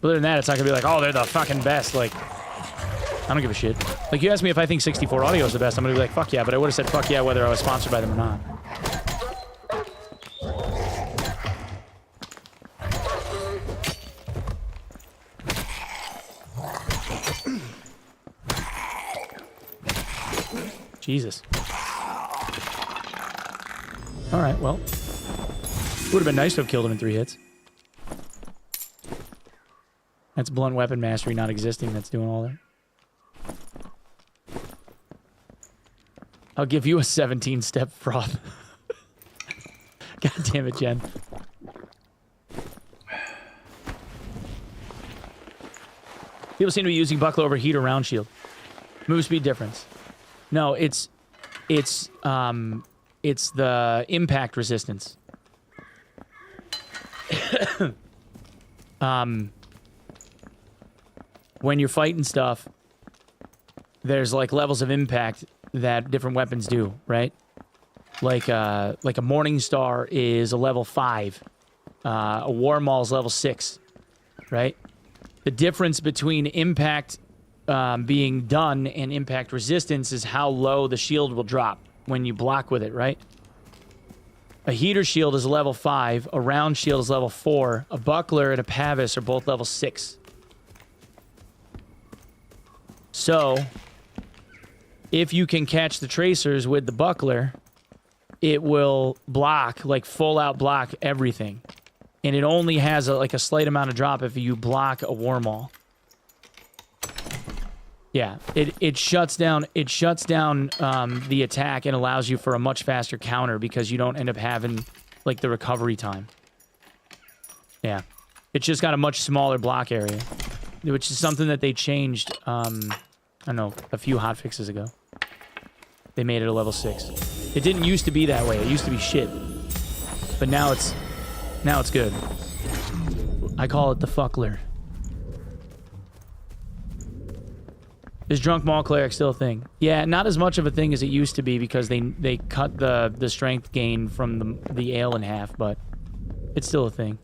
But other than that, it's not going to be like, oh, they're the fucking best. Like, I don't give a shit. Like, you ask me if I think 64 Audio is the best, I'm going to be like, fuck yeah. But I would have said fuck yeah whether I was sponsored by them or not. Jesus. Alright, well. Would have been nice to have killed him in 3 hits. That's blunt weapon mastery not existing that's doing all that. I'll give you a 17-step froth. God damn it, Jen. People seem to be using buckler over heat or round shield. Move speed difference. No, it's the impact resistance. When you're fighting stuff, there's like levels of impact that different weapons do, right? Like a Morning Star is a level 5. A War Maul is level 6, right? The difference between impact being done and impact resistance is how low the shield will drop when you block with it, right? A heater shield is level 5, a round shield is level 4, a buckler and a pavis are both level 6. So, if you can catch the tracers with the buckler, it will block, like full out block everything. And it only has like a slight amount of drop if you block a Warmaul. Yeah, it shuts down the attack and allows you for a much faster counter because you don't end up having like the recovery time. Yeah. It's just got a much smaller block area, which is something that they changed I don't know, a few hotfixes ago. They made it a level 6. It didn't used to be that way. It used to be shit. But now it's good. I call it the fuckler. Is Drunk Maul Cleric still a thing? Yeah, not as much of a thing as it used to be because they cut the strength gain from the ale in half, but it's still a thing.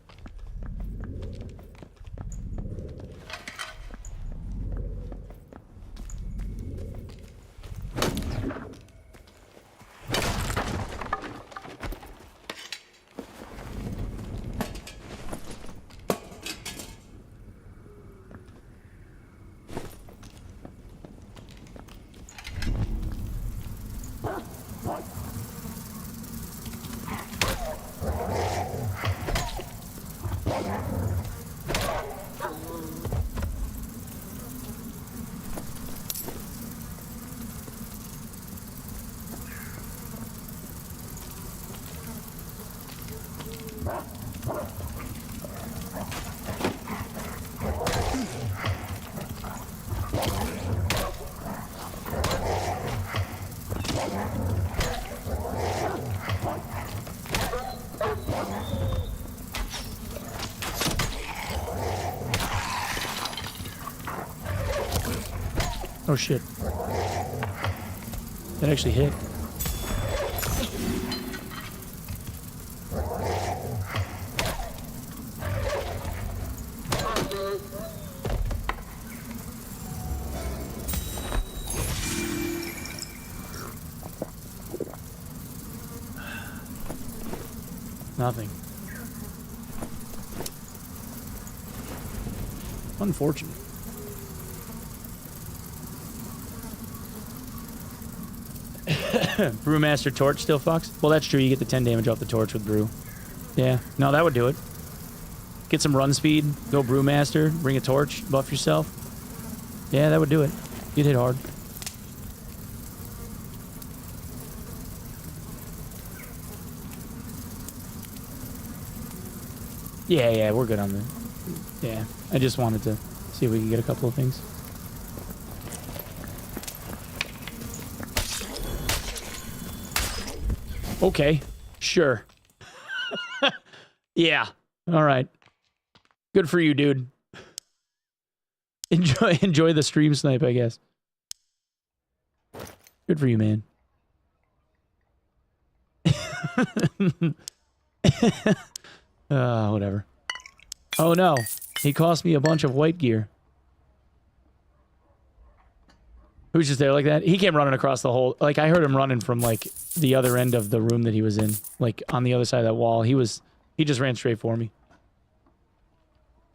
Oh shit. That actually hit. Nothing. Unfortunate. Brewmaster Torch still fucks? Well, that's true. You get the 10 damage off the torch with Brew. Yeah. No, that would do it. Get some run speed. Go Brewmaster. Bring a torch. Buff yourself. Yeah, that would do it. You'd hit hard. Yeah, we're good on the... Yeah, I just wanted to see if we could get a couple of things. Okay, sure. Yeah, all right. Good for you, dude. Enjoy the stream snipe, I guess. Good for you, man. Whatever. Oh no, he cost me a bunch of white gear. Who's just there like that? He came running across the whole... Like, I heard him running from, like, the other end of the room that he was in. Like, on the other side of that wall. He just ran straight for me.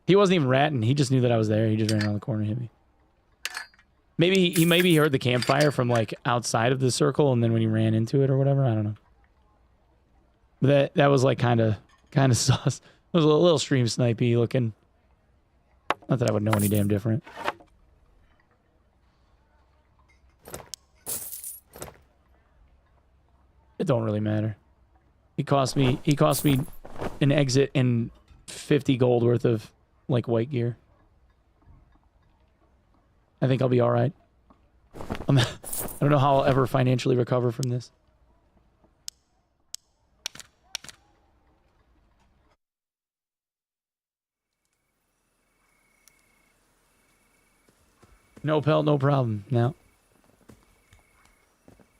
He wasn't even ratting. He just knew that I was there. He just ran around the corner and hit me. Maybe he heard the campfire from, like, outside of the circle, and then when he ran into it or whatever, I don't know. But that was, like, kind of sus. It was a little stream snipey looking. Not that I would know any damn different. It don't really matter. He cost me an exit and 50 gold worth of like white gear. I think I'll be all right. I don't know how I'll ever financially recover from this. No pelt, no problem. Now.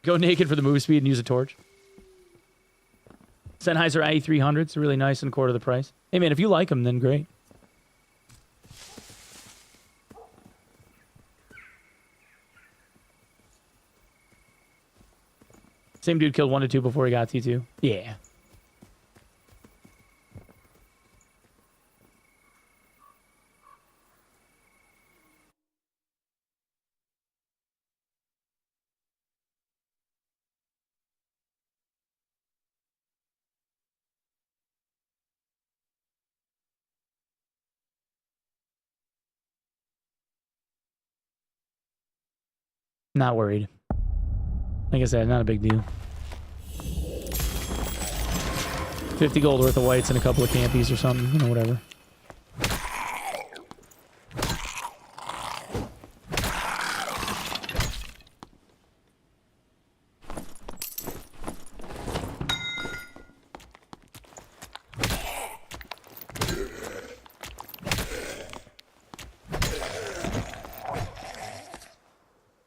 Go naked for the move speed and use a torch. Sennheiser IE300, it's really nice and quarter the price. Hey man, if you like them, then great. Same dude killed 1 to 2 before he got T2. Yeah. Not worried. Like I said, not a big deal. 50 gold worth of whites and a couple of campies or something. You know, whatever.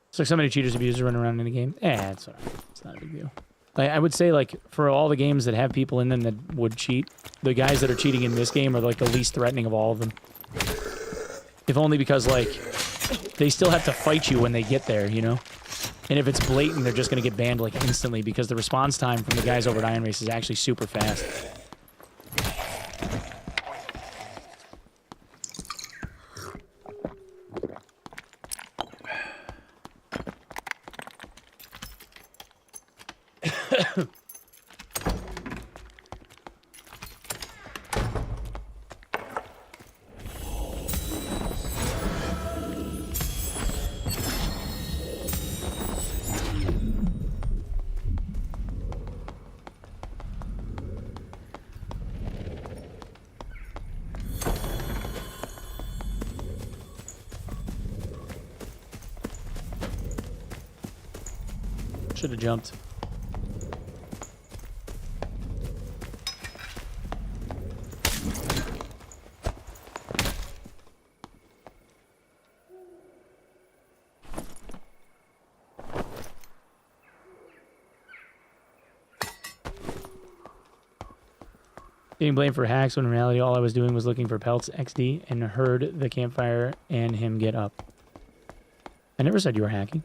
It's like so many cheaters abusers running around in the game. It's alright. It's not a big deal. I would say, like, for all the games that have people in them that would cheat, the guys that are cheating in this game are, like, the least threatening of all of them. If only because, like, they still have to fight you when they get there, you know? And if it's blatant, they're just going to get banned, like, instantly because the response time from the guys over at Iron Race is actually super fast. Should have jumped. Being blamed for hacks when in reality all I was doing was looking for pelts XD and heard the campfire and him get up. I never said you were hacking.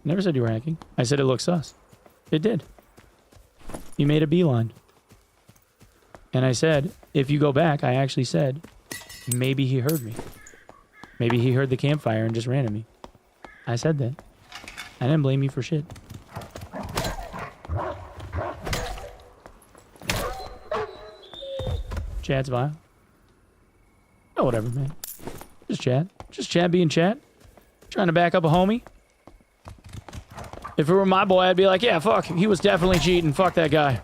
Never said you were hacking. I said it looks sus. It did. You made a beeline. And I said, if you go back, I actually said, maybe he heard me. Maybe he heard the campfire and just ran at me. I said that. I didn't blame you for shit. Chat's vile. Oh, whatever, man. Just chat. Just chat being chat. Trying to back up a homie. If it were my boy, I'd be like, yeah, fuck, he was definitely cheating. Fuck that guy.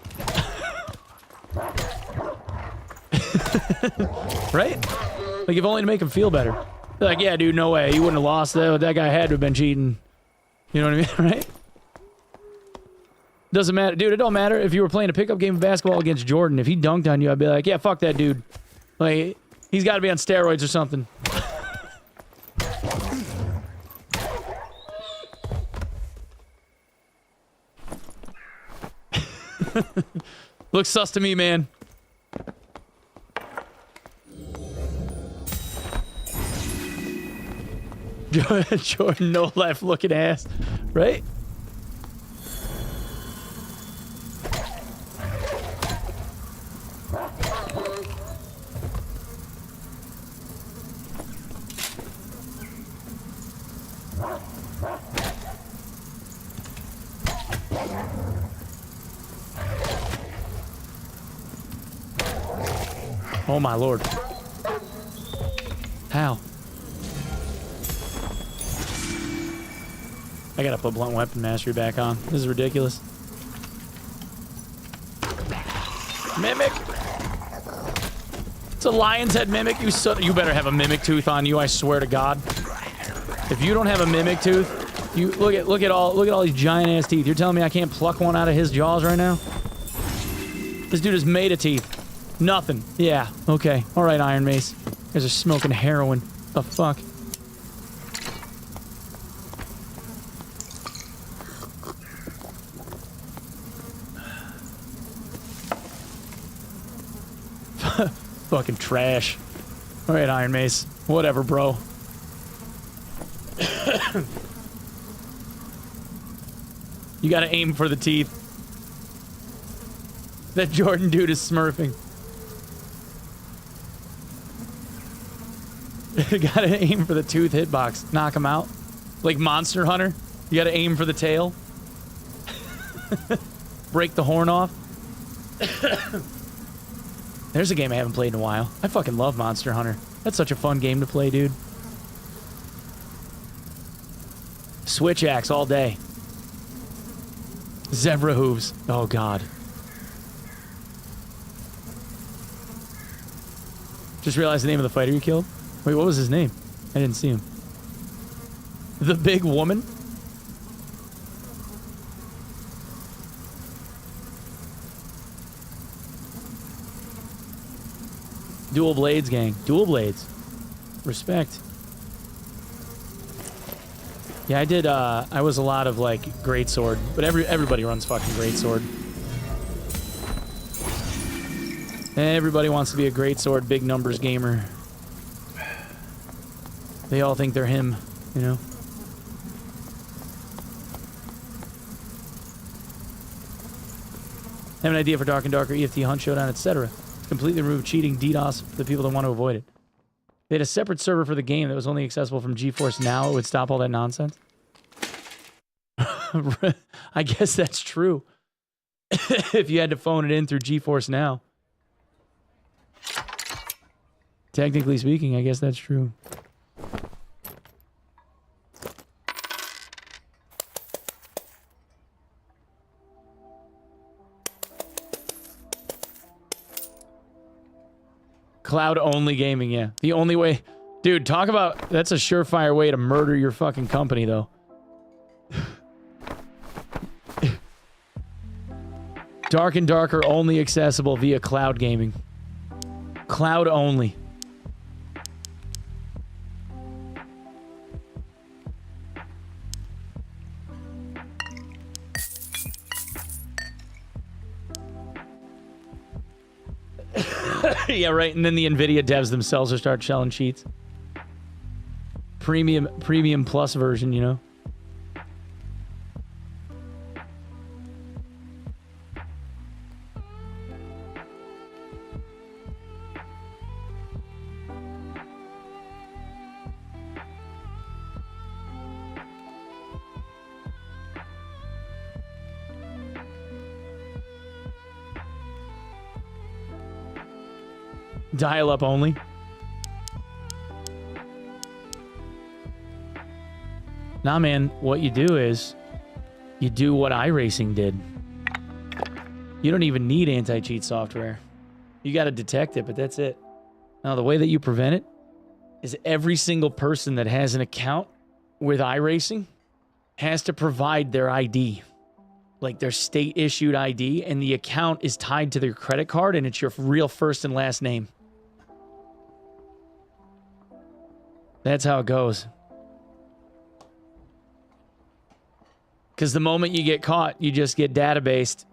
Right? Like, if only to make him feel better. Be like, yeah, dude, no way. He wouldn't have lost that. That guy had to have been cheating. You know what I mean? Right? Doesn't matter. Dude, it don't matter if you were playing a pickup game of basketball against Jordan. If he dunked on you, I'd be like, yeah, fuck that dude. Like, he's got to be on steroids or something. Looks sus to me, man. Jordan, no left looking ass. Right? Oh my lord. How? I gotta put blunt weapon mastery back on. This is ridiculous. Mimic! It's a lion's head mimic. You better have a mimic tooth on you, I swear to God. If you don't have a mimic tooth, you look at all these giant ass teeth. You're telling me I can't pluck one out of his jaws right now? This dude is made of teeth. Nothing. Yeah. Okay. All right, Iron Mace. You guys are smoking heroin. The fuck? Fucking trash. All right, Iron Mace. Whatever, bro. You gotta aim for the teeth. That Jordan dude is smurfing. You gotta aim for the tooth hitbox. Knock him out. Like Monster Hunter. You gotta aim for the tail. Break the horn off. There's a game I haven't played in a while. I fucking love Monster Hunter. That's such a fun game to play, dude. Switch axe all day. Zebra hooves. Oh, God. Just realized the name of the fighter you killed. Wait, what was his name? I didn't see him. The big woman? Dual blades, gang. Dual blades. Respect. Yeah, I did, I was a lot of, like, greatsword. But everybody runs fucking greatsword. Everybody wants to be a greatsword, big numbers gamer. They all think they're him, you know? Have an idea for Dark and Darker, EFT, Hunt Showdown, etc. Completely remove cheating, DDoS for the people that want to avoid it. They had a separate server for the game that was only accessible from GeForce Now. It would stop all that nonsense. I guess that's true. If you had to phone it in through GeForce Now. Technically speaking, I guess that's true. Cloud-only gaming, yeah. The only way... Dude, talk about... That's a surefire way to murder your fucking company, though. Dark and Darker only accessible via cloud gaming. Cloud only. Yeah, right. And then the NVIDIA devs themselves will start selling cheats. Premium plus version, you know? Dial-up only. Nah, man, what you do is you do what iRacing did. You don't even need anti-cheat software. You got to detect it, but that's it. Now, the way that you prevent it is every single person that has an account with iRacing has to provide their ID, like their state-issued ID, and the account is tied to their credit card, and it's your real first and last name. That's how it goes. Because the moment you get caught, you just get databased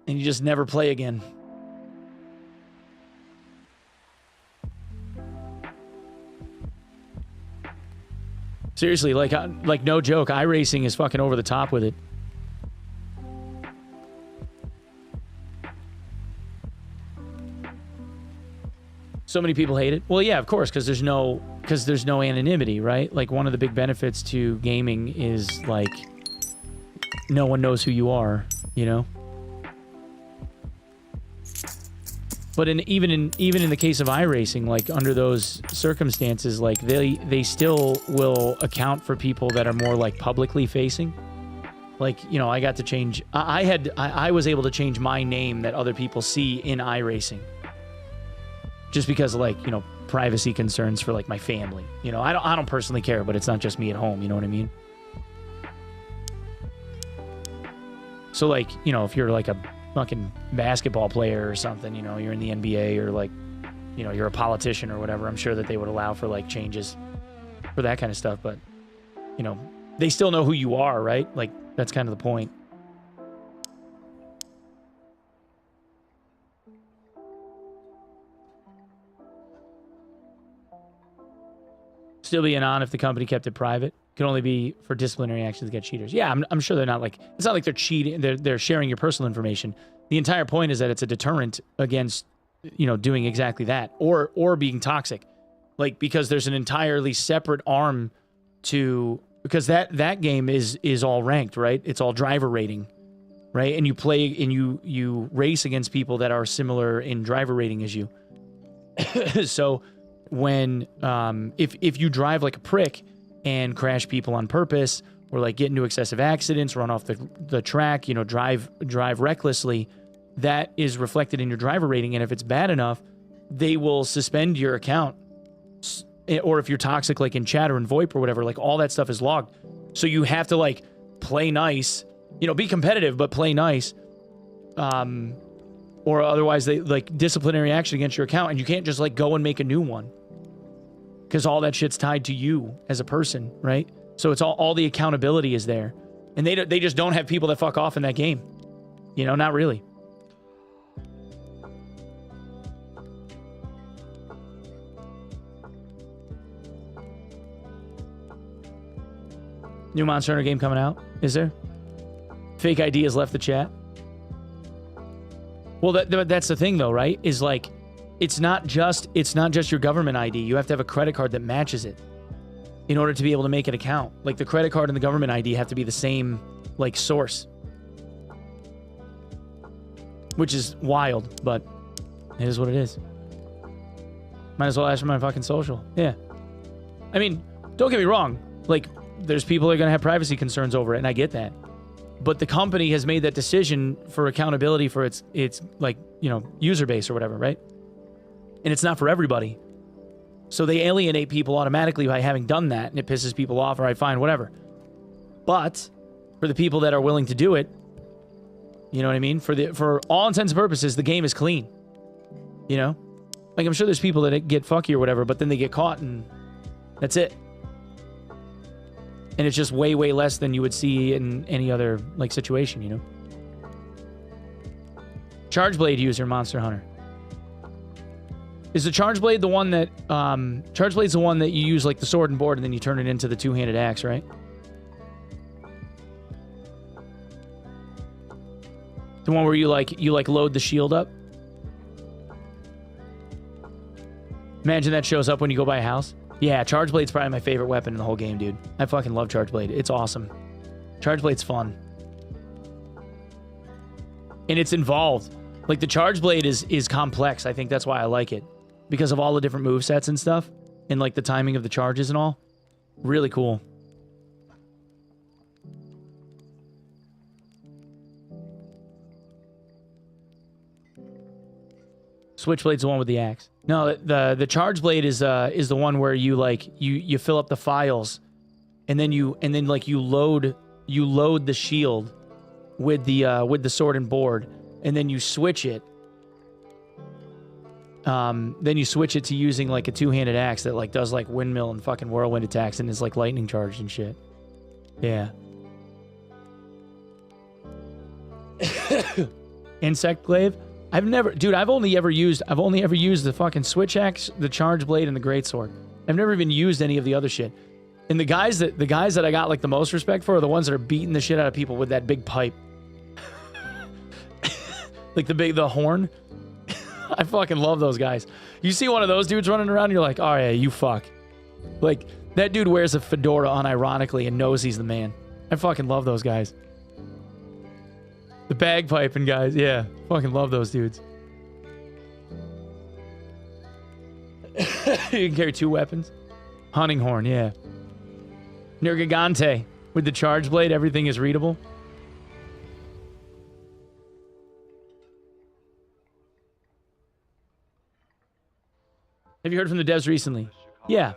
and you just never play again. Seriously, like no joke, iRacing is fucking over the top with it. So many people hate it. Well, yeah, of course, because there's no anonymity, right? Like, one of the big benefits to gaming is, like, no one knows who you are, you know? But even in the case of iRacing, like, under those circumstances, like, they still will account for people that are more, like, publicly facing. Like, you know, I got to change... I was able to change my name that other people see in iRacing. Just because, like, you know, privacy concerns for, like, my family. You know, I don't personally care, but it's not just me at home, you know what I mean? So, like, you know, if you're, like, a fucking basketball player or something, you know, you're in the NBA or, like, you know, you're a politician or whatever, I'm sure that they would allow for, like, changes for that kind of stuff. But, you know, they still know who you are, right? Like, that's kind of the point. Still be an on if the company kept it private. Could only be for disciplinary actions against cheaters. Yeah, I'm sure they're not like... It's not like they're cheating. They're sharing your personal information. The entire point is that it's a deterrent against, you know, doing exactly that. Or being toxic. Like, because there's an entirely separate arm to... Because that game is all ranked, right? It's all driver rating, right? And you play and you race against people that are similar in driver rating as you. So... when if you drive like a prick and crash people on purpose, or like get into excessive accidents, run off the track, you know, drive recklessly, that is reflected in your driver rating. And if it's bad enough, they will suspend your account. Or if you're toxic, like in chat or in VoIP or whatever, like all that stuff is logged. So you have to like play nice, you know, be competitive, but play nice. Or otherwise they like disciplinary action against your account, and you can't just like go and make a new one. Because all that shit's tied to you as a person, right? So it's all the accountability is there. And they just don't have people that fuck off in that game. You know, not really. New Monster Hunter game coming out? Is there? Fake ID has left the chat. Well, that's the thing though, right? Is like, it's not just your government ID. You have to have a credit card that matches it in order to be able to make an account. Like the credit card and the government ID have to be the same like source. Which is wild, but it is what it is. Might as well ask for my fucking social. Yeah. I mean, don't get me wrong. Like, there's people that are going to have privacy concerns over it, and I get that. But the company has made that decision for accountability for its like, you know, user base or whatever, right? And it's not for everybody. So they alienate people automatically by having done that, and it pisses people off, or I find whatever. But for the people that are willing to do it, you know what I mean? For all intents and purposes, the game is clean. You know? Like, I'm sure there's people that get fucky or whatever, but then they get caught and that's it. And it's just way, way less than you would see in any other, like, situation, you know? Charge Blade user, Monster Hunter. Is the Charge Blade the one that... Charge Blade's the one that you use, like, the sword and board, and then you turn it into the two-handed axe, right? The one where you load the shield up? Imagine that shows up when you go by a house. Yeah, Charge Blade's probably my favorite weapon in the whole game, dude. I fucking love Charge Blade. It's awesome. Charge Blade's fun. And it's involved. Like, the Charge Blade is complex. I think that's why I like it. Because of all the different movesets and stuff. And, like, the timing of the charges and all. Really cool. Switchblade's the one with the axe. No, the Charge Blade is the one where you like you fill up the files, and then like you load the shield with the sword and board, and then you switch it. Then you switch it to using like a two-handed axe that like does like windmill and fucking whirlwind attacks and is like lightning charged and shit. Yeah. Insect glaive. I've only ever used the fucking switch axe, the Charge Blade, and the greatsword. I've never even used any of the other shit. And the guys that I got like the most respect for are the ones that are beating the shit out of people with that big pipe. Like the horn. I fucking love those guys. You see one of those dudes running around, and you're like, oh yeah, you fuck. Like, that dude wears a fedora unironically and knows he's the man. I fucking love those guys. The bagpiping guys, yeah. Fucking love those dudes. You can carry two weapons. Hunting horn, yeah. Nergigante. With the Charge Blade, everything is readable. Have you heard from the devs recently? Yeah.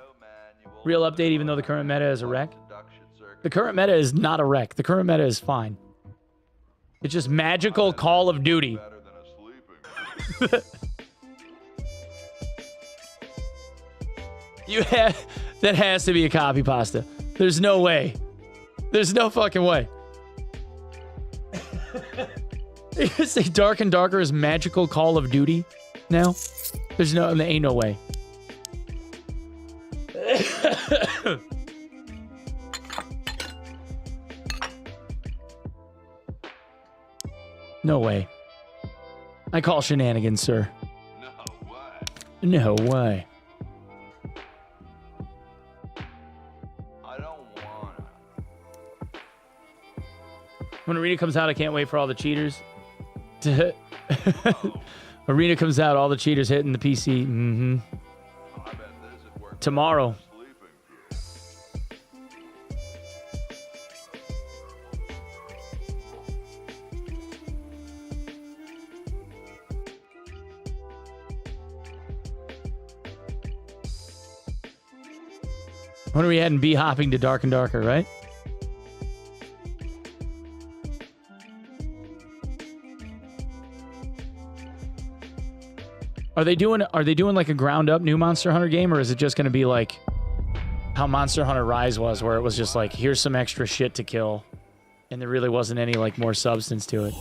Real update, even though the current meta is a wreck. The current meta is not a wreck. The current meta is fine. It's just magical Call of Duty. That has to be a copy pasta. There's no way. There's no fucking way. You say Dark and Darker is magical Call of Duty now? There ain't no way. No way. I call shenanigans, sir. No way. I don't wanna. When Arena comes out, I can't wait for all the cheaters. Arena comes out, all the cheaters hitting the PC. Mm-hmm. Tomorrow. When are we heading bee hopping to Dark and Darker, right? Are they doing like a ground up new Monster Hunter game, or is it just going to be like how Monster Hunter Rise was, where it was just like, here's some extra shit to kill, and there really wasn't any like more substance to it?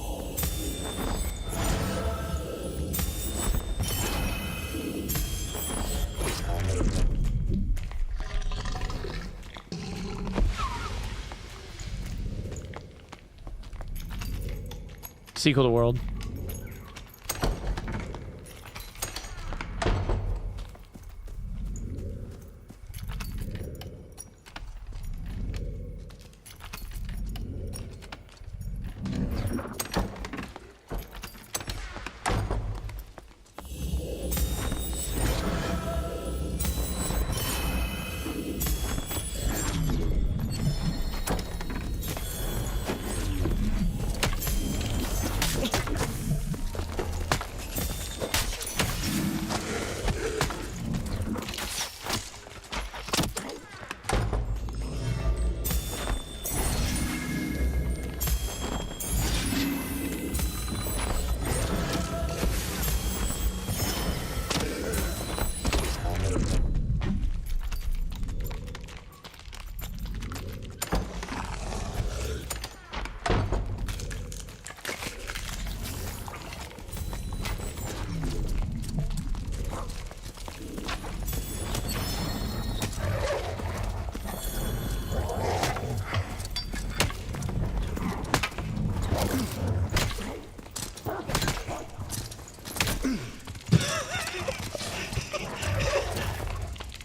Sequel to World.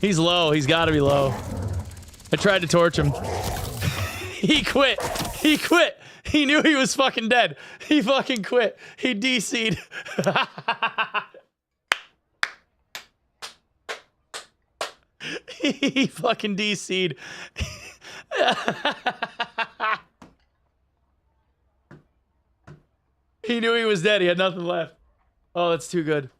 He's low. He's got to be low. I tried to torch him. He quit. He quit. He knew he was fucking dead. He fucking quit. He DC'd. He fucking DC'd. He knew he was dead. He had nothing left. Oh, that's too good.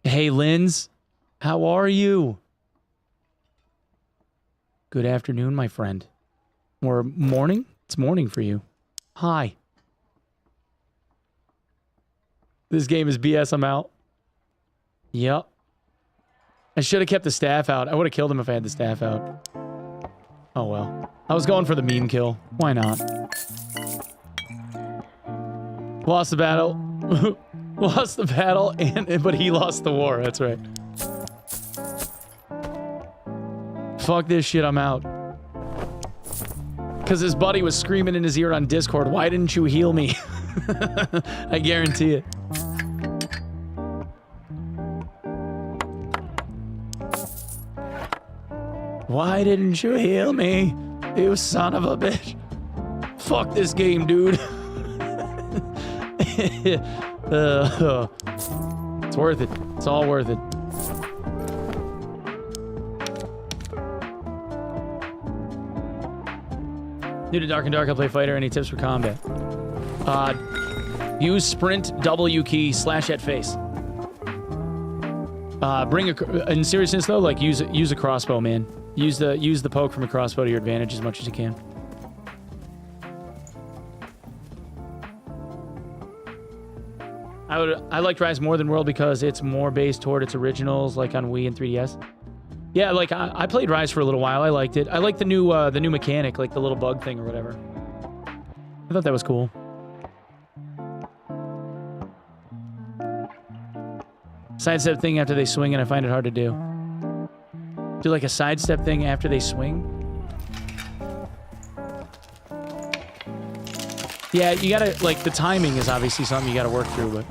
Hey, Linz. How are you? Good afternoon, my friend. Or morning? It's morning for you. Hi. This game is BS. I'm out. Yep. I should have kept the staff out. I would have killed him if I had the staff out. Oh well. I was going for the meme kill. Why not? Lost the battle. Lost the battle, but he lost the war. That's right. Fuck this shit. I'm out. Because his buddy was screaming in his ear on Discord, why didn't you heal me? I guarantee it. Why didn't you heal me? You son of a bitch. Fuck this game, dude. It's worth it. It's all worth it. New to Dark and Dark, I'll play fighter. Any tips for combat? Use sprint W key / at face. Bring in seriousness though, like use a crossbow, man. Use the poke from a crossbow to your advantage as much as you can. I liked Rise more than World because it's more based toward its originals, like on Wii and 3DS. Yeah, like I played Rise for a little while. I liked it. I liked the new mechanic, like the little bug thing or whatever. I thought that was cool. Sidestep thing after they swing, and I find it hard to do. Do like a sidestep thing after they swing? Yeah, you gotta, like, the timing is obviously something you gotta work through, but...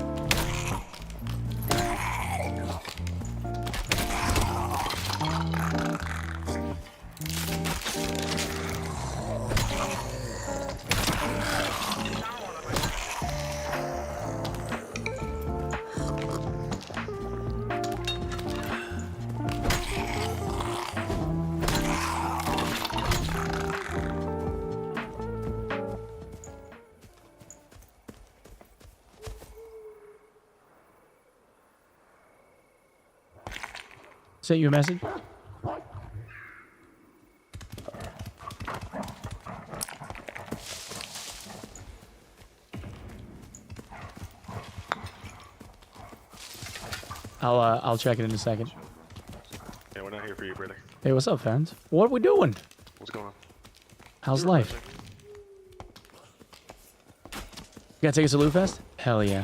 Sent you a message? I'll check it in a second. Yeah, we're not here for you, brother. Hey, what's up, fans? What we doing? What's going on? How's life? You got tickets to Loot Fest? Hell yeah.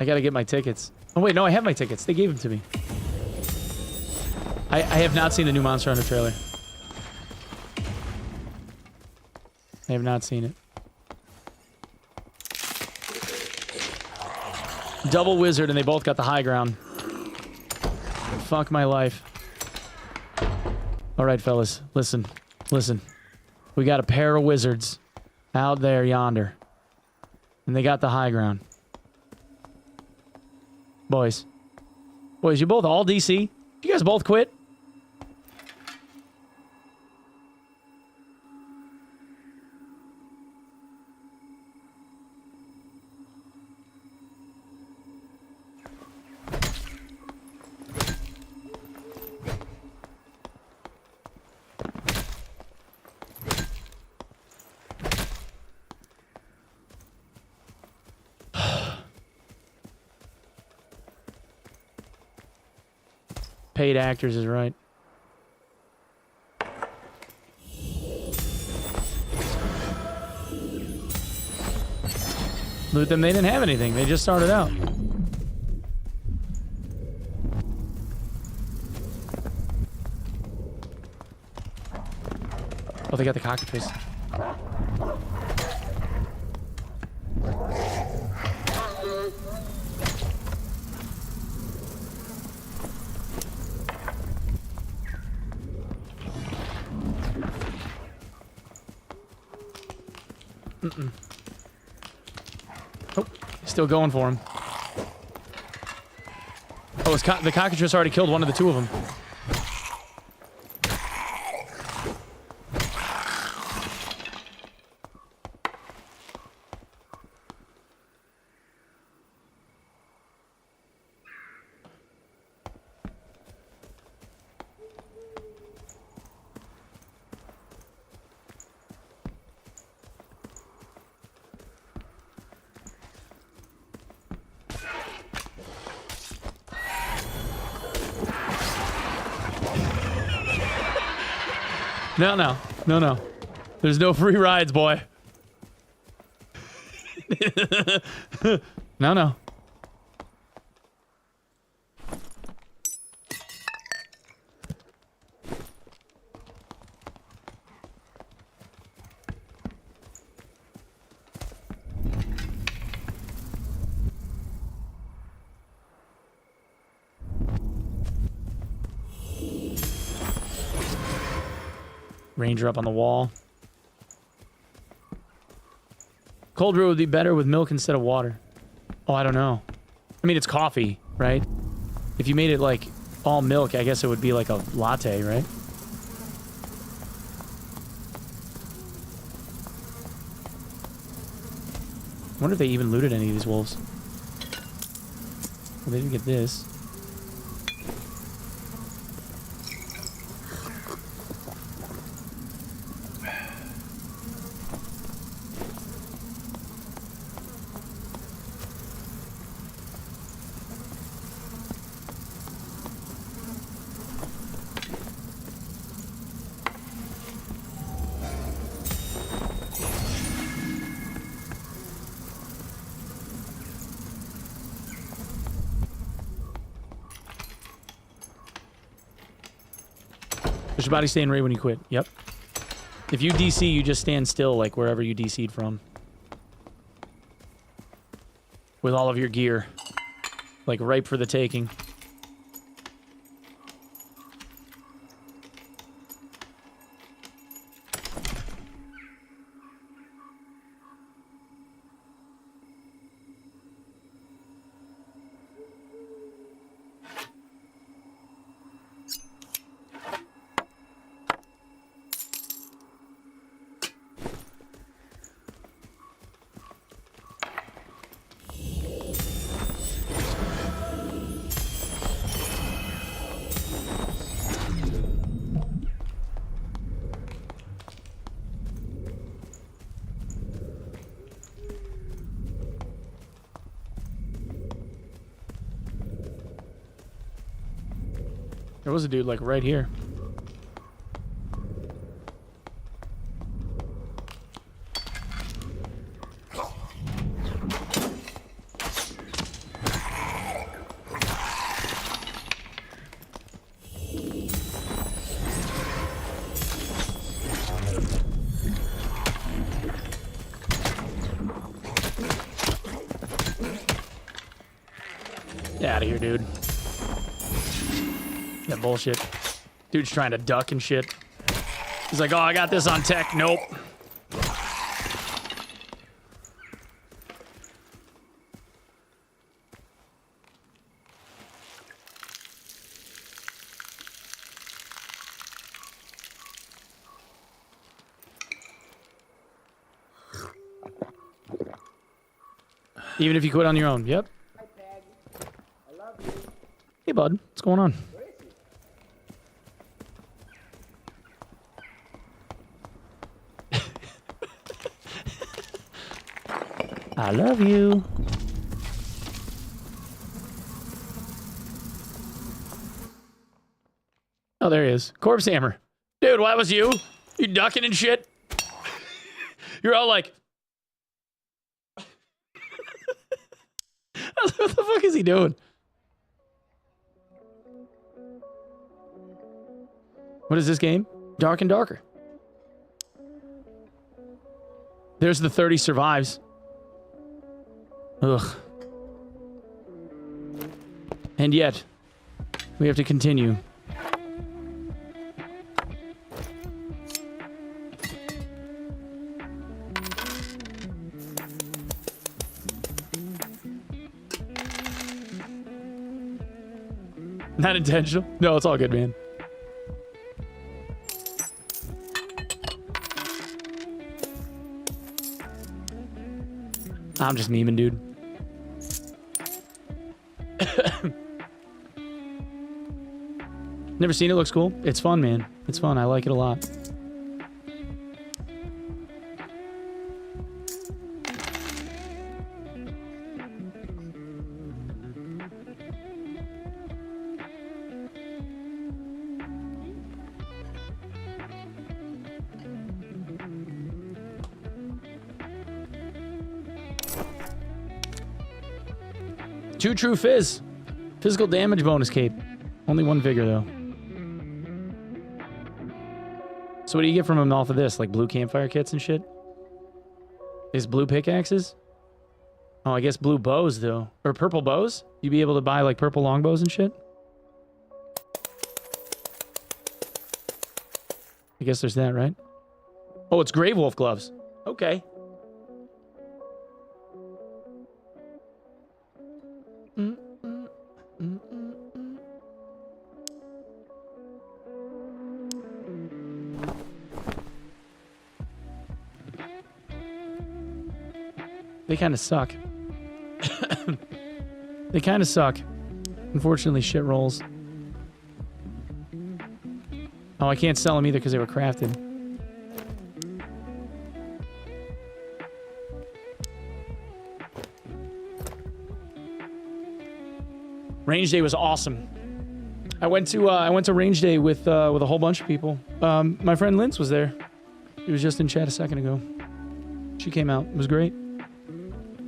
I gotta get my tickets. Oh wait, no, I have my tickets. They gave them to me. I have not seen the new Monster Hunter trailer. I have not seen it. Double wizard and they both got the high ground. Fuck my life. Alright, fellas. Listen. Listen. We got a pair of wizards out there yonder. And they got the high ground. Boys. Boys, you both all DC? You guys both quit? Paid actors is right. Loot them, they didn't have anything. They just started out. Oh, they got the cockatrice. Oh, still going for him. Oh, the cockatrice already killed one of the two of them. No. There's no free rides, boy. No. Ranger up on the wall. Cold brew would be better with milk instead of water. Oh, I don't know. I mean, it's coffee, right? If you made it like all milk, I guess it would be like a latte, right? I wonder if they even looted any of these wolves. Well, they didn't get this. Does your body stay in raid when you quit? Yep. If you DC, you just stand still, like wherever you DC'd from. With all of your gear. Like ripe for the taking. There was a dude like right here. Get out of here, dude. That bullshit. Dude's trying to duck and shit. He's like, oh, I got this on tech. Nope. Even if you quit on your own. Yep. Hey, bud. What's going on? I love you. Oh, there he is. Corpse Hammer. Dude, why was you? You ducking and shit? You're all like... What the fuck is he doing? What is this game? Dark and Darker. There's the 30 survives. Ugh. And yet, we have to continue. Not intentional? No, it's all good, man. I'm just memeing, dude. Never seen it. Looks cool. It's fun, man. It's fun. I like it a lot. Two true fizz. Physical damage bonus cape. Only one vigor, though. So what do you get from him off of this? Like blue campfire kits and shit? Is blue pickaxes? Oh, I guess blue bows, though. Or purple bows? You'd be able to buy, like, purple longbows and shit? I guess there's that, right? Oh, it's Grave Wolf gloves. Okay. They kind of suck. They kind of suck. Unfortunately, shit rolls. Oh, I can't sell them either because they were crafted. Range day was awesome. I went to range day with a whole bunch of people. My friend Linz was there. He was just in chat a second ago. She came out. It was great.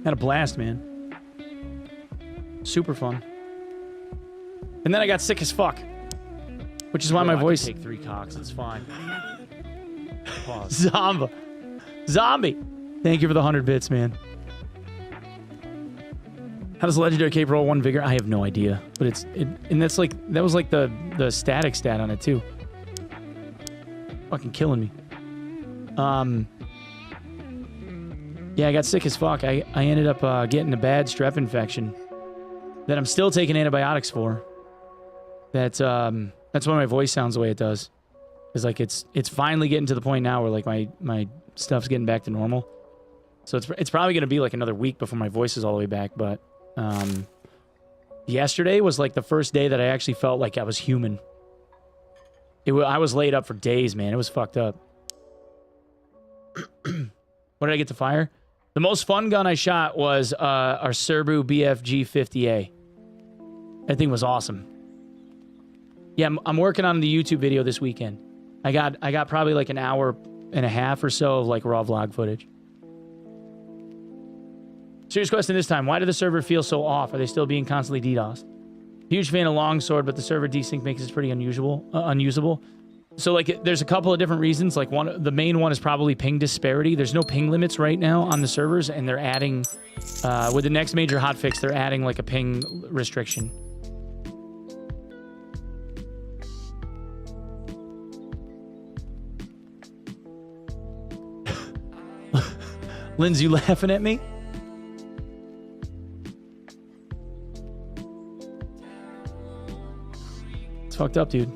Had a blast, man. Super fun. And then I got sick as fuck, which is why my voice. Take 3 cocks. It's fine. Pause. Zombie. Thank you for the 100 bits, man. How does legendary cape roll 1 vigor? I have no idea, but and that's like that was like the static stat on it too. Fucking killing me. Yeah, I got sick as fuck. I ended up getting a bad strep infection that I'm still taking antibiotics for. That's why my voice sounds the way it does. It's like it's finally getting to the point now where like my stuff's getting back to normal. So it's probably gonna be like another week before my voice is all the way back. But yesterday was like the first day that I actually felt like I was human. I was laid up for days, man. It was fucked up. What did I get to fire? The most fun gun I shot was our Serbu BFG 50A. That thing was awesome. Yeah, I'm working on the YouTube video this weekend. I got probably like an hour and a half or so of like raw vlog footage. Serious question this time. Why did the server feel so off? Are they still being constantly DDoSed? Huge fan of Longsword, but the server desync makes it pretty unusable. So like there's a couple of different reasons. Like the main one is probably ping disparity. There's no ping limits right now on the servers, and they're adding with the next major hotfix, they're adding like a ping restriction. Linz, you laughing at me? It's fucked up, dude.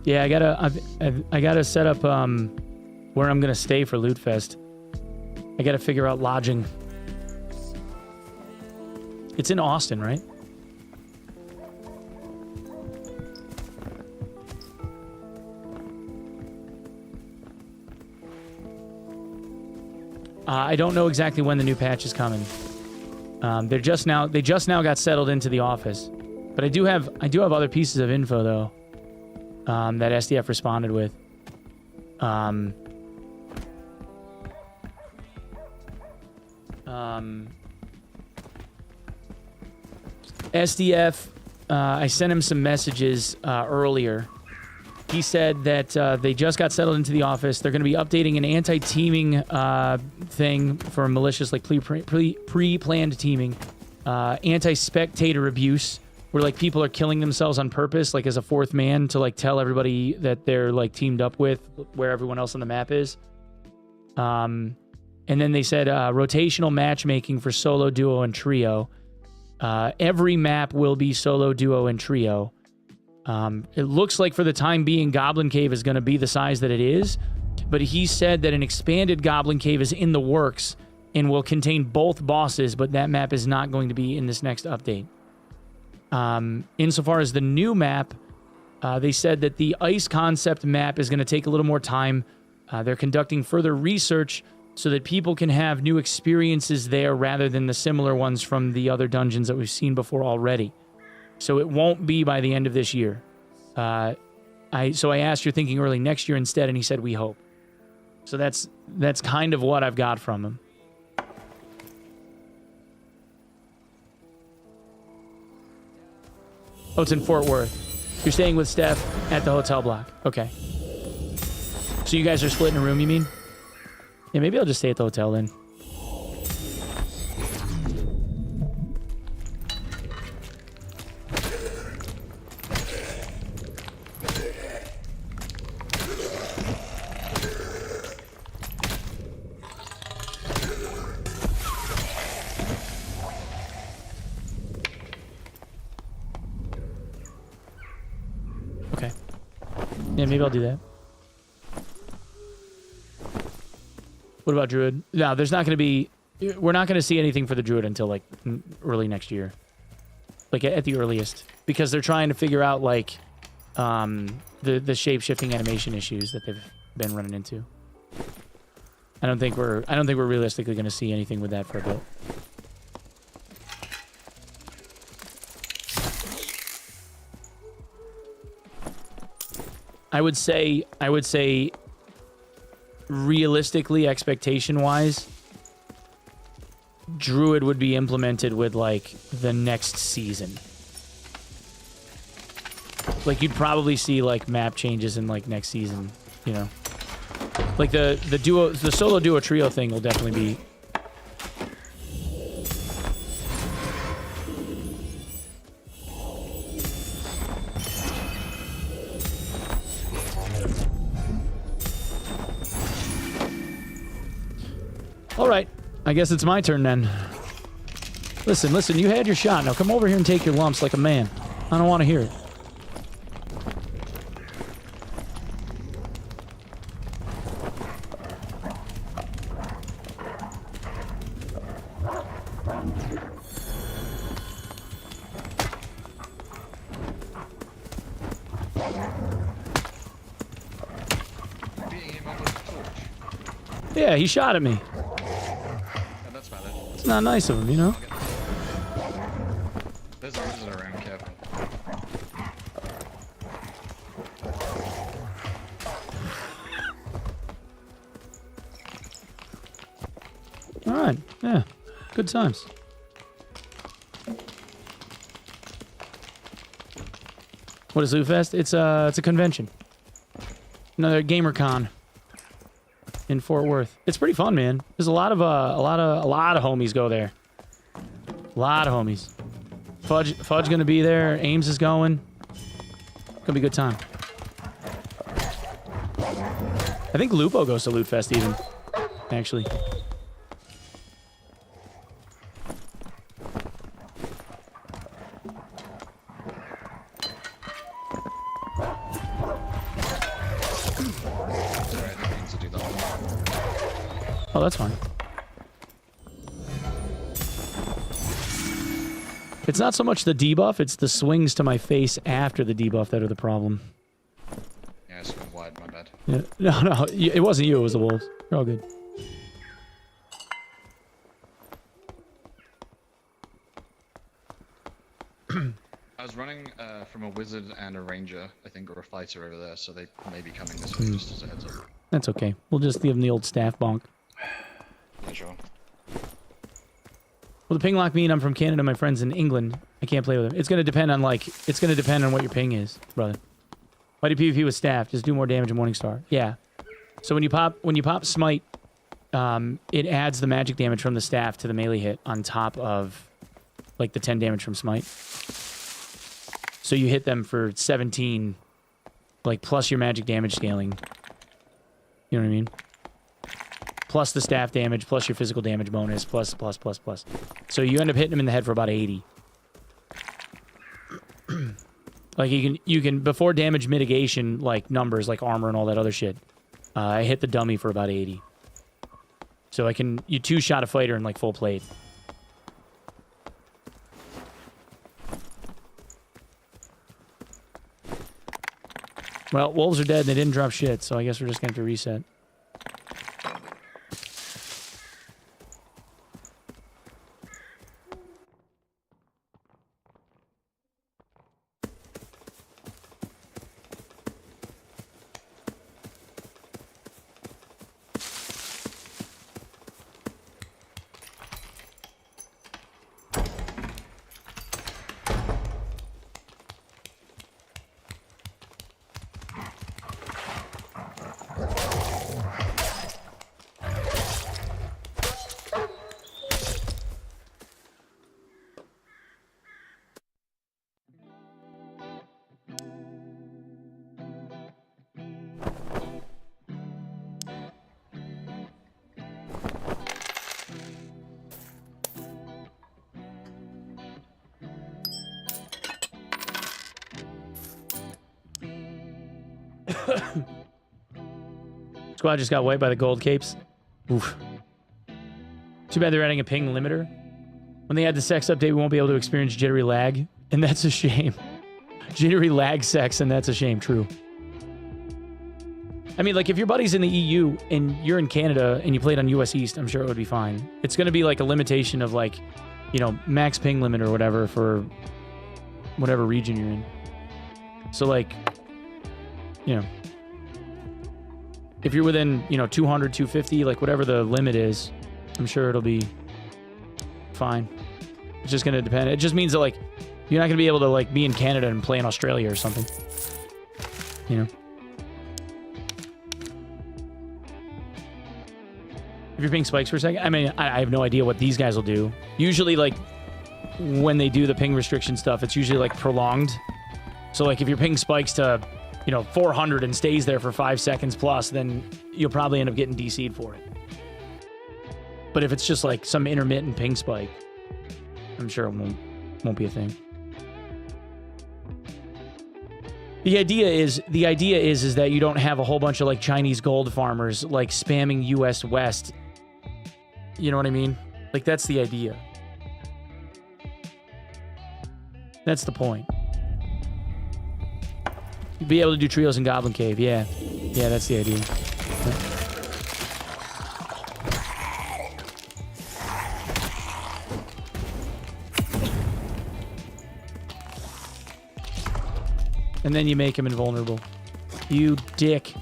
Yeah, I gotta set up where I'm gonna stay for Loot Fest. I gotta figure out lodging. It's in Austin, right? I don't know exactly when the new patch is coming. They just now got settled into the office, but I do have other pieces of info though. That SDF responded with. SDF, I sent him some messages earlier. He said that they just got settled into the office. They're going to be updating an anti-teaming thing for malicious, like pre-planned teaming, anti-spectator abuse, where like people are killing themselves on purpose, like as a fourth man, to like tell everybody that they're like teamed up with where everyone else on the map is. And then they said rotational matchmaking for solo, duo, and trio. Every map will be solo, duo, and trio. It looks like for the time being, Goblin Cave is going to be the size that it is, but he said that an expanded Goblin Cave is in the works and will contain both bosses, but that map is not going to be in this next update. Insofar as the new map, they said that the ice concept map is going to take a little more time. They're conducting further research so that people can have new experiences there rather than the similar ones from the other dungeons that we've seen before already. So it won't be by the end of this year. So I asked, you're thinking early next year instead, and he said, we hope. So that's kind of what I've got from him. Oh, it's in Fort Worth. You're staying with Steph at the hotel block. Okay. So you guys are splitting a room, you mean? Yeah, maybe I'll just stay at the hotel then. Okay. Yeah, maybe I'll do that. What about Druid? No, there's not going to be... We're not going to see anything for the Druid until, like, early next year. Like, at the earliest. Because they're trying to figure out, like, the shape-shifting animation issues that they've been running into. I don't think we're realistically going to see anything with that for a bit. I would say realistically, expectation-wise, Druid would be implemented with, like, the next season. Like, you'd probably see, like, map changes in, like, next season, you know? Like, the solo duo trio thing will definitely be... All right, I guess it's my turn then. Listen, you had your shot. Now come over here and take your lumps like a man. I don't want to hear it. Yeah, he shot at me. Yeah, that's valid. It's not nice of him, you know? There's a wizard around, careful. Alright, yeah. Good times. What is Loot Fest? It's a convention. Another GamerCon in Fort Worth. It's pretty fun, man. There's a lot of homies go there. A lot of homies. Fudge gonna be there. Ames is going. Gonna be a good time. I think Lupo goes to Loot Fest even. Actually. Oh, that's fine. It's not so much the debuff, it's the swings to my face after the debuff that are the problem. Yeah, I swung wide, my bad. Yeah. No, it wasn't you, it was the wolves. You're all good. I was running from a wizard and a ranger, I think, or a fighter over there, so they may be coming this way, just as a heads up. That's okay. We'll just give them the old staff bonk. Yeah, sure. Well, the ping lock mean I'm from Canada, my friends in England. I can't play with them. It's gonna depend on what your ping is, brother. Why do PvP with staff? Just do more damage in Morningstar. Yeah. So when you pop smite, it adds the magic damage from the staff to the melee hit on top of like the 10 damage from smite. So you hit them for 17, like plus your magic damage scaling. You know what I mean? Plus the staff damage, plus your physical damage bonus, plus. So you end up hitting them in the head for about 80. Like you can before damage mitigation, like numbers, like armor and all that other shit. I hit the dummy for about 80. So you two-shot a fighter in like full plate. Well, wolves are dead and they didn't drop shit, so I guess we're just gonna have to reset. Squad just got wiped by the gold capes. Oof. Too bad they're adding a ping limiter. When they add the sex update, we won't be able to experience jittery lag, and that's a shame. Jittery lag sex, and that's a shame. True. I mean, like, if your buddy's in the EU and you're in Canada and you played on US East, I'm sure it would be fine. It's going to be like a limitation of, like, you know, max ping limit or whatever for whatever region you're in. So, like, you know, if you're within, you know, 200, 250, like whatever the limit is, I'm sure it'll be fine. It's just going to depend. It just means that, like, you're not going to be able to, like, be in Canada and play in Australia or something. You know? If you're ping spikes for a second, I mean, I have no idea what these guys will do. Usually, like, when they do the ping restriction stuff, it's usually, like, prolonged. So, like, if your ping spikes to, you know, 400 and stays there for 5 seconds plus, then you'll probably end up getting DC'd for it. But if it's just, like, some intermittent ping spike, I'm sure it won't be a thing. The idea is that you don't have a whole bunch of, like, Chinese gold farmers, like, spamming US West. You know what I mean? Like, that's the idea. That's the point. You'd be able to do trios in Goblin Cave, yeah. Yeah, that's the idea. And then you make him invulnerable. You dick.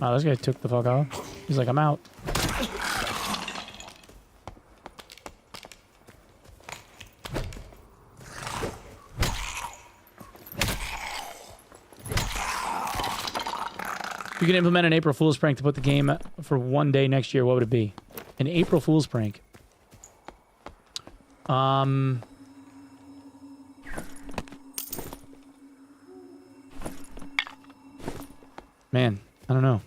Wow, this guy took the fuck off. He's like, I'm out. If you could implement an April Fool's prank to put the game for one day next year, what would it be? An April Fool's prank. Man, I don't know.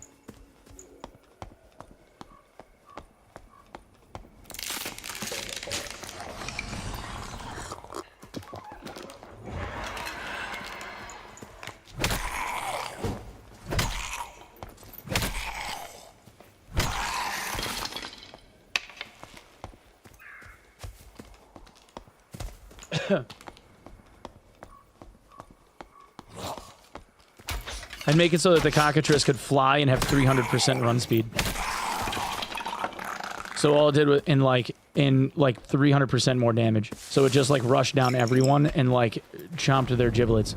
I'd make it so that the cockatrice could fly and have 300% run speed. So all it did was in like 300% more damage. So it just like rushed down everyone and like chomped their giblets.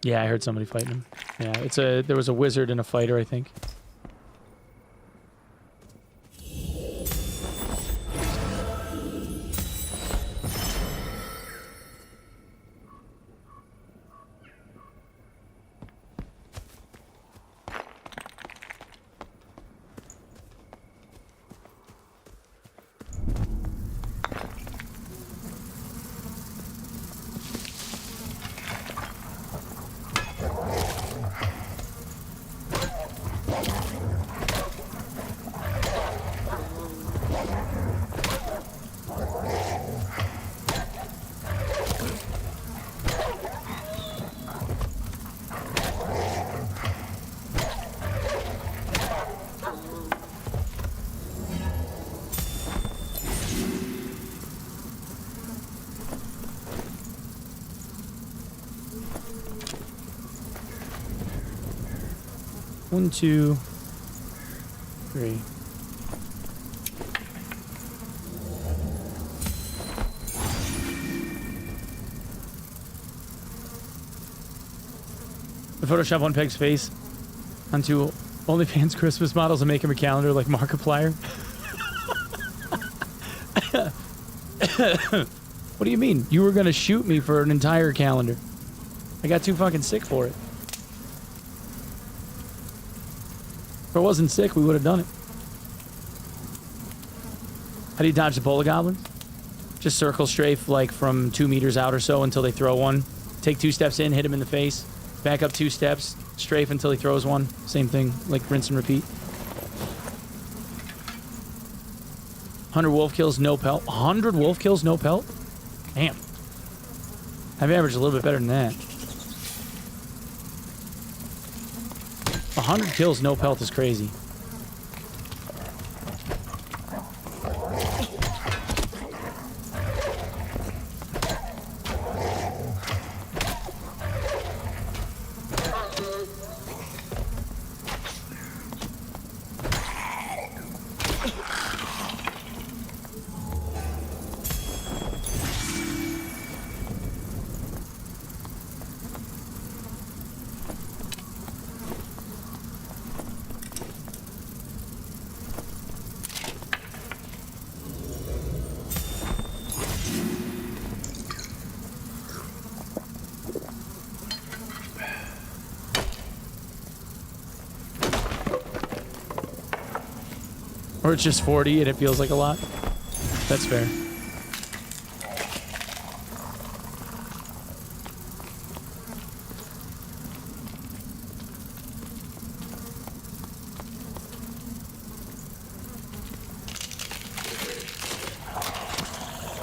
Yeah, I heard somebody fighting him. Yeah, there was a wizard and a fighter, I think. One, two, three. Photoshop Onepeg's face onto OnlyFans Christmas models and make him a calendar like Markiplier. What do you mean? You were gonna shoot me for an entire calendar. I got too fucking sick for it. If I wasn't sick, we would have done it. How do you dodge the Polar Goblins? Just circle strafe like from 2 meters out or so until they throw one. Take 2 steps in, hit him in the face. Back up 2 steps, strafe until he throws one. Same thing, like rinse and repeat. 100 wolf kills, no pelt. 100 wolf kills, no pelt? Damn. I've averaged a little bit better than that. 100 kills, no pelt is crazy. Or it's just 40 and it feels like a lot. That's fair.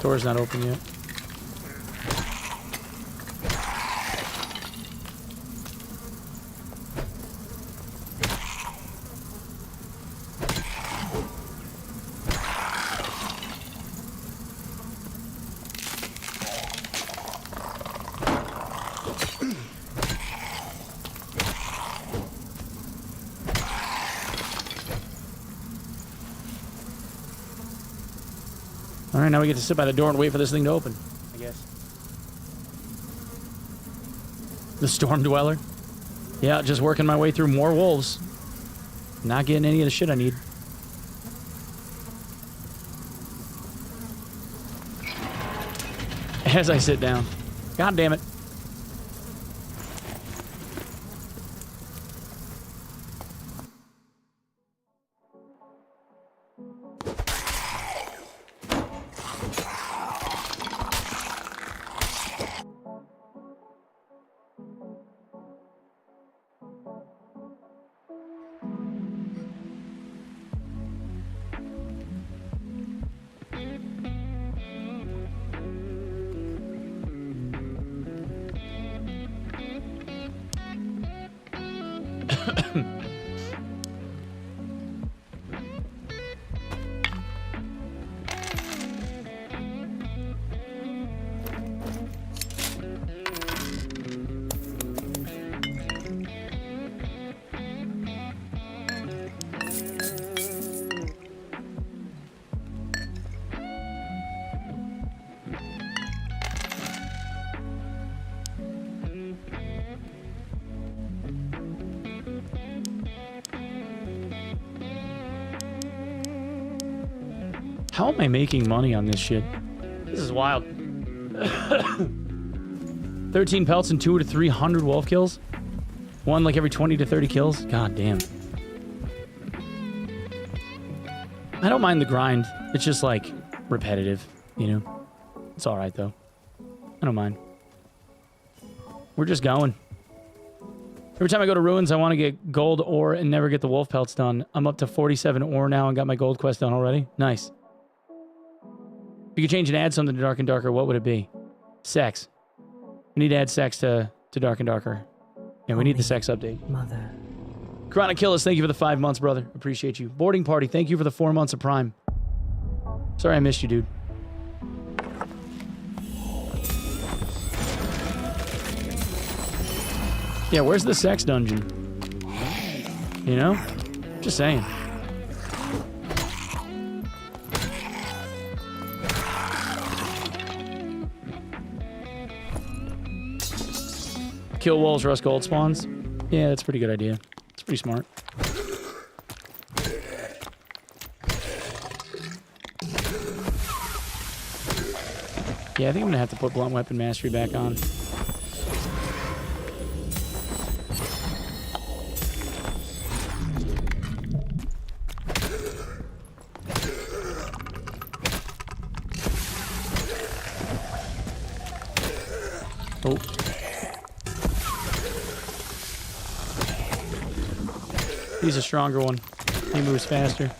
Door's not open yet. Alright, now we get to sit by the door and wait for this thing to open, I guess. The Storm Dweller. Yeah, just working my way through more wolves. Not getting any of the shit I need. As I sit down. God damn it. How am I making money on this shit? This is wild. 13 pelts and 200 to 300 wolf kills? One like every 20 to 30 kills? God damn. I don't mind the grind. It's just like repetitive, you know? It's alright though. I don't mind. We're just going. Every time I go to Ruins, I want to get gold ore and never get the wolf pelts done. I'm up to 47 ore now and got my gold quest done already. Nice. If you could change and add something to Dark and Darker, what would it be? Sex. We need to add sex to Dark and Darker. Yeah, we need the sex update. Mother. Chronic Killis, thank you for the 5 months, brother. Appreciate you. Boarding Party, thank you for the 4 months of Prime. Sorry I missed you, dude. Yeah, where's the sex dungeon? You know? Just saying. Kill wolves, rust gold spawns. Yeah, that's a pretty good idea. It's pretty smart. Yeah, I think I'm gonna have to put blunt weapon mastery back on. Oh. He's a stronger one. He moves faster.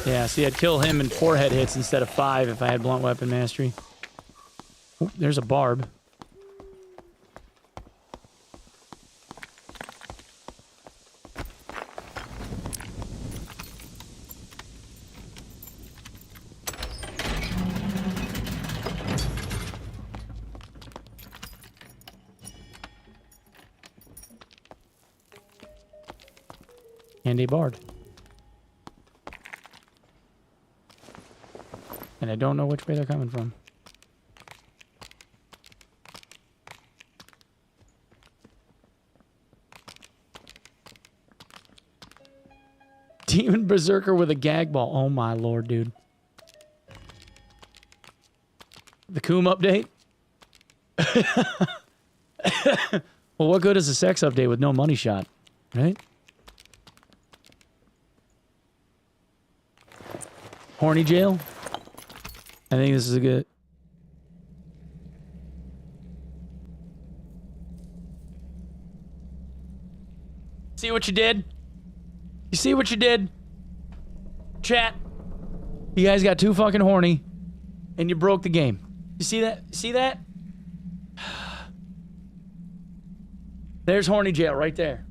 Yeah, see, I'd kill him in 4 head hits instead of 5 if I had blunt weapon mastery. Oh, there's a barb. And a bard. And I don't know which way they're coming from. Demon Berserker with a gag ball. Oh my lord, dude. The Coom update? Well, what good is a sex update with no money shot, right? Horny jail? I think this is a good... See what you did? You see what you did? Chat. You guys got too fucking horny, and you broke the game. You see that? See that? There's horny jail right there.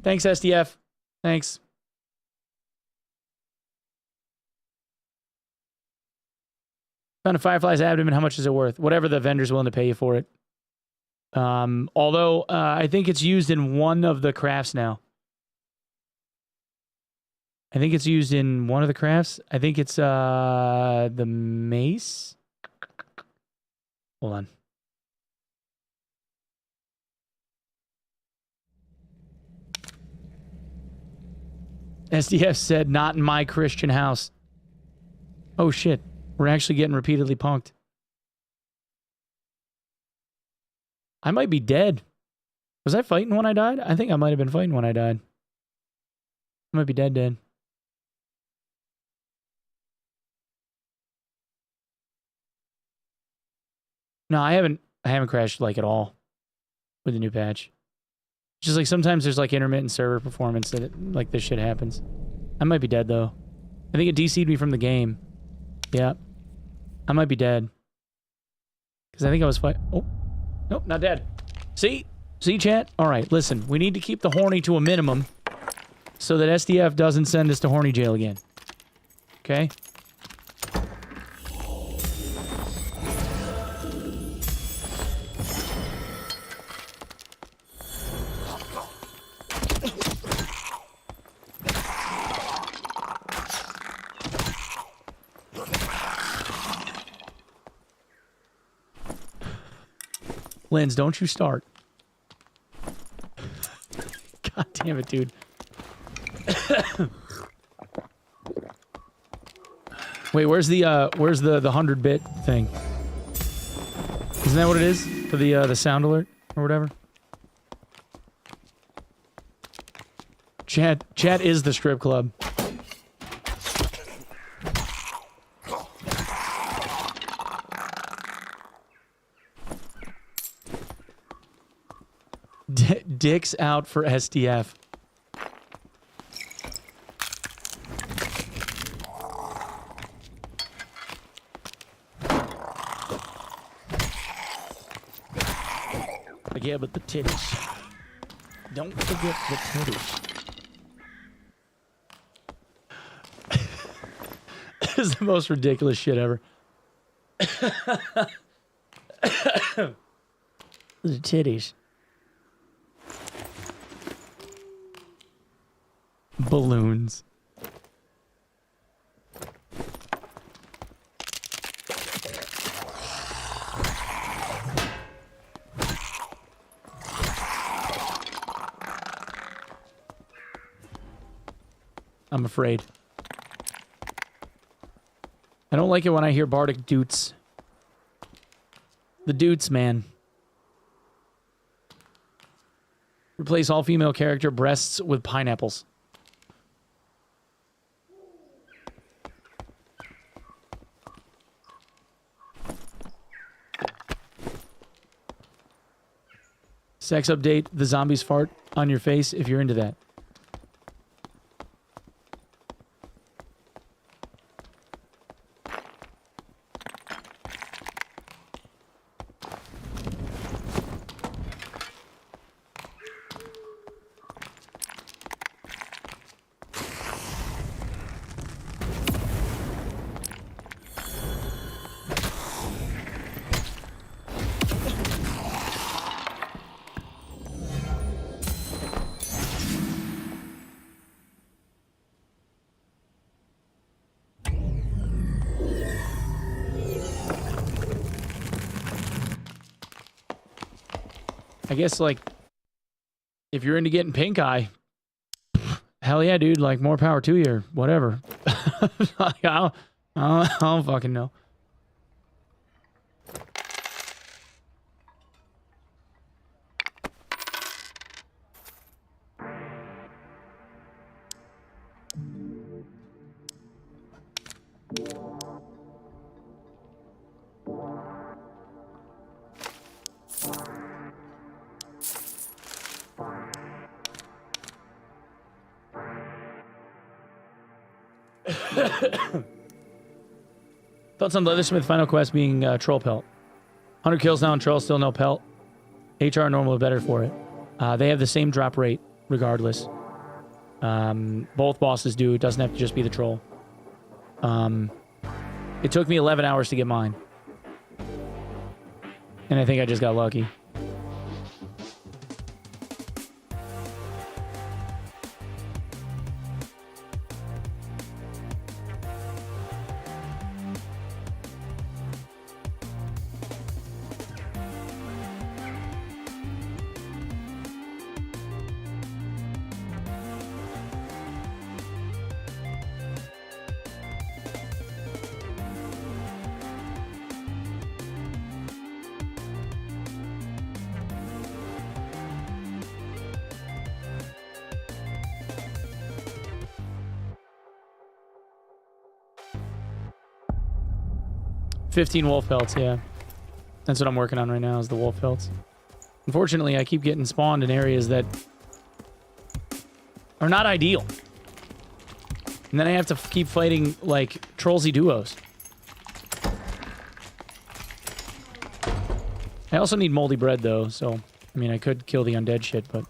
Thanks, SDF. Thanks. Found a firefly's abdomen. How much is it worth? Whatever the vendor's willing to pay you for it. Although I think it's used in one of the crafts now. I think it's used in one of the crafts. I think it's the mace. Hold on. SDF said, not in my Christian house. Oh shit. We're actually getting repeatedly punked. I might be dead. Was I fighting when I died? I think I might have been fighting when I died. I might be dead. No, I haven't crashed like at all with the new patch. Just like sometimes there's like intermittent server performance that like this shit happens. I might be dead though. I think it DC'd me from the game. Yeah. I might be dead. Because I think I was fighting. Oh. Nope, not dead. See? See, chat? Alright, listen. We need to keep the horny to a minimum so that SDF doesn't send us to horny jail again. Okay? Linz, don't you start. God damn it, dude. Wait, where's the 100-bit thing? Isn't that what it is? For the sound alert or whatever? Chat is the strip club. Dicks out for SDF. Yeah, but the titties. Don't forget the titties. This is the most ridiculous shit ever. The titties. Balloons. I'm afraid. I don't like it when I hear Bardic Doots. The Doots, man. Replace all female character breasts with pineapples. Sex update, the zombies fart on your face if you're into that. I guess, like, if you're into getting pink eye, hell yeah, dude, like, more power to you or whatever. Like, I don't fucking know. Thoughts on Leathersmith final quest being troll pelt. 100 kills now and troll, still no pelt. HR normal better for it. They have the same drop rate regardless. Both bosses do. It doesn't have to just be the troll. It took me 11 hours to get mine. And I think I just got lucky. $15 wolf pelts, yeah. That's what I'm working on right now, is the wolf pelts. Unfortunately, I keep getting spawned in areas that are not ideal. And then I have to keep fighting, like, trollsy duos. I also need moldy bread, though, so... I mean, I could kill the undead shit, but...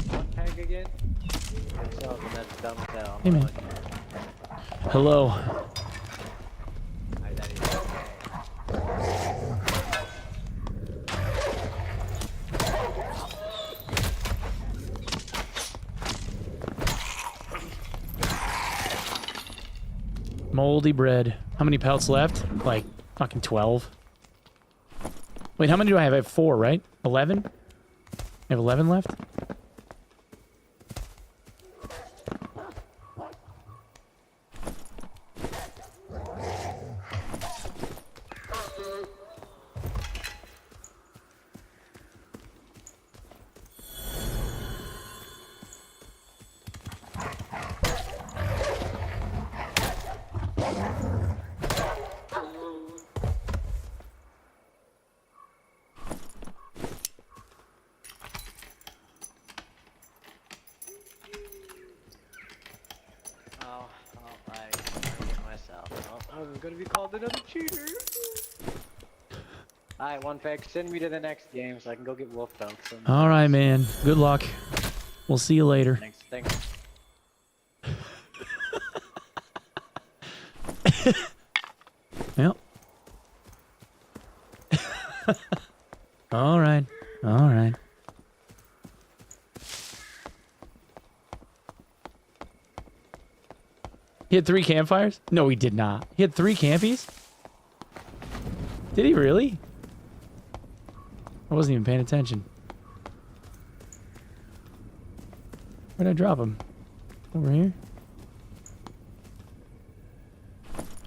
Onepeg again? Hey, man. Hello. Moldy bread. How many pelts left? Like, fucking 12. Wait, how many do I have? I have 4, right? 11? I have 11 left? I'm gonna be called another cheater. Alright, Onepeg, send me to the next game so I can go get wolf pelts. Alright, man. Good luck. We'll see you later. Thanks. Yep. Alright. Alright. He had 3 campfires? No, he did not. He had 3 campies? Did he really? I wasn't even paying attention. Where'd I drop him? Over here?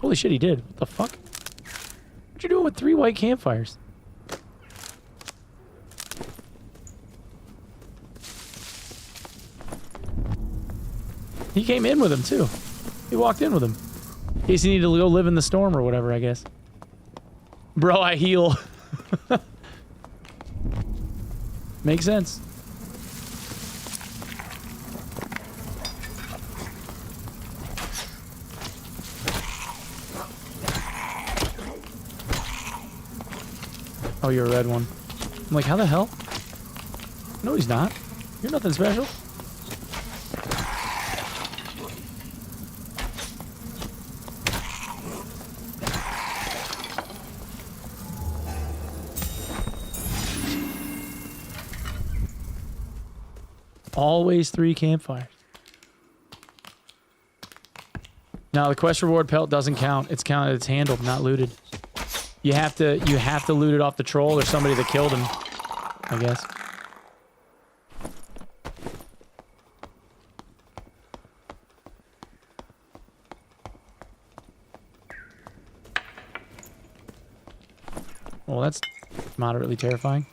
Holy shit, he did. What the fuck? What you doing with 3 white campfires? He came in with him, too. He walked in with him. In case he needed to go live in the storm or whatever, I guess. Bro, I heal. Makes sense. Oh, you're a red one. I'm like, how the hell? No, he's not. You're nothing special. Always 3 campfires. Now the quest reward pelt doesn't count. It's counted. It's handled, not looted. You have to loot it off the troll or somebody that killed him, I guess. Well, that's moderately terrifying.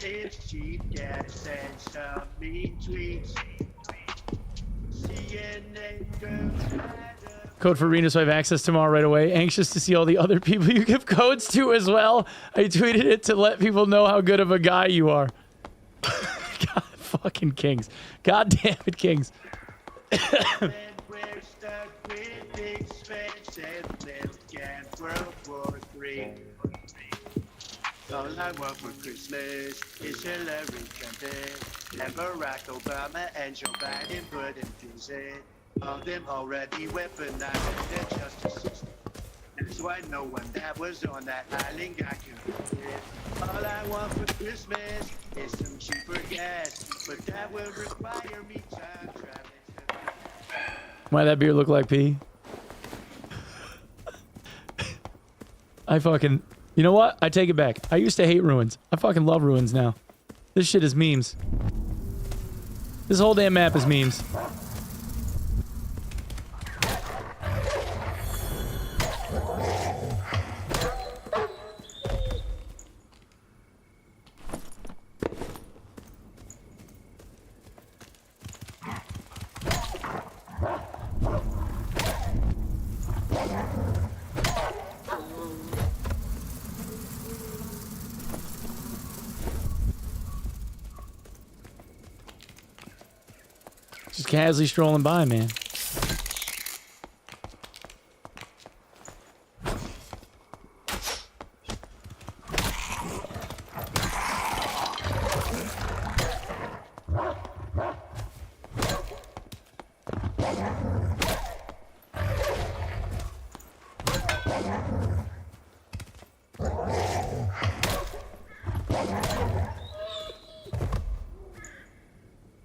It's cheap gas and some mean tweets. CNN girls. Code for Rena so I have access tomorrow right away. Anxious to see all the other people you give codes to as well. I tweeted it to let people know how good of a guy you are. God, fucking Kings. God damn it, Kings. We're stuck with expensive milk and World War III. All I want for Christmas is Hillary Clinton and Barack Obama and Joe Biden put in prison. All them already weaponized their justice system. That's why no one that was on that island got convicted. All I want for Christmas is some cheaper gas, but that will require me time traveling. Why that beer look like pee? I fucking... You know what? I take it back. I used to hate ruins. I fucking love ruins now. This shit is memes. This whole damn map is memes. Just casually strolling by, man.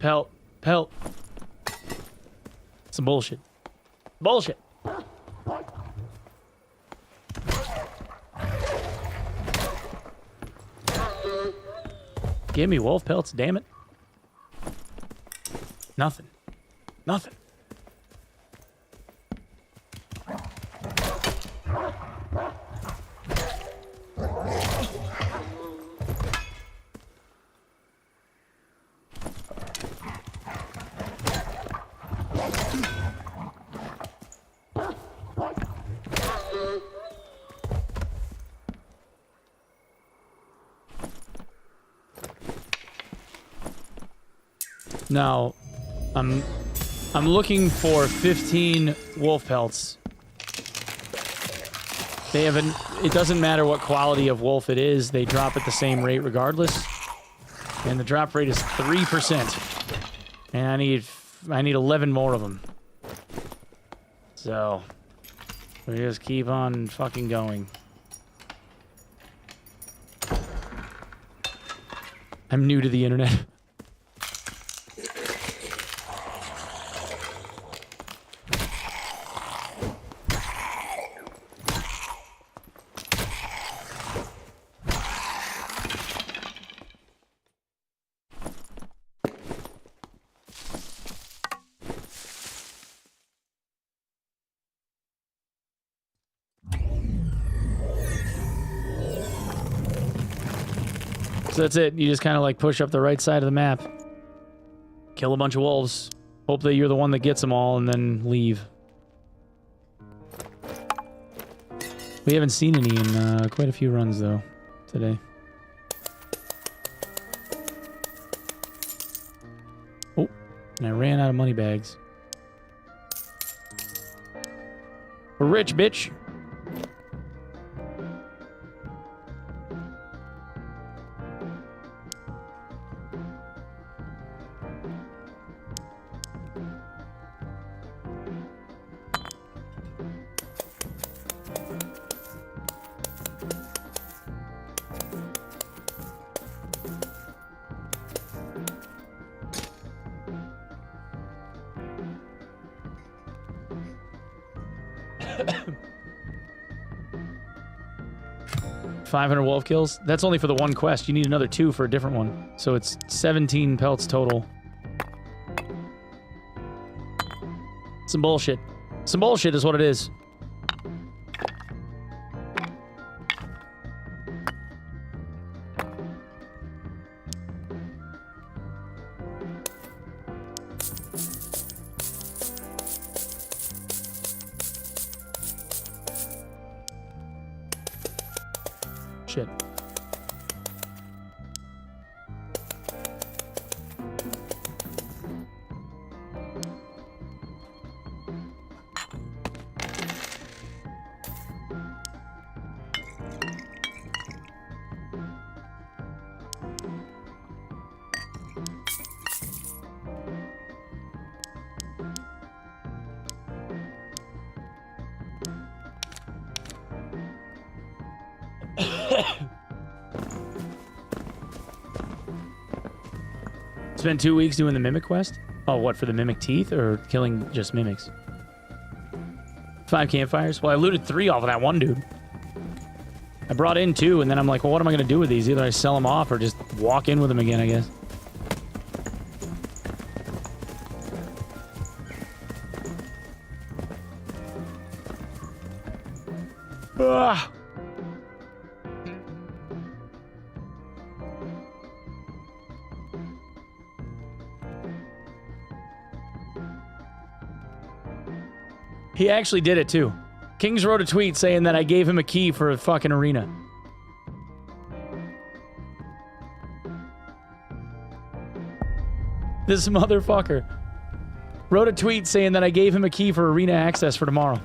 Pelt. Pelt. Some bullshit. Bullshit. Give me wolf pelts, damn it. Nothing. Nothing. Now, I'm looking for 15 wolf pelts. They have an, it doesn't matter what quality of wolf it is, they drop at the same rate regardless. And the drop rate is 3%. And I need 11 more of them. So, we just keep on fucking going. I'm new to the internet. So that's it. You just kind of like push up the right side of the map. Kill a bunch of wolves. Hope that you're the one that gets them all and then leave. We haven't seen any in quite a few runs though today. Oh, and I ran out of money bags. We're rich, bitch. $500 wolf kills? That's only for the one quest. You need another 2 for a different one. So it's 17 pelts total. Some bullshit. Some bullshit is what it is. Spent 2 weeks doing the mimic quest? Oh, what, for the mimic teeth or killing just mimics? 5 campfires? Well, I looted 3 off of that one dude. I brought in 2, and then I'm like, well, what am I going to do with these? Either I sell them off or just walk in with them again, I guess. Ah. He actually did it too. Kings wrote a tweet saying that I gave him a key for a fucking arena. This motherfucker wrote a tweet saying that I gave him a key for arena access for tomorrow.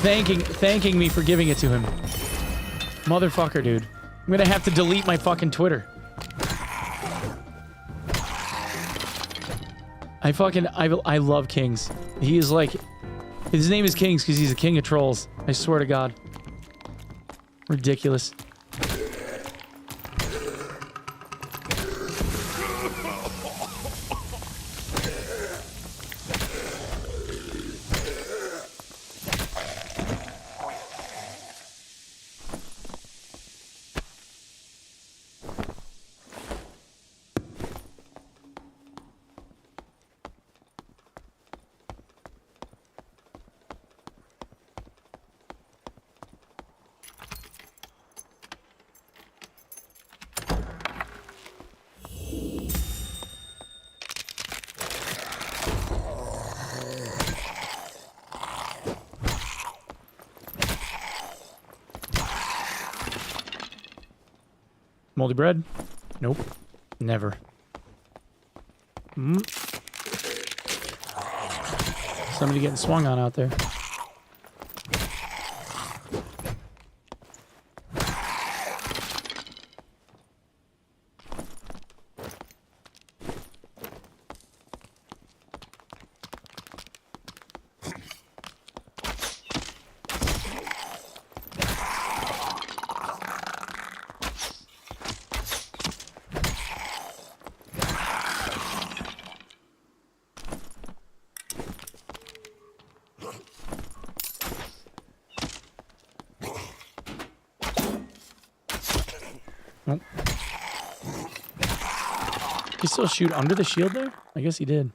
Thanking me for giving it to him. Motherfucker, dude. I'm gonna have to delete my fucking Twitter. I love Kings. He is like, his name is Kings because he's a king of trolls. I swear to God. Ridiculous. Moldy bread? Nope. Never. Somebody getting swung on out there. Nope. He still shoot under the shield there? I guess he did.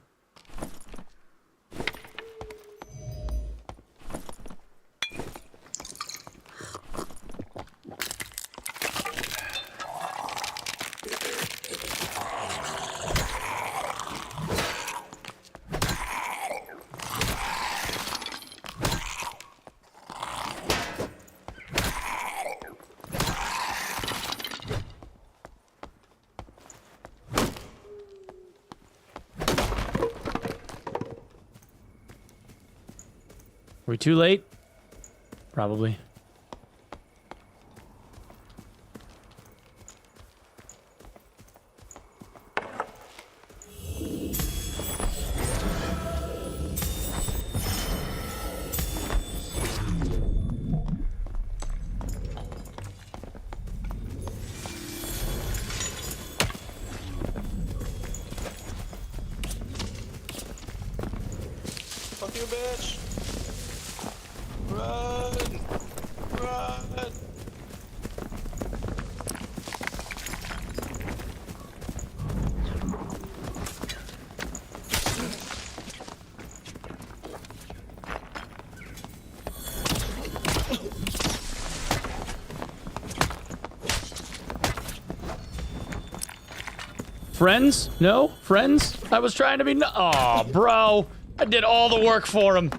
Are we too late? Probably. Fuck you, bitch. Run! Run! Friends? No? Friends? I was trying to be no- Aw, bro. I did all the work for him.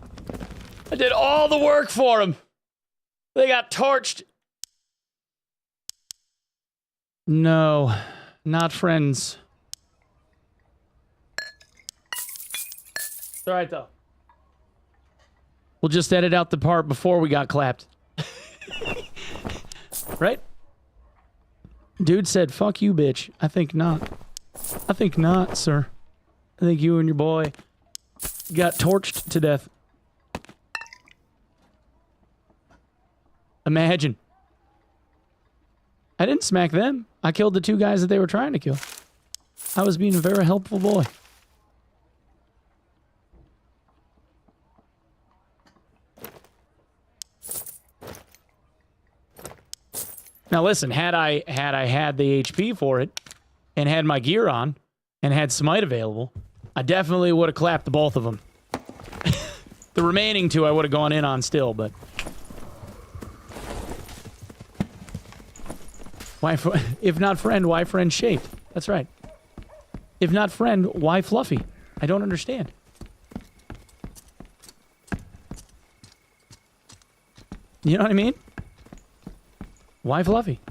I did all the work for him. They got torched. No. Not friends. It's alright, though. We'll just edit out the part before we got clapped. Right? Dude said, fuck you, bitch. I think not. I think not, sir. I think you and your boy got torched to death. Imagine. I didn't smack them. I killed the 2 guys that they were trying to kill. I was being a very helpful boy. Now listen, had I had the HP for it, and had my gear on, and had Smite available, I definitely would have clapped the both of them. The remaining 2 I would have gone in on still, but... If not friend, why friend shaped? That's right. If not friend, why fluffy? I don't understand. You know what I mean? Why fluffy?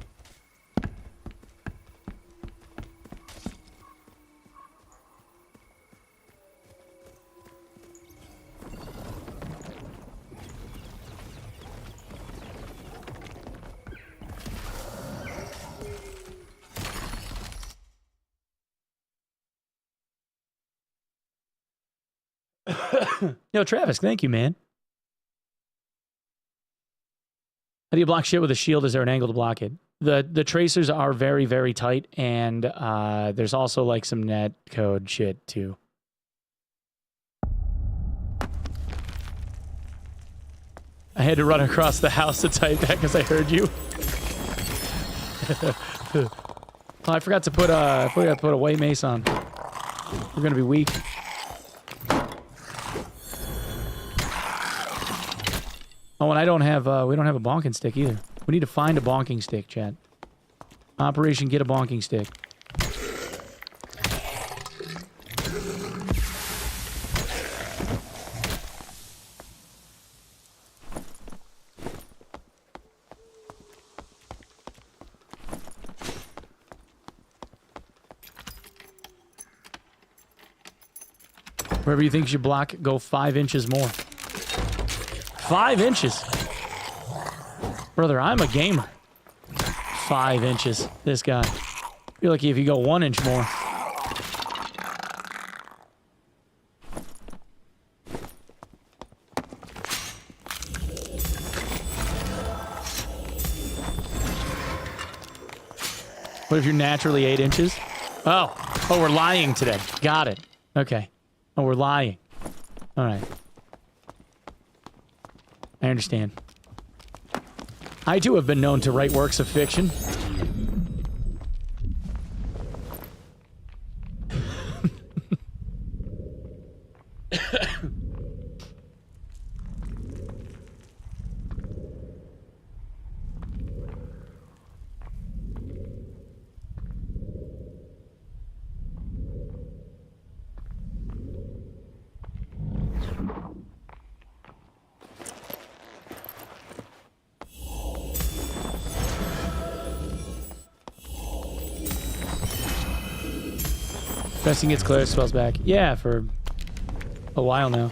Yo, Travis, thank you, man. How do you block shit with a shield? Is there an angle to block it? The tracers are very, very tight, and there's also like some net code shit too. I had to run across the house to type that because I heard you. Oh, I forgot to put a white mace on. We're gonna be weak. Oh, and I don't have, we don't have a bonking stick either. We need to find a bonking stick, chat. Operation Get a Bonking Stick. Wherever you think you should block, go 5 inches more. 5 inches. Brother, I'm a gamer. 5 inches. This guy. Feel like if you go 1 inch more. What if you're naturally 8 inches? Oh, we're lying today. Got it. Okay. Oh, we're lying. All right. I understand. I, too, have been known to write works of fiction. Besting gets Claire's spells back. Yeah, for a while now.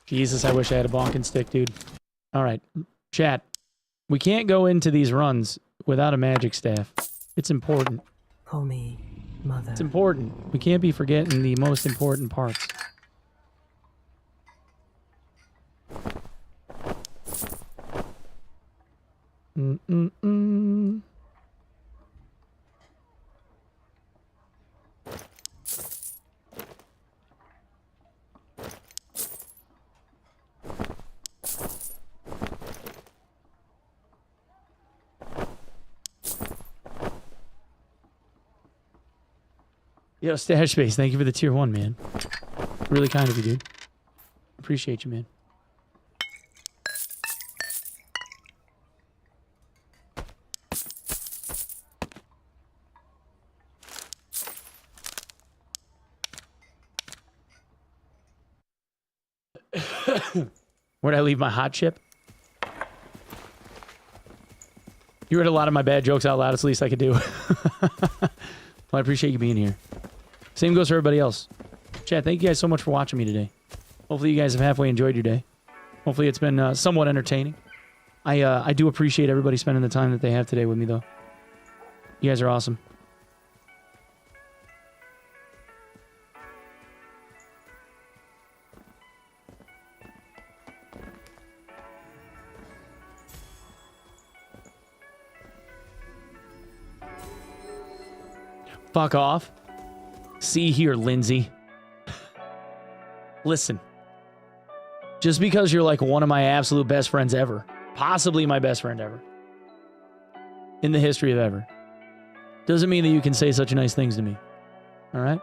Jesus, I wish I had a bonking stick, dude. All right, chat. We can't go into these runs without a magic staff. It's important. Call me mother. It's important. We can't be forgetting the most important parts. Mm-mm-mm. Yo, Stash Space, thank you for the tier 1, man. Really kind of you, dude. Appreciate you, man. Where'd I leave my hot chip? You read a lot of my bad jokes out loud. It's the least I could do. Well, I appreciate you being here. Same goes for everybody else. Chat Chat, thank you guys so much for watching me today. Hopefully you guys have halfway enjoyed your day. Hopefully it's been somewhat entertaining. I do appreciate everybody spending the time that they have today with me, though. You guys are awesome. Fuck off. See here, Lindsay. Listen. Just because you're like one of my absolute best friends ever, possibly my best friend ever, in the history of ever, doesn't mean that you can say such nice things to me. All right?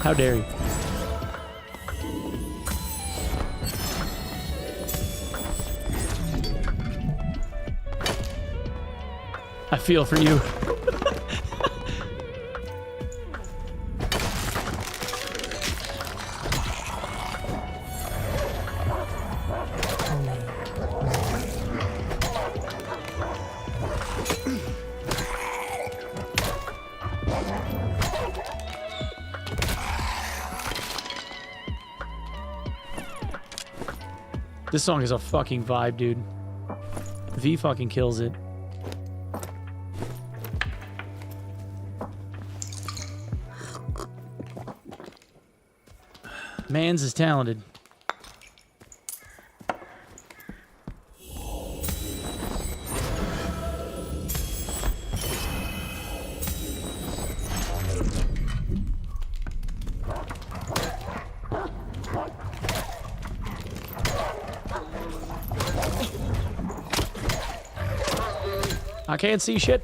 How dare you? I feel for you. This song is a fucking vibe, dude. V fucking kills it. Mans is talented. I can't see shit.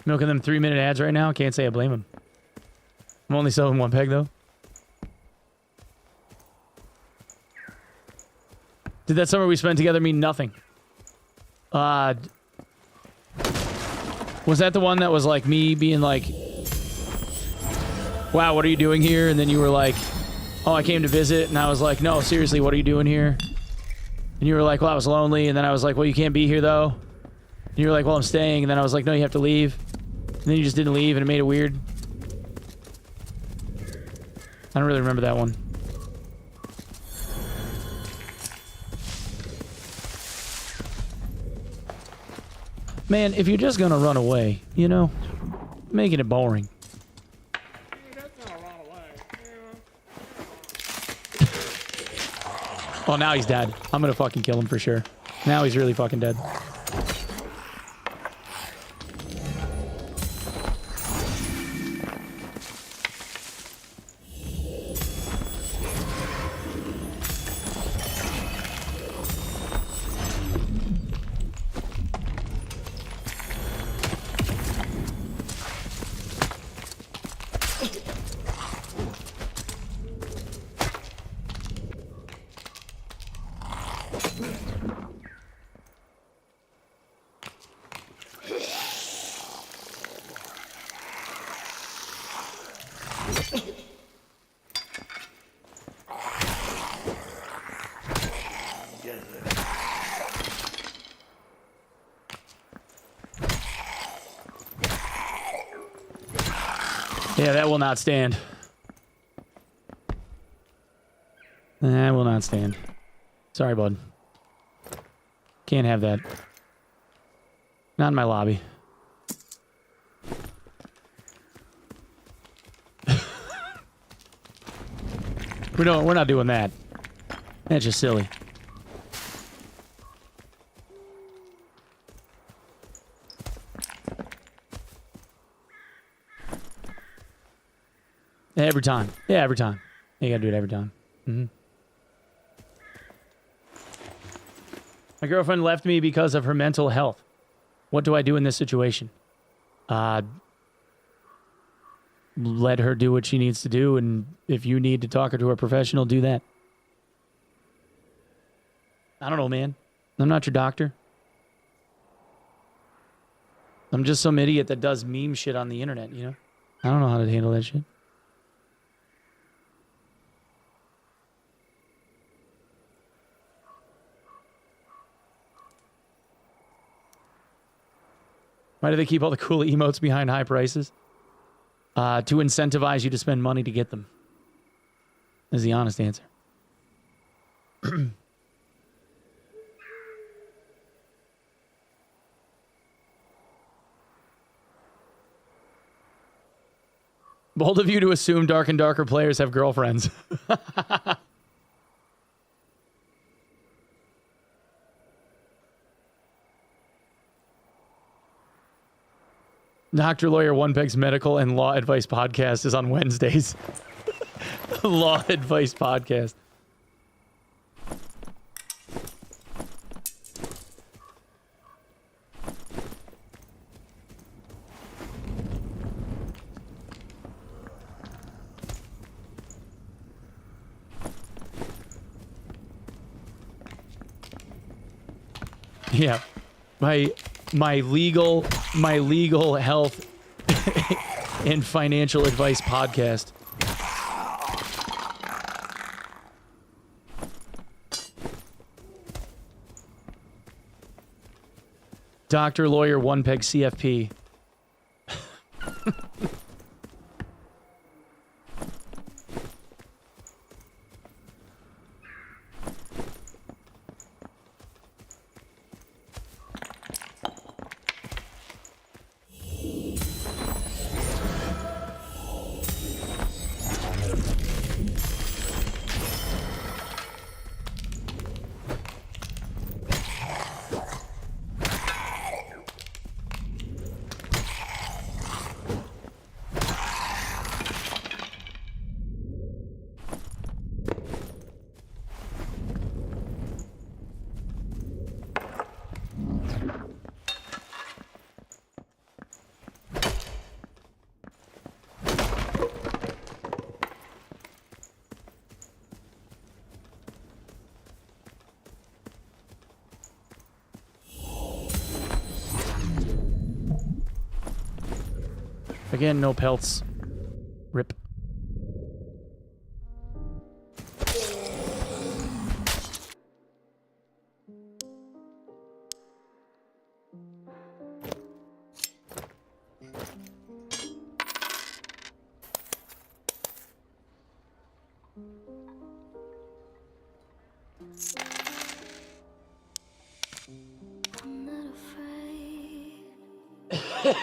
Milking them 3-minute ads right now. Can't say I blame him. I'm only selling one peg, though. Did that summer we spent together mean nothing? Was that the one that was like me being like, wow, what are you doing here? And then you were like, oh, I came to visit. And I was like, no, seriously, what are you doing here? And you were like, well, I was lonely. And then I was like, well, you can't be here, though. And you were like, well, I'm staying. And then I was like, no, you have to leave. And then you just didn't leave, and it made it weird. I don't really remember that one. Man, if you're just gonna run away, you know, making it boring. Oh, now he's dead. I'm gonna fucking kill him for sure. Now he's really fucking dead. Yeah, that will not stand. That will not stand. Sorry, bud. Can't have that. Not in my lobby. We're not doing that. That's just silly. Every time. Yeah, every time. You gotta do it every time. Mm-hmm. My girlfriend left me because of her mental health. What do I do in this situation? let her do what she needs to do, and if you need to talk her to a professional, do that. I don't know, man. I'm not your doctor. I'm just some idiot that does meme shit on the internet, you know? I don't know how to handle that shit. Why do they keep all the cool emotes behind high prices? To incentivize you to spend money to get them. Is the honest answer. Bold of you to assume Dark and Darker players have girlfriends. Dr. Lawyer Onepeg's medical and law advice podcast is on Wednesdays. Law advice podcast. Yeah. My legal health and financial advice podcast. Dr. Lawyer Onepeg CFP. Again, no pelts. Rip.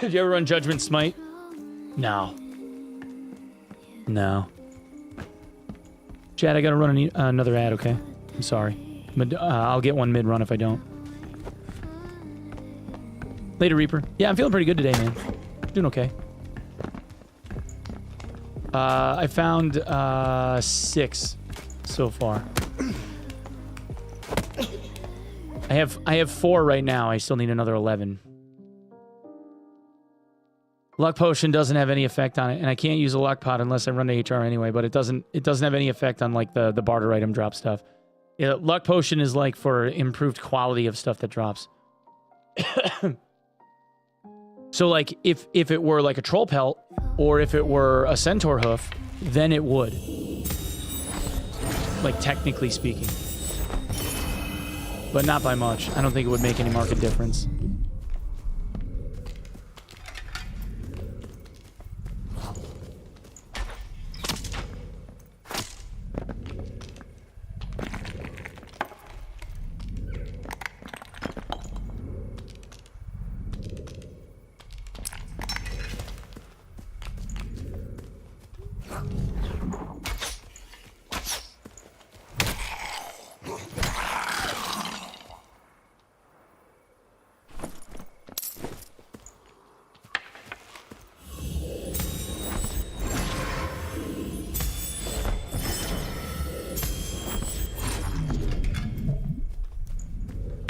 Did you ever run Judgment Smite? No. No. Chad, I gotta run another ad, okay? I'm sorry. But I'll get one mid-run if I don't. Later, Reaper. Yeah, I'm feeling pretty good today, man. Doing okay. I found 6 so far. I have 4 right now. I still need another 11. Luck potion doesn't have any effect on it, and I can't use a luck pot unless I run to HR anyway, but it doesn't have any effect on like the barter item drop stuff. Yeah, luck potion is like for improved quality of stuff that drops. So like if it were like a troll pelt or if it were a centaur hoof, then it would. Like technically speaking. But not by much. I don't think it would make any market difference.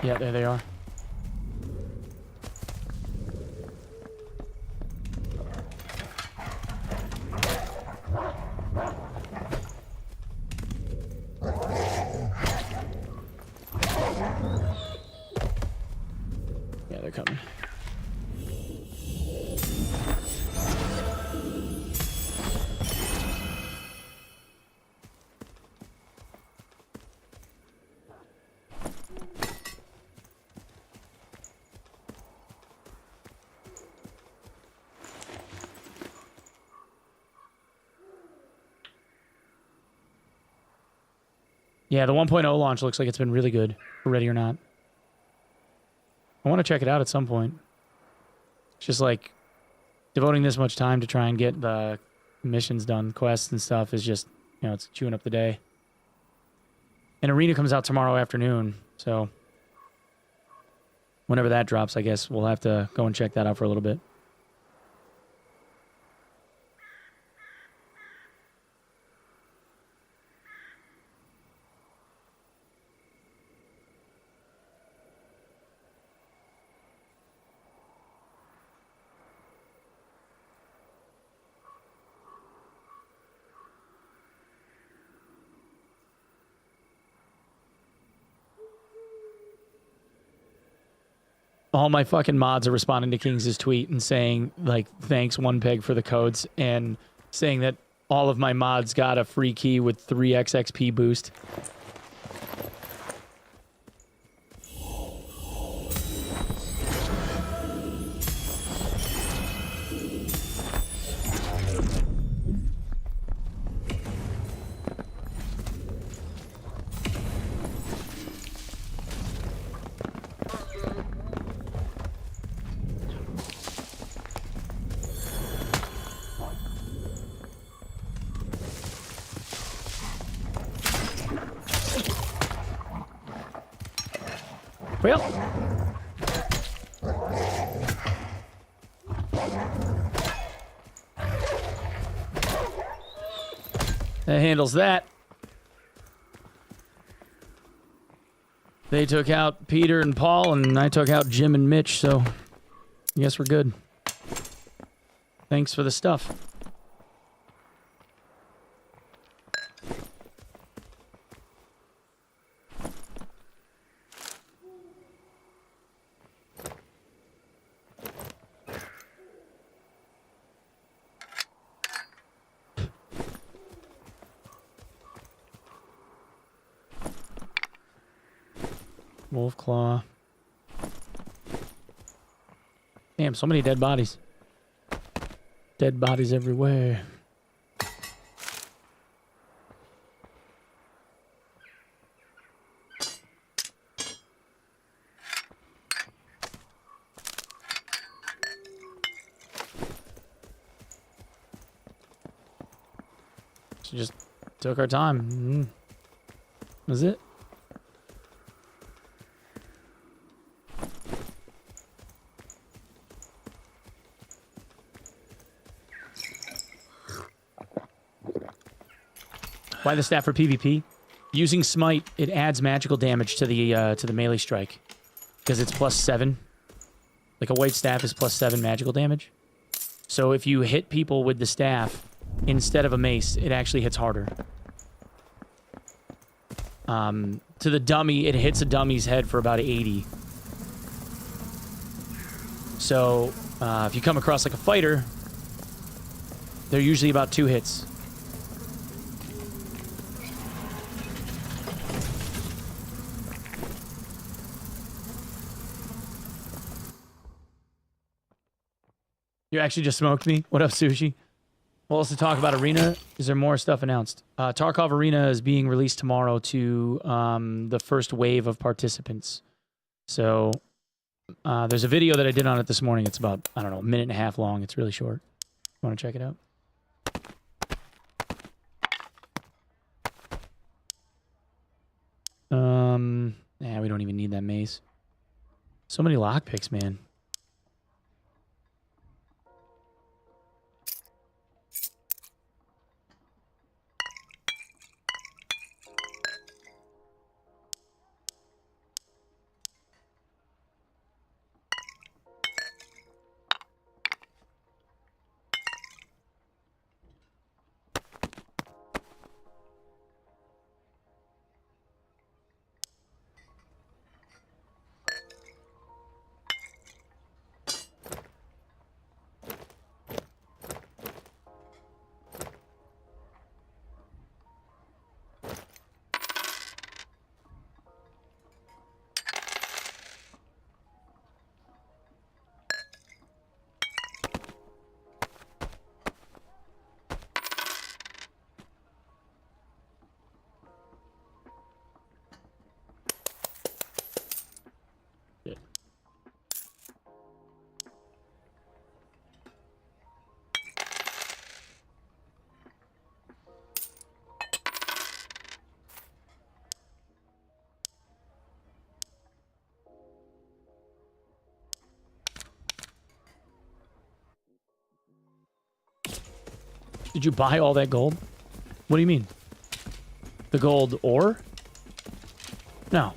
Yeah, there they are. they're coming. Yeah, the 1.0 launch looks like it's been really good, Ready or Not. I want to check it out at some point. It's just like devoting this much time to try and get the missions done, quests and stuff is just, you know, it's chewing up the day. And Arena comes out tomorrow afternoon, so whenever that drops, I guess we'll have to go and check that out for a little bit. All my fucking mods are responding to Kings' tweet and saying, like, thanks Onepeg for the codes, and saying that all of my mods got a free key with 3x XP boost. Well, that handles that. They took out Peter and Paul, and I took out Jim and Mitch, so I guess we're good. Thanks for the stuff. Wolf Claw. Damn, so many dead bodies. Dead bodies everywhere. She just took our time. Was it? Why the staff for PvP? Using Smite, it adds magical damage to the melee strike because it's +7. Like a white staff is +7 magical damage. So if you hit people with the staff instead of a mace, it actually hits harder. To the dummy, it hits a dummy's head for about 80. So if you come across like a fighter, they're usually about 2 hits. You actually just smoked me? What up, Sushi? Well, let's talk about Arena. Is there more stuff announced? Tarkov Arena is being released tomorrow to the first wave of participants. So there's a video that I did on it this morning. It's about, I don't know, a minute and a half long. It's really short. You want to check it out? Yeah, we don't even need that mace. So many lockpicks, man. Did you buy all that gold? What do you mean? The gold ore? No.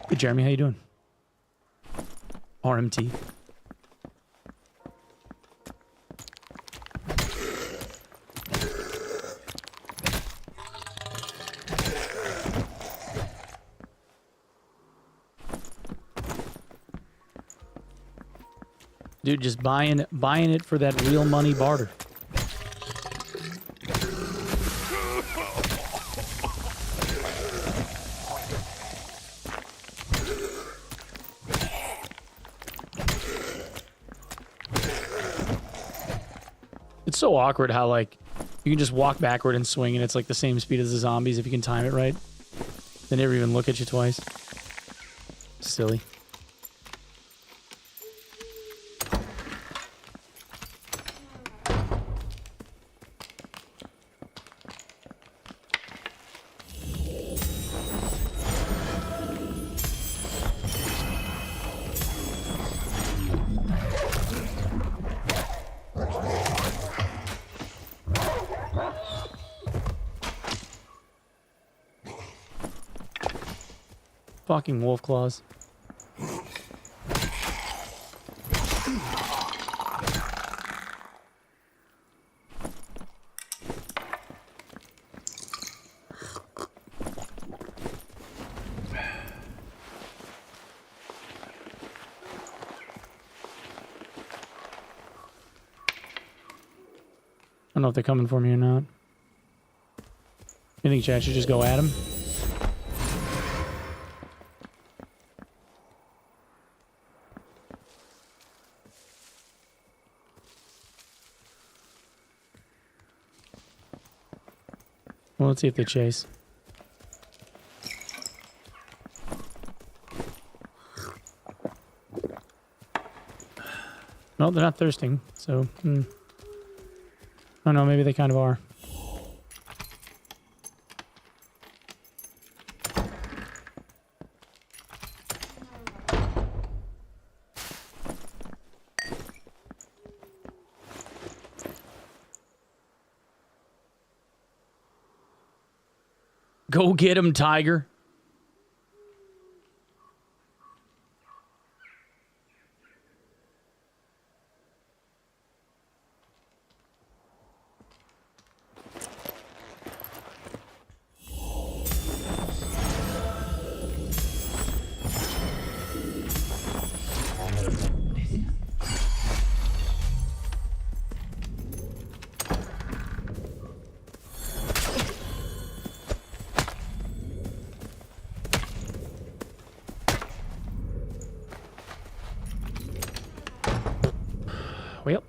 Hey, Jeremy, how you doing? RMT. Dude, just buying it for that real money barter. It's so awkward how, like, you can just walk backward and swing and it's like the same speed as the zombies if you can time it right. They never even look at you twice. Silly. Fucking wolf claws. I don't know if they're coming for me or not. You think Chad should just go at him? Well, let's see if they chase. No, they're not thirsting, so... Oh no, maybe they kind of are. Go get him, Tiger. Well.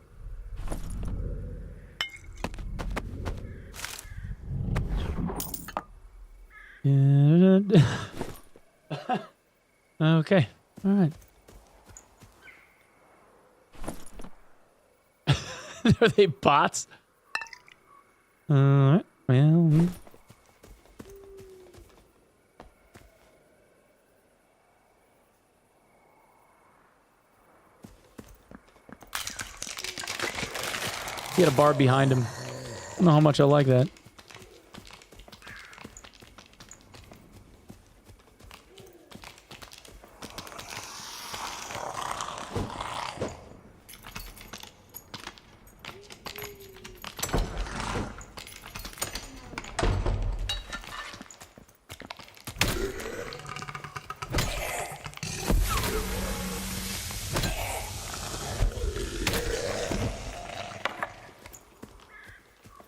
Okay. All right. Are they bots? All right. Well. He had a bar behind him. I don't know how much I like that.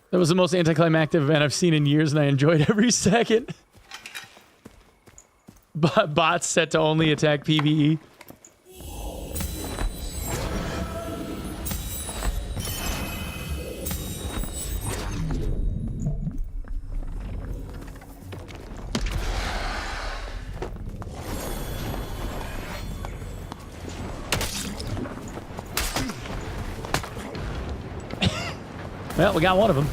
That was the most anticlimactic event I've seen in years, and I enjoyed every second. Bots set to only attack PvE. Well, we got one of them.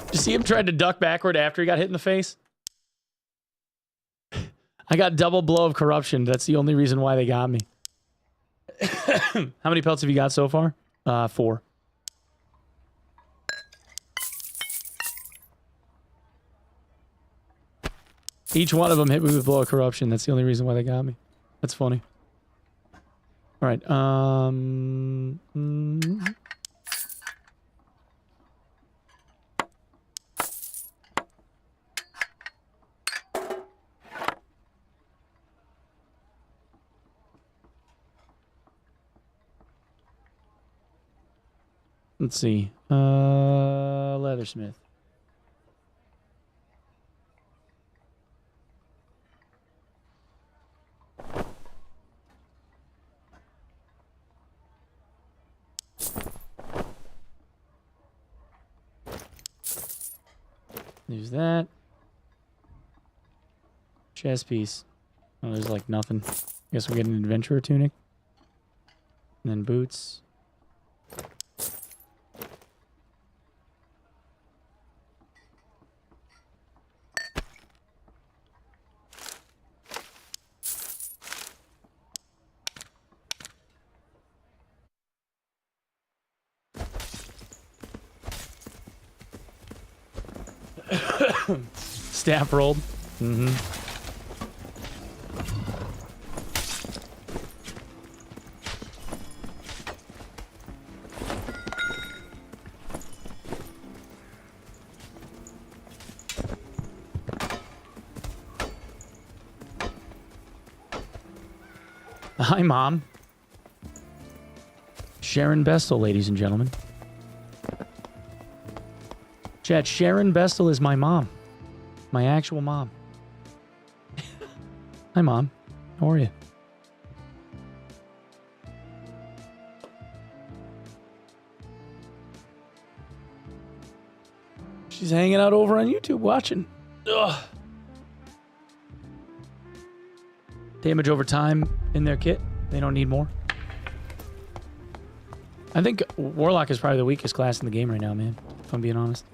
Did you see him tried to duck backward after he got hit in the face? I got double blow of corruption. That's the only reason why they got me. How many pelts have you got so far? 4. Each one of them hit me with blow of corruption. That's the only reason why they got me. That's funny. All right. Let's see. Leathersmith. Use that. Chest piece. Oh, there's like nothing. I guess we'll get an adventurer tunic. And then boots. Staff rolled. Mm-hmm. Hi, Mom. Sharon Bestel, ladies and gentlemen. Chat, Sharon Bestel is my mom. My actual mom. Hi, Mom. How are you? She's hanging out over on YouTube watching. Ugh. Damage over time in their kit. They don't need more. I think Warlock is probably the weakest class in the game right now, man. If I'm being honest.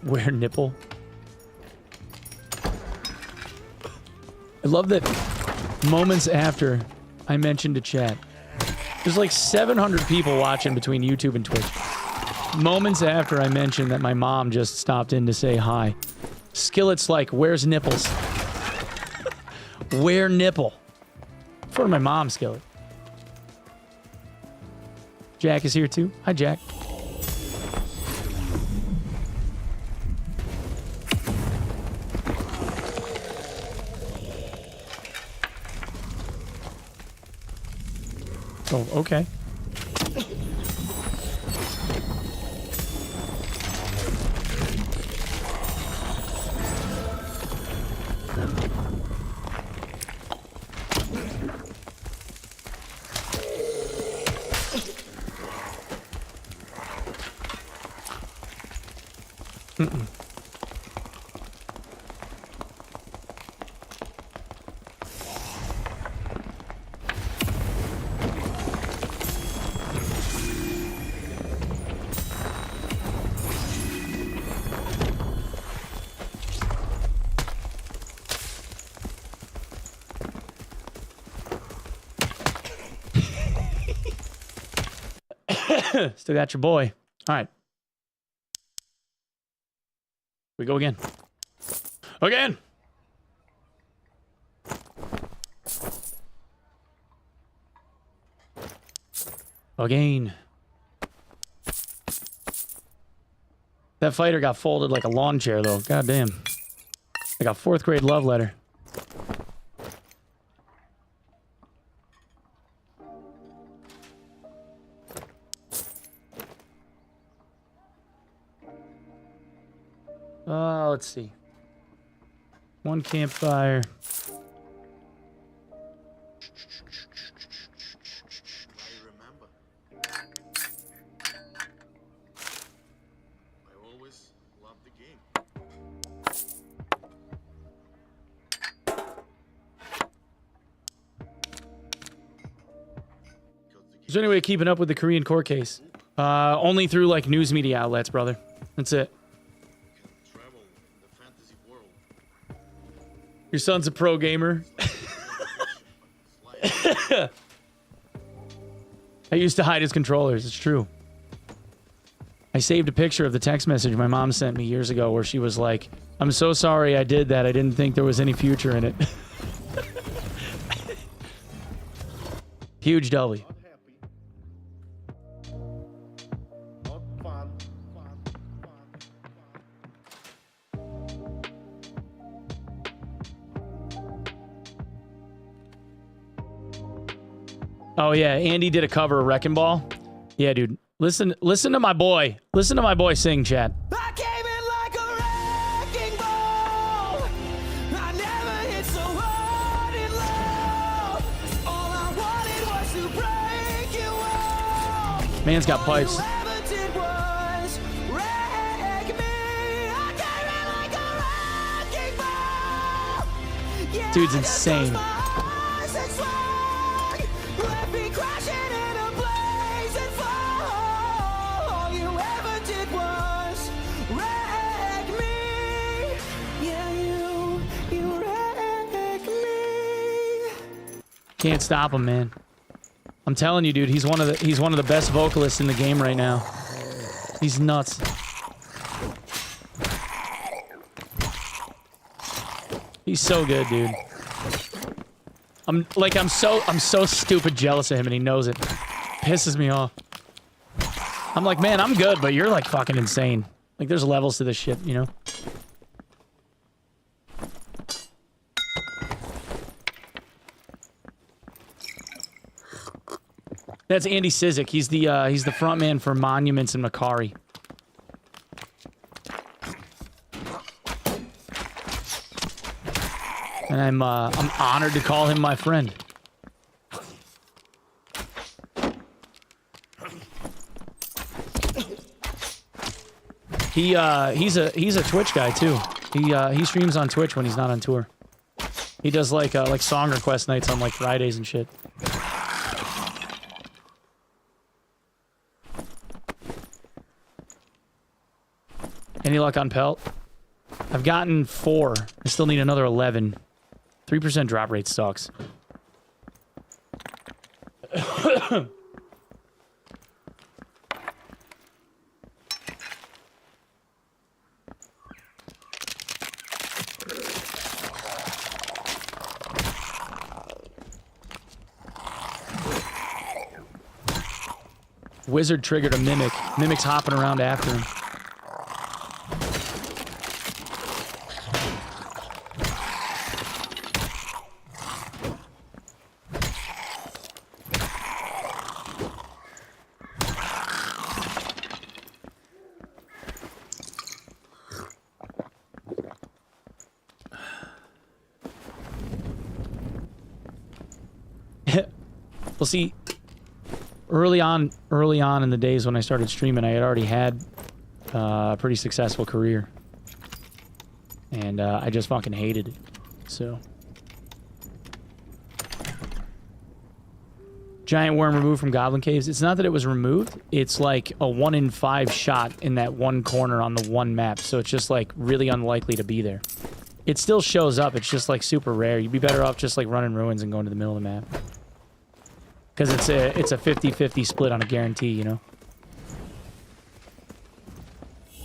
Wear nipple. I love that moments after I mentioned to chat, there's like 700 people watching between YouTube and Twitch. Moments after I mentioned that my mom just stopped in to say hi. Skillet's like, where's nipples? Where nipple? For my mom, Skillet. Jack is here too. Hi, Jack. Oh, okay. Mm-mm. Still got your boy. All right. We go again. Again. Again. That fighter got folded like a lawn chair, though. God damn. Like a 4th grade love letter. Let's see. 1 campfire. I remember. I always loved the game. Is there any way of keeping up with the Korean court case? Only through, like, news media outlets, brother. That's it. Travel in the fantasy world. Your son's a pro gamer. I used to hide his controllers. It's true. I saved a picture of the text message my mom sent me years ago where she was like, I'm so sorry I did that. I didn't think there was any future in it. Huge W. Not fun. Oh yeah, Andy did a cover of Wrecking Ball. Yeah, dude. Listen to my boy. Listen to my boy sing, chat. I came in like a wrecking ball. I never hit so hard in love. All I wanted was to break you off. Man's got pipes. All you ever did was wreck me. I came in like a wrecking ball. Yeah, Dude's insane. left me crashing in a blazing fall. All you ever did was wreck me. Yeah, you wreck me. Can't stop him, man. I'm telling you, dude, he's one of the best vocalists in the game right now. He's nuts. He's so good, dude. I'm so stupid jealous of him, and he knows it. Pisses me off. I'm like, man, I'm good, but you're like fucking insane. Like, there's levels to this shit, you know? That's Andy Sizik. He's the front man for Monuments and Macari. And I'm honored to call him my friend. He's a Twitch guy too. He streams on Twitch when he's not on tour. He does like song request nights on like Fridays and shit. Any luck on Pelt? I've gotten 4. I still need another 11. 3% drop rate sucks. Wizard triggered a Mimic. Mimic's hopping around after him. Well, see, early on in the days when I started streaming, I had already had a pretty successful career. And I just fucking hated it. So. Giant worm removed from Goblin Caves. It's not that it was removed. It's like a 1 in 5 shot in that one corner on the one map. So it's just like really unlikely to be there. It still shows up. It's just like super rare. You'd be better off just like running ruins and going to the middle of the map. Because it's a 50-50 split on a guarantee, you know?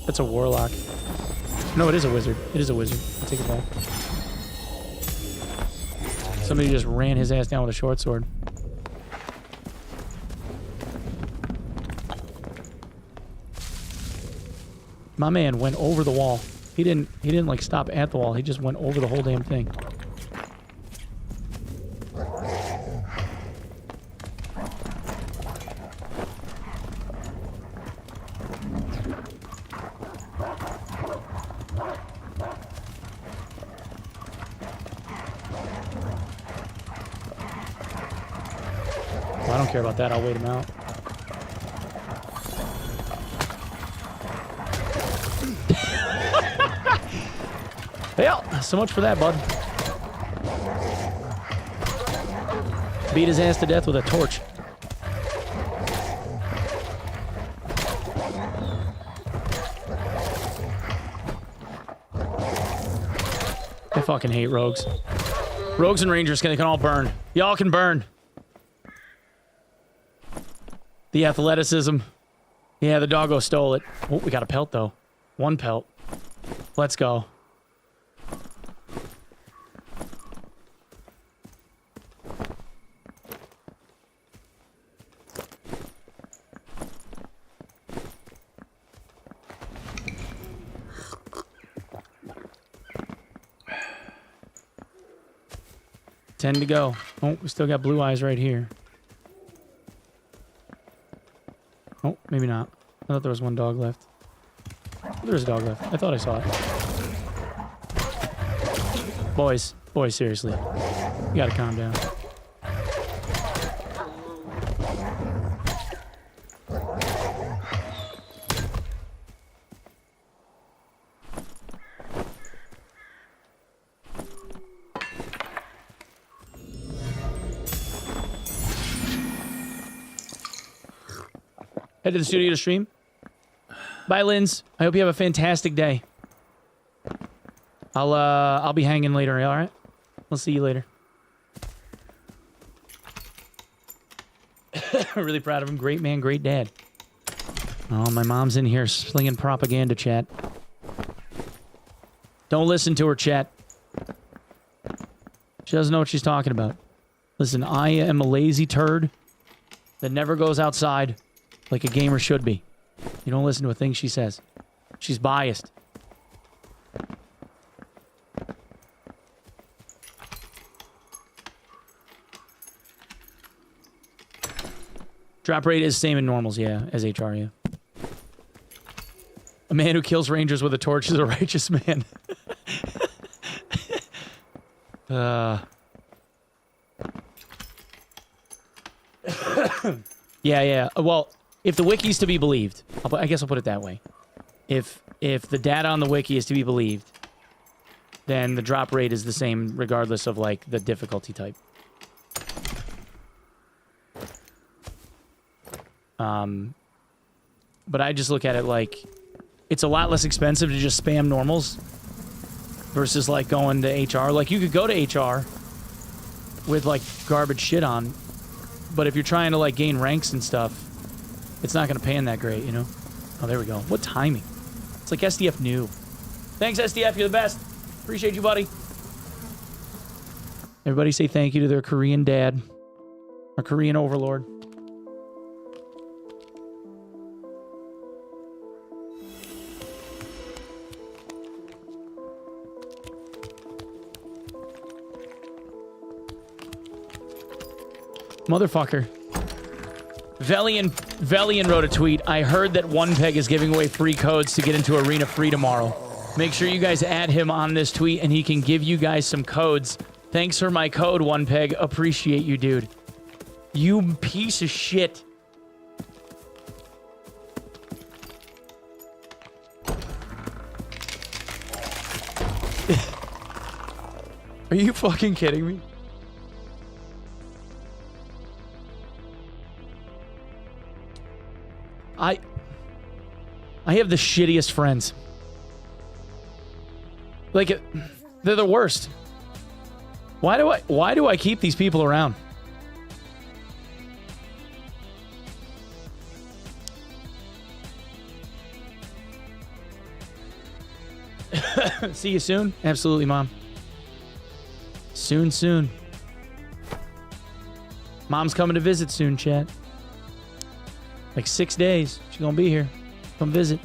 That's a warlock. No, it is a wizard. It is a wizard. I'll take it back. Somebody just ran his ass down with a short sword. My man went over the wall. He didn't like stop at the wall. He just went over the whole damn thing. Well, I don't care about that. I'll wait him out. Yeah, so much for that, bud. Beat his ass to death with a torch. I fucking hate rogues. Rogues and rangers can all burn. Y'all can burn. The athleticism. Yeah, the doggo stole it. Oh, we got a pelt, though. 1 pelt. Let's go. Ten to go. Oh, we still got blue eyes right here. Oh, maybe not. I thought there was 1 dog left. There's a dog left. I thought I saw it. Boys, seriously. You gotta calm down. Head to the studio to stream. Bye, Linz. I hope you have a fantastic day. I'll be hanging later, all right? We'll see you later. Really proud of him. Great man, great dad. Oh, my mom's in here slinging propaganda, chat. Don't listen to her, chat. She doesn't know what she's talking about. Listen, I am a lazy turd that never goes outside like a gamer should be. You don't listen to a thing she says. She's biased. Drop rate is same in normals, yeah, as HR, yeah. A man who kills rangers with a torch is a righteous man. Yeah. Well, if the wiki's to be believed, I guess I'll put it that way. If the data on the wiki is to be believed, then the drop rate is the same regardless of, like, the difficulty type. But I just look at it like it's a lot less expensive to just spam normals versus, like, going to HR. Like, you could go to HR with, like, garbage shit on, but if you're trying to, like, gain ranks and stuff, it's not going to pan that great, you know? Oh, there we go. What timing? It's like SDF new. Thanks, SDF. You're the best. Appreciate you, buddy. Everybody say thank you to their Korean dad. Our Korean overlord. Motherfucker. Velian wrote a tweet. I heard that Onepeg is giving away free codes to get into Arena Free tomorrow. Make sure you guys add him on this tweet and he can give you guys some codes. Thanks for my code, Onepeg. Appreciate you, dude. You piece of shit. Are you fucking kidding me? I have the shittiest friends. Like, they're the worst. Why do I keep these people around? See you soon? Absolutely, Mom. Soon. Mom's coming to visit soon, chat. Like 6 days. She's gonna be here. Come visit.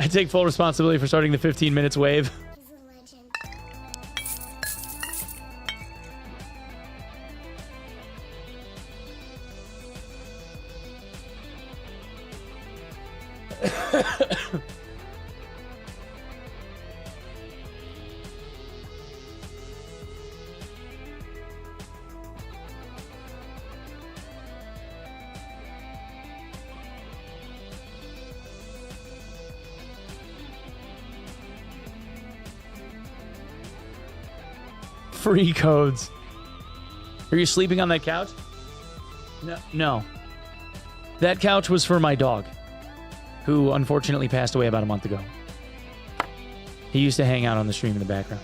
I take full responsibility for starting the 15 minutes wave. He's a legend. Free codes. Are you sleeping on that couch? No. No. That couch was for my dog, who unfortunately passed away about a month ago. He used to hang out on the stream in the background.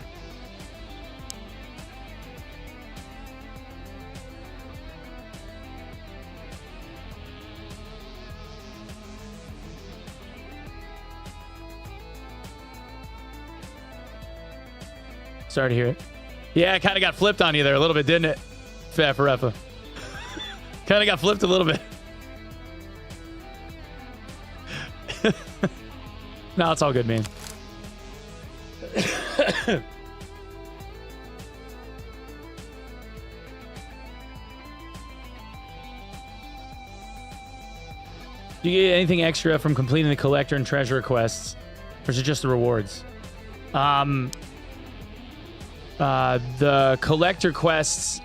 Sorry to hear it. Yeah, it kind of got flipped on you there a little bit, didn't it? Fat Forefa. Kind of got flipped a little bit. No, it's all good, man. Do you get anything extra from completing the collector and treasure quests? Or is it just the rewards? The collector quests,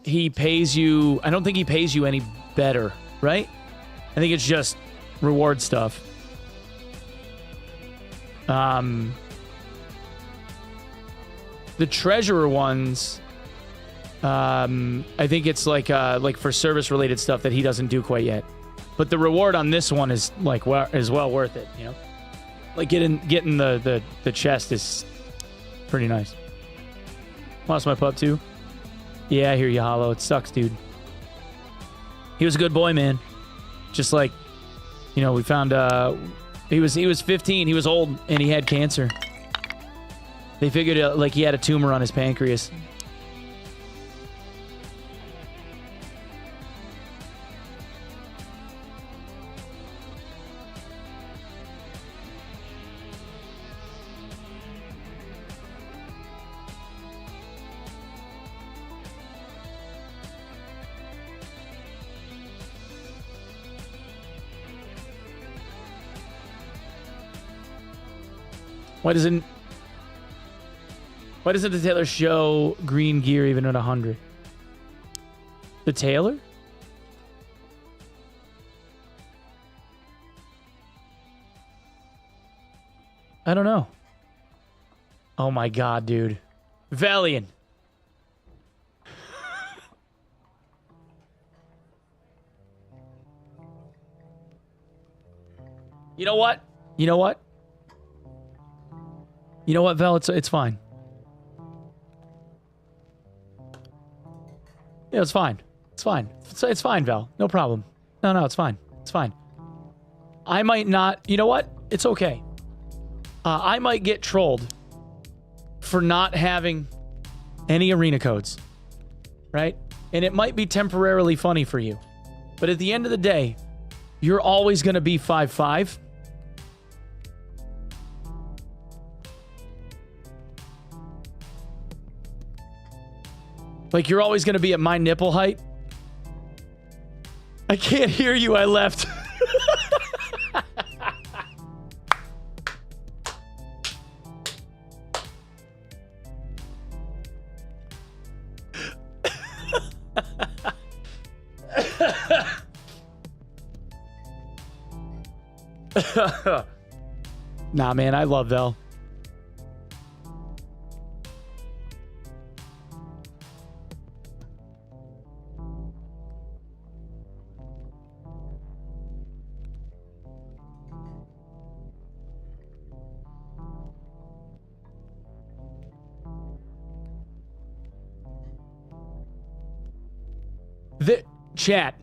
he pays you... I don't think he pays you any better, right? I think it's just reward stuff. The treasurer ones, I think it's like for service-related stuff that he doesn't do quite yet. But the reward on this one is like is well worth it, you know? Like getting the chest is pretty nice. Lost my pup too. Yeah, I hear you, Hollow. It sucks, dude. He was a good boy, man. Just like, you know, we found he was 15. He was old and he had cancer. They figured like he had a tumor on his pancreas. Why doesn't the Taylor show green gear even at 100? The Taylor? I don't know. Oh my god, dude. Valiant. You know what? You know what? You know what, Vel? It's fine. Yeah, it's fine. It's fine. It's fine, Vel. No problem. No, it's fine. It's fine. I might not... You know what? It's okay. I might get trolled for not having any arena codes. Right? And it might be temporarily funny for you. But at the end of the day, you're always going to be 5'5". Like, you're always going to be at my nipple height? I can't hear you. I left. Nah, man, I love Vel. The chat.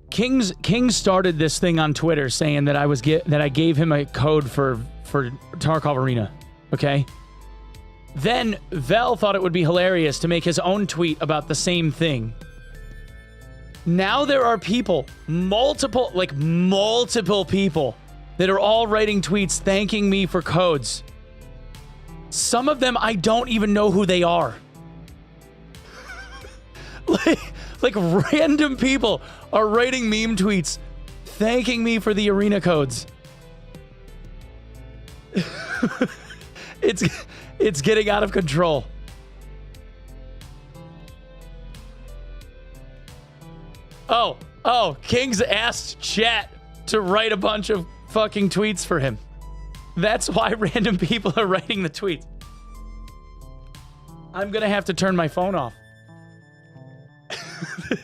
King started this thing on Twitter saying that I gave him a code for Tarkov Arena. Okay? Then Vel thought it would be hilarious to make his own tweet about the same thing. Now there are people, multiple people that are all writing tweets thanking me for codes. Some of them I don't even know who they are. like random people are writing meme tweets thanking me for the arena codes. It's getting out of control. Oh, King's asked chat to write a bunch of fucking tweets for him. That's why random people are writing the tweets. I'm gonna have to turn my phone off.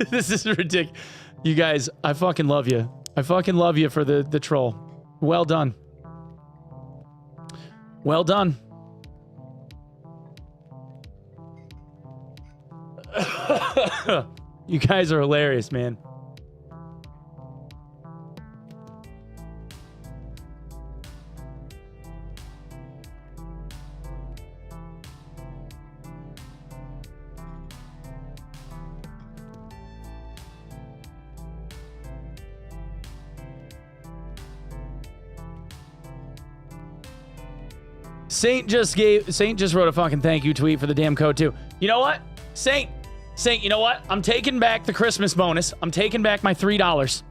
This is ridiculous. You guys, I fucking love you. I fucking love you for the troll. Well done. Well done. You guys are hilarious, man. Saint just wrote a fucking thank you tweet for the damn code too. You know what? Saint, you know what? I'm taking back the Christmas bonus. I'm taking back my $3.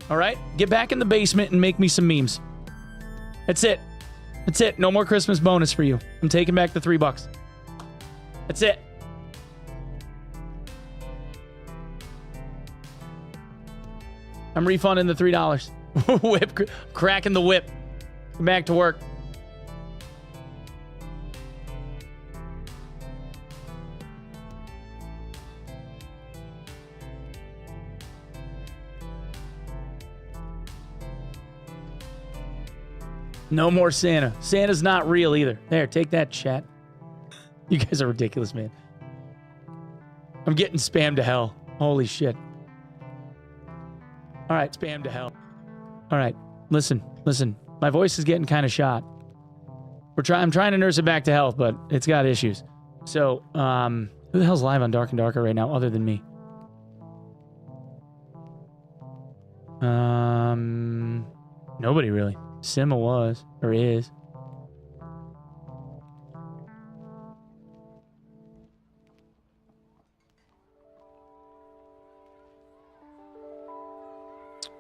All right? Get back in the basement and make me some memes. That's it. That's it. No more Christmas bonus for you. I'm taking back the $3. That's it. I'm refunding the $3. Whip, cracking the whip. Back to work. No more Santa. Santa's not real either. There, take that, chat. You guys are ridiculous, man. I'm getting spammed to hell. Holy shit. All right, spam to hell. All right, listen. My voice is getting kind of shot. I'm trying to nurse it back to health, but it's got issues. So, who the hell's live on Dark and Darker right now other than me? Nobody really. Sima was, or is.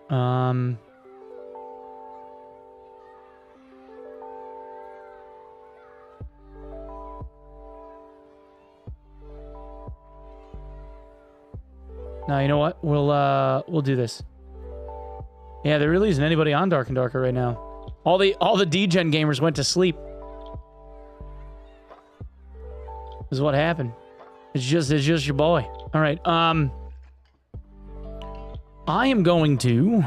Now, you know what? We'll do this. Yeah, there really isn't anybody on Dark and Darker right now. All the D-Gen gamers went to sleep. This is what happened. It's just your boy. All right. I am going to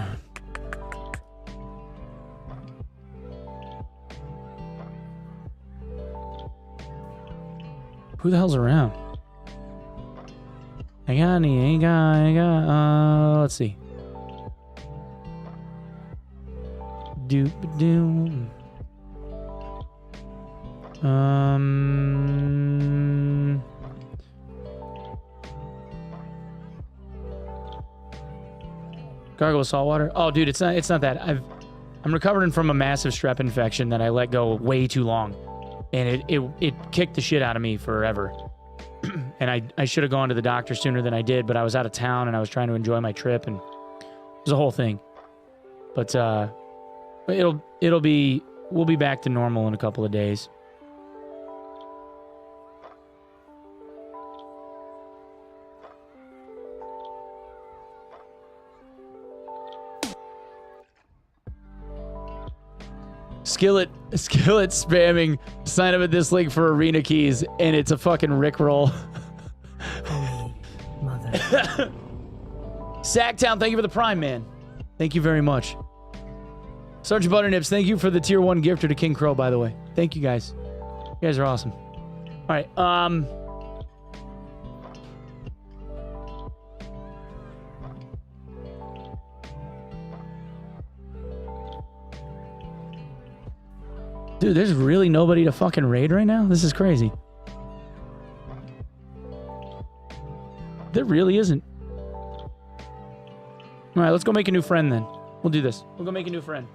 who the hell's around? I got let's see. Doop-a-doom. Gargle with salt water. Oh, dude, it's not that. I'm recovering from a massive strep infection that I let go way too long, and it kicked the shit out of me forever. And I should have gone to the doctor sooner than I did, but I was out of town and I was trying to enjoy my trip, and it was a whole thing. But we'll be back to normal in a couple of days. Skillet spamming, sign up at this link for arena keys, and it's a fucking Rickroll. Mother. Sacktown, thank you for the Prime, man. Thank you very much. Sergeant Butternips, thank you for the tier 1 gifter to King Crow, by the way. Thank you guys. You guys are awesome. All right, dude, there's really nobody to fucking raid right now? This is crazy. There really isn't. All right, let's go make a new friend then. We'll do this. We'll go make a new friend.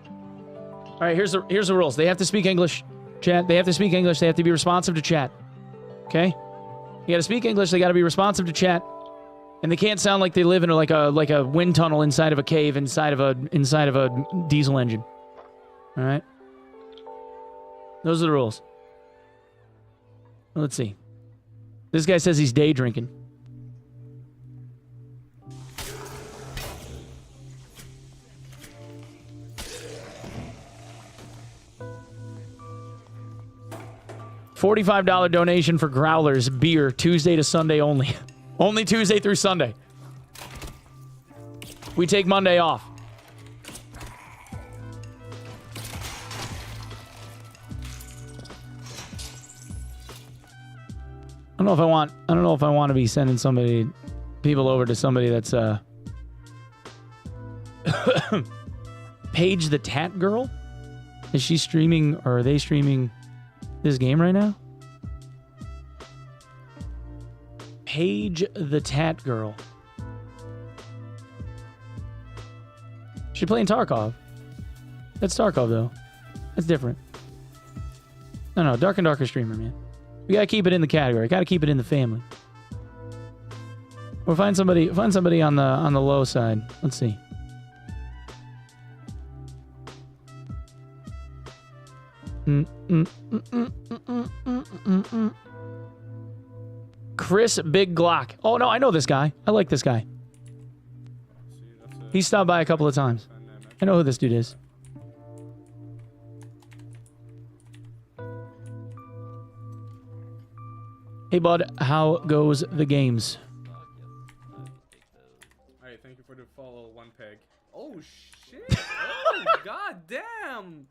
All right, here's the rules. They have to speak English, chat. They have to speak English. They have to be responsive to chat. Okay? You got to speak English. They got to be responsive to chat. And they can't sound like they live in like a wind tunnel inside of a cave inside of a diesel engine. All right? Those are the rules. Let's see. This guy says he's day drinking. $45 donation for Growlers beer, Tuesday to Sunday only. Only Tuesday through Sunday. We take Monday off. I don't know if I want to be sending people over to somebody that's Paige the Tat Girl? Is she streaming, or are they streaming this game right now? Paige the Tat Girl. She's playing Tarkov. That's Tarkov, though. That's different. No, Dark and Darker streamer, man. We gotta keep it in the category. Gotta keep it in the family. Or find somebody on the low side. Let's see. Chris Big Glock. Oh no, I know this guy. I like this guy. He stopped by a couple of times. I know who this dude is. Hey bud, how goes the games? Alright, thank you for the follow, Onepeg. Oh shit! Oh god damn!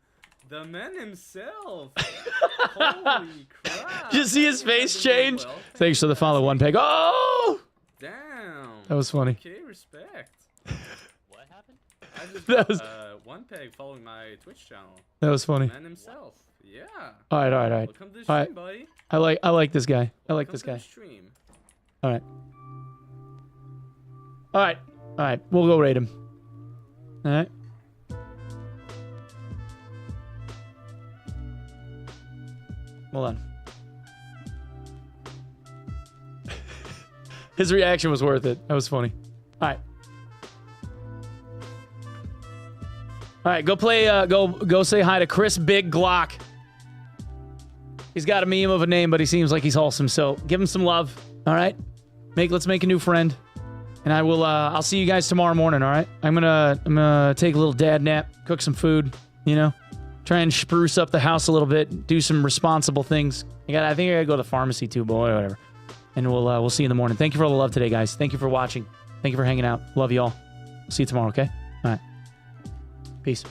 The man himself! Holy crap! Did you see his face change? Thanks for the follow, Onepeg. Oh! Damn! That was funny. Okay, respect. What happened? I just That was- Onepeg following my Twitch channel. That was funny. The man himself. Yeah. All right. Welcome to the stream, buddy. I like this guy. I like Welcome this to the guy. stream. All right. We'll go raid him. All right. Hold on. His reaction was worth it. That was funny. All right. All right, go play. Go say hi to Chris Big Glock. He's got a meme of a name, but he seems like he's wholesome. So give him some love. All right. Let's make a new friend. And I will. I'll see you guys tomorrow morning. All right. I'm gonna take a little dad nap, cook some food. You know, try and spruce up the house a little bit, do some responsible things. I think I gotta go to the pharmacy too, but whatever. And we'll see you in the morning. Thank you for all the love today, guys. Thank you for watching. Thank you for hanging out. Love you all. See you tomorrow. Okay. All right. Peace.